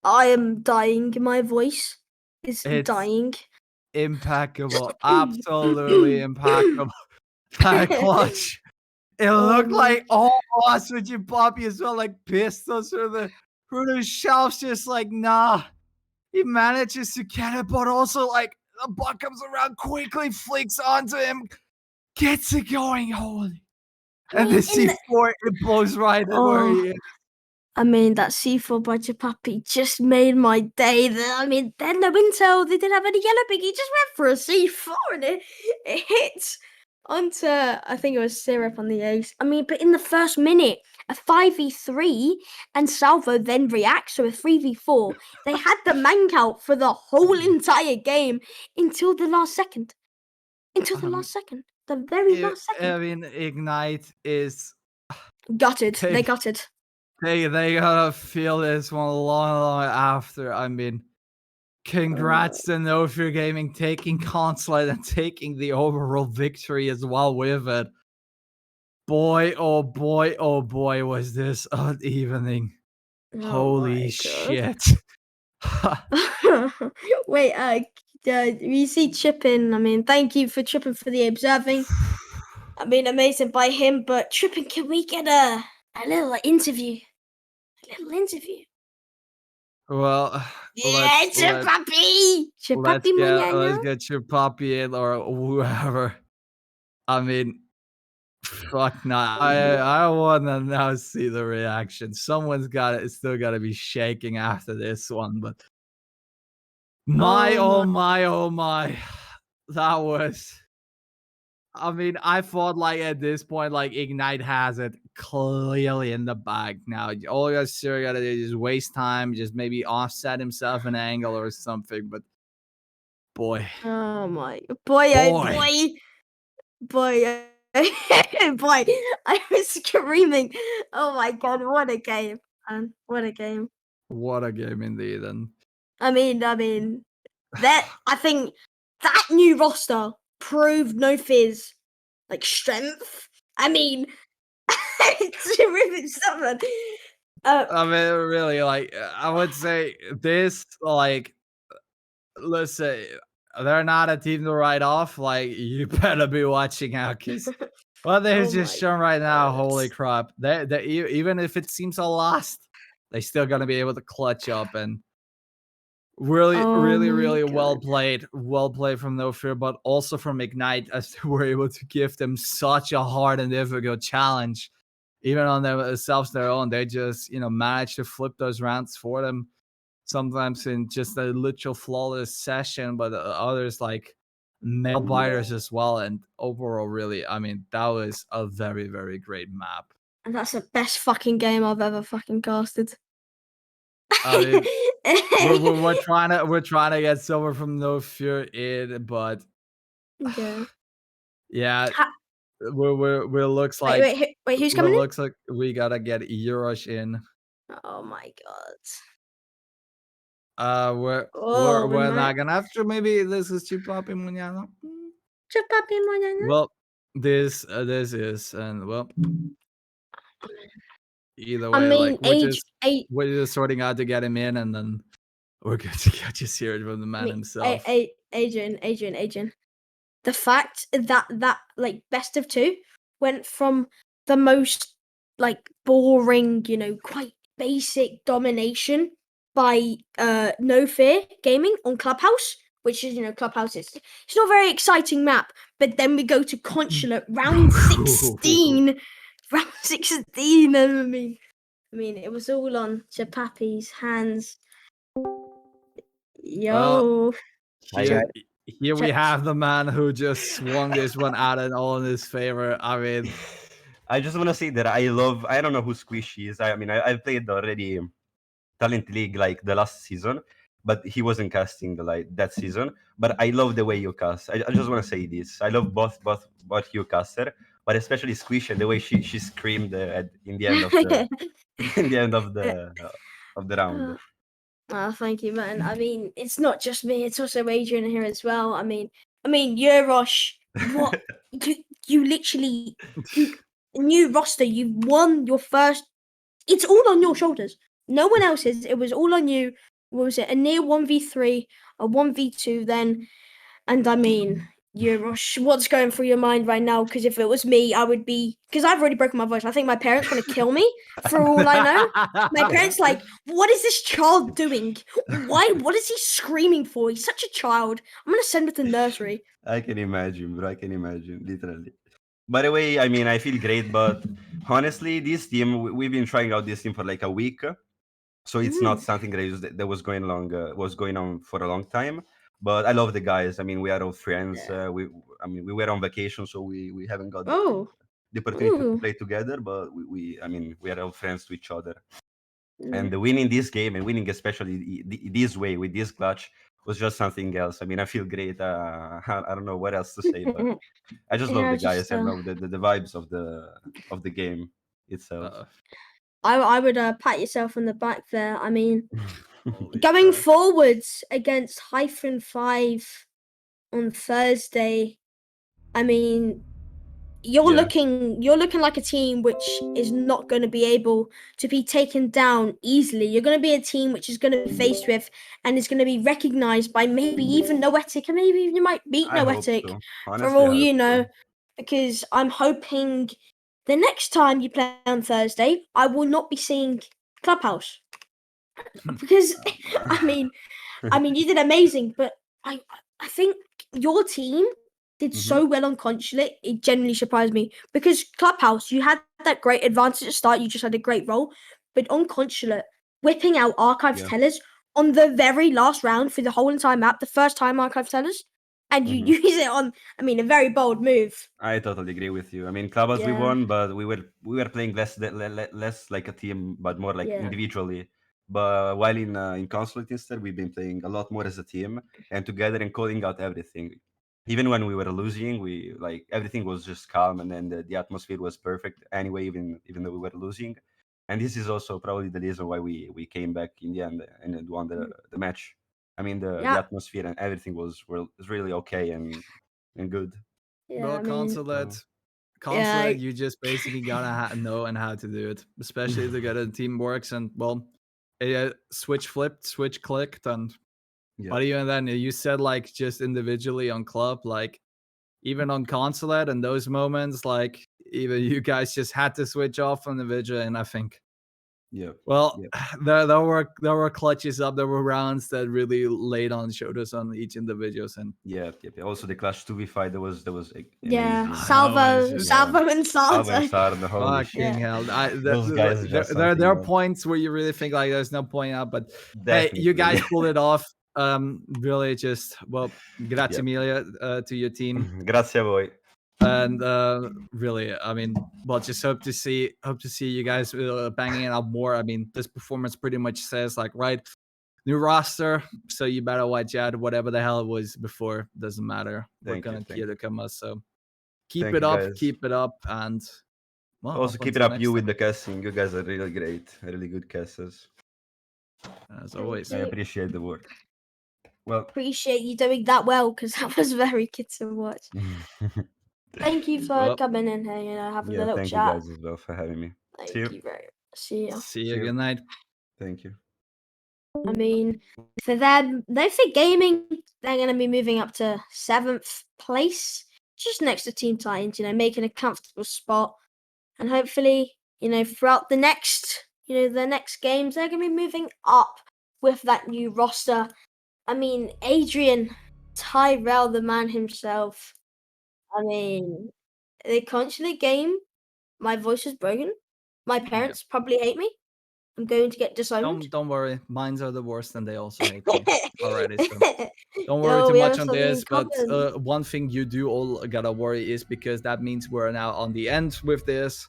I am dying. My voice is It's dying. impeccable. Absolutely impeccable. That clutch. It looked like all us with your Poppy as well, like pistols through the shelves, just like, nah. He manages to get it, but also like the buck comes around quickly, flicks onto him, gets it going, holy. And the C4, it blows right in where he is. I mean, that C4 by Chupapi just made my day. I mean, then the intel, they didn't have any yellow pig. He just went for a C4 and it hit onto, I think it was Syrup on the ace. I mean, but in the first minute, a 5v3 and Salvo then reacts to a 3v4. They had the man count for the whole entire game until the last second. Until the last second. The very last second. I mean, Ignite is Gutted. They gutted. They gotta feel this one long after. I mean, congrats to NoFear Gaming taking Consulate and taking the overall victory as well with it. Boy, oh boy, was this an evening. Holy shit. Wait, we see Chippin. I mean, thank you for Chippin for the observing. I mean, amazing by him, but Chippin, can we get a little interview? A little interview. Well, Yeah, Chupapi! let's get your puppy in or whoever. I mean, fuck nah. I wanna now see the reaction. Someone's still gotta be shaking after this one, but oh my. That was, I mean, I thought like at this point, like Ignite has it clearly in the bag now. All you guys gotta do is waste time, just maybe offset himself an angle or something. But boy, oh my boy, boy, I was screaming. Oh my God, what a game, man! What a game. What a game indeed. And I mean, that I think that new roster proved NoFear's like strength. I mean, it's terrific stuff, man. I mean, really, like, I would say this, like, let's say they're not a team to write off. Like, you better be watching out, because what they've Oh just my shown right now, God. holy crap! Even if it seems a lost, they still gonna be able to clutch up. And really, Oh really, my really God. well played from No Fear, but also from Ignite, as they were able to give them such a hard and difficult challenge. Even on themselves, their own, they just managed to flip those rounds for them. Sometimes in just a literal flawless session, but others like nail biters as well. And overall, really, I mean, that was a very, very great map. And that's the best fucking game I've ever fucking casted. I mean, we're trying to get silver from No Fear in, but Yeah. yeah, Ha- we're looks Wait, like wait, who's coming in? we gotta get Erush in. Oh my God. We're Oh, we're no. not gonna have to. Maybe this is too poppy mañana. Chupapi mañana. Well, this is, and well, either I way, mean, like we're just sorting out to get him in, and then we're good to go. Just hear it from the man himself. Adrian. The fact that like best of two went from the most like boring, quite basic domination by NoFear Gaming on Clubhouse, which is Clubhouse is it's not a very exciting map, but then we go to Consulate round 16. Round 16, I mean it was all on Chapapi's hands. Well, Yo. Hi guys. here we Ch- have the man who just swung this one out and all in his favor. I mean, I just want to say that I don't know who Squishy is. I mean, I've played already Talent League like the last season, but he wasn't casting like that season. But I love the way you cast. I just want to say this. I love both you caster, but especially Squishy and the way she screamed in the end of the in the end of the round. Oh, thank you, man. I mean, it's not just me; it's also Adrian here as well. I mean, Eurosh, what you literally you new roster. You won your first. It's all on your shoulders. No one else's. It was all on you. What was it? A near 1v3, a 1v2 then, and I mean, Eurosh, what's going through your mind right now? Because if it was me, I would be. Because I've already broken my voice. I think my parents want to kill me for all I know. My parents like, what is this child doing? Why? What is he screaming for? He's such a child. I'm gonna send him to nursery. I can imagine, bro. I can imagine, literally. By the way, I mean, I feel great, but honestly, this team, we've been trying out this team for like a week. So it's not something that was going on for a long time. But I love the guys. I mean, we are all friends. Yeah. We were on vacation, so we haven't got Oh. the opportunity to Ooh. play together. But I mean, we are all friends to each other. And Yeah. winning this game and winning especially this way with this clutch was just something else. I mean, I feel great. I don't know what else to say, but I just love Yeah, the just guys and love the vibes of the game itself. I would pat yourself on the back there. I mean, holy going crap. forwards against -5 on Thursday. I mean, you're Yeah. looking like a team which is not going to be able to be taken down easily. You're going to be a team which is going to be faced with and is going to be recognized by maybe even Noetic, and maybe you might beat I hope Noetic so. for Honestly, I all hope you know. so. Because I'm hoping the next time you play on Thursday, I will not be seeing Clubhouse. Because I mean, you did amazing, but I think your team did so well on Consulate. It genuinely surprised me because Clubhouse, you had that great advantage at the start. You just had a great role, but on Consulate, whipping out Archive Yeah. Tellers on the very last round for the whole entire map, the first time Archive Tellers, and you use it on. I mean, a very bold move. I totally agree with you. I mean, Clubhouse we Yeah, won, but we were playing less like a team, but more like yeah. individually. But while in Consulate instead, we've been playing a lot more as a team and together and calling out everything. Even when we were losing, we like everything was just calm, and then the atmosphere was perfect anyway. Even though we were losing, And this is also probably the reason why we came back in the end and won the match. I mean, the Yeah. atmosphere and everything was really okay and good. Yeah, Well, I mean, consulate, yeah, you just basically gotta know and how to do it, especially to get a team works. And well, switch flipped, switch clicked, and Yeah. but even then, you said like just individually on club, like even on consulate and those moments, like even you guys just had to switch off on the video. And I think, Yeah. well, Yeah. there were clutches up, there were rounds that really laid on shoulders on each individuals. And Yeah. Also the Clash 2v5 that was yeah, amazing. Salvo, just Salvo and Salvo and Sardo. Sardo, holy shit. fucking hell! Those guys are just There something are else. points where you really think like there's no point out, but hey, Definitely. you guys pulled it off. Really, just well, grazie Yep. mille to your team. Grazie a voi. And really, I mean, well, just hope to see you guys banging it out more. I mean, this performance pretty much says like, right, new roster, so you better watch out. Whatever the hell it was before, doesn't matter. We're Thank gonna you, keep it come us. So keep Thank it you, up, guys. and well, Also up keep it until up next you with time, the casting. You guys are really great, really good casters. as always. I appreciate the work. Well, Appreciate you doing that well because that was very good to watch. Thank you for Well, coming in here, having a yeah, little thank you chat. guys as well for having me. Thank See you. you very much. See ya. see you. See you. Good night. Thank you. I mean, for them, NoFear Gaming, they're going to be moving up to 7th place, just next to Team Titans, making a comfortable spot. And hopefully, throughout the next games, they're going to be moving up with that new roster. I mean, Adrian, Tyrell, the man himself. I mean, the constantly game, my voice is broken. My parents probably hate me. I'm going to get disowned. Don't worry, mines are the worst, and they also hate me already. So don't worry Yo, too we much have on something in this. But common. one thing you do all gotta worry is because that means we're now on the end with this.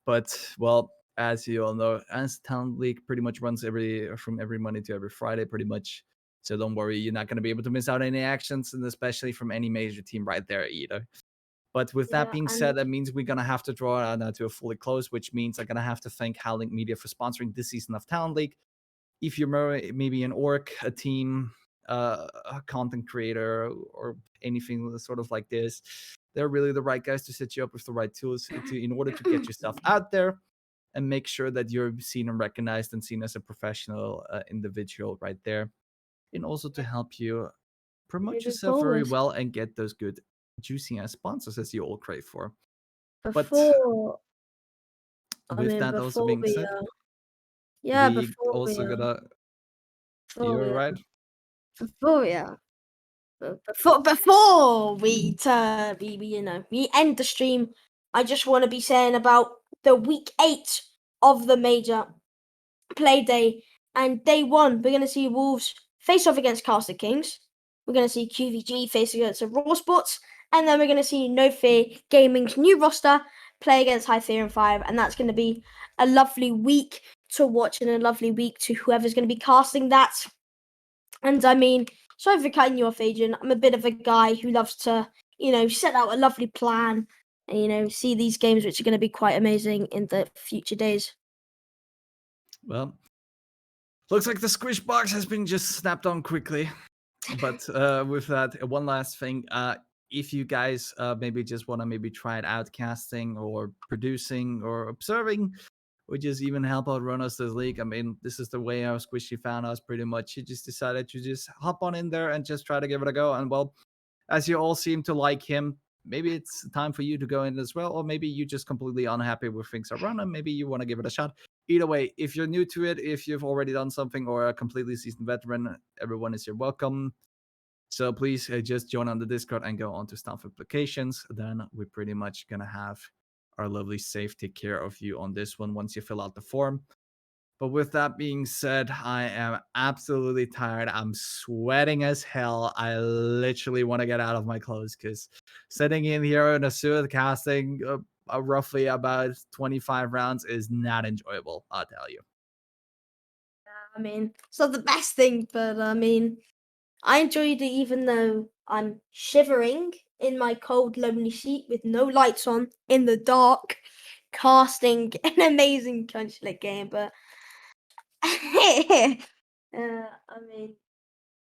But well, as you all know, as Talent League pretty much runs from every Monday to every Friday, pretty much. So don't worry, you're not gonna be able to miss out any actions, and especially from any major team right there either. But with that Yeah, being said, that means we're gonna have to draw now to a fully close, which means I'm gonna have to thank Howling Media for sponsoring this season of Talent League. If you're maybe an orc, a team, a content creator, or anything sort of like this, they're really the right guys to set you up with the right tools in order to get yourself out there and make sure that you're seen and recognized and seen as a professional individual right there, and also to help you promote moving yourself very forward. well and get those good juicy ass sponsors as you all crave for. Before, With that also before being we, said, yeah, we also gotta. You're right. before we, before we turn, we end the stream. I just want to be saying about the week 8 of the major play day, and day 1 we're gonna see Wolves face off against Castle Kings. We're gonna see QVG face against Raw Sports, and then we're gonna see NoFear Gaming's new roster play against Hytherian 5, and that's gonna be a lovely week to watch and a lovely week to whoever's gonna be casting that. And I mean, sorry for cutting you off, Adrian. I'm a bit of a guy who loves to, set out a lovely plan and, see these games, which are going to be quite amazing in the future days. Well, looks like the squish box has been just snapped on quickly. But with that, one last thing. If you guys maybe just want to maybe try it out casting or producing or observing, or just even help out run us this league. I mean, this is the way our Squishy found us pretty much. He just decided to just hop on in there and just try to give it a go. And well, as you all seem to like him, maybe it's time for you to go in as well. Or maybe you're just completely unhappy with things are run and maybe you want to give it a shot. Either way, if you're new to it, if you've already done something or a completely seasoned veteran, everyone is here welcome. So please just join on the Discord and go on to staff applications. Then we're pretty much going to have our lovely safe take care of you on this one once you fill out the form. But with that being said, I am absolutely tired. I'm sweating as hell. I literally want to get out of my clothes because sitting in here in a suit casting roughly about 25 rounds is not enjoyable, I'll tell you. I mean, it's not the best thing, but I mean, I enjoyed it even though I'm shivering in my cold, lonely seat with no lights on in the dark. casting an amazing country game, but I mean,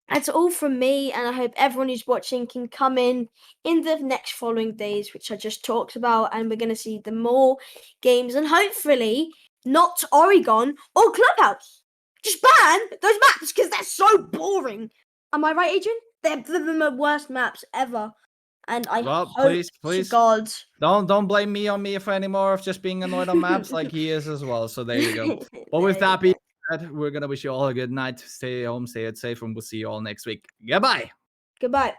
that's all from me, and I hope everyone who's watching can come in the next following days, which I just talked about, and we're going to see the more games, and hopefully not Oregon or Clubhouse. Just ban those maps because they're so boring. Am I right, Adrian? They're the worst maps ever, and I Well, hope please. to God. Don't blame me on me for anymore of just being annoyed on maps like he is as well. So there you go. But with that being said, we're gonna wish you all a good night. Stay home, stay safe, and we'll see you all next week. Goodbye. Goodbye.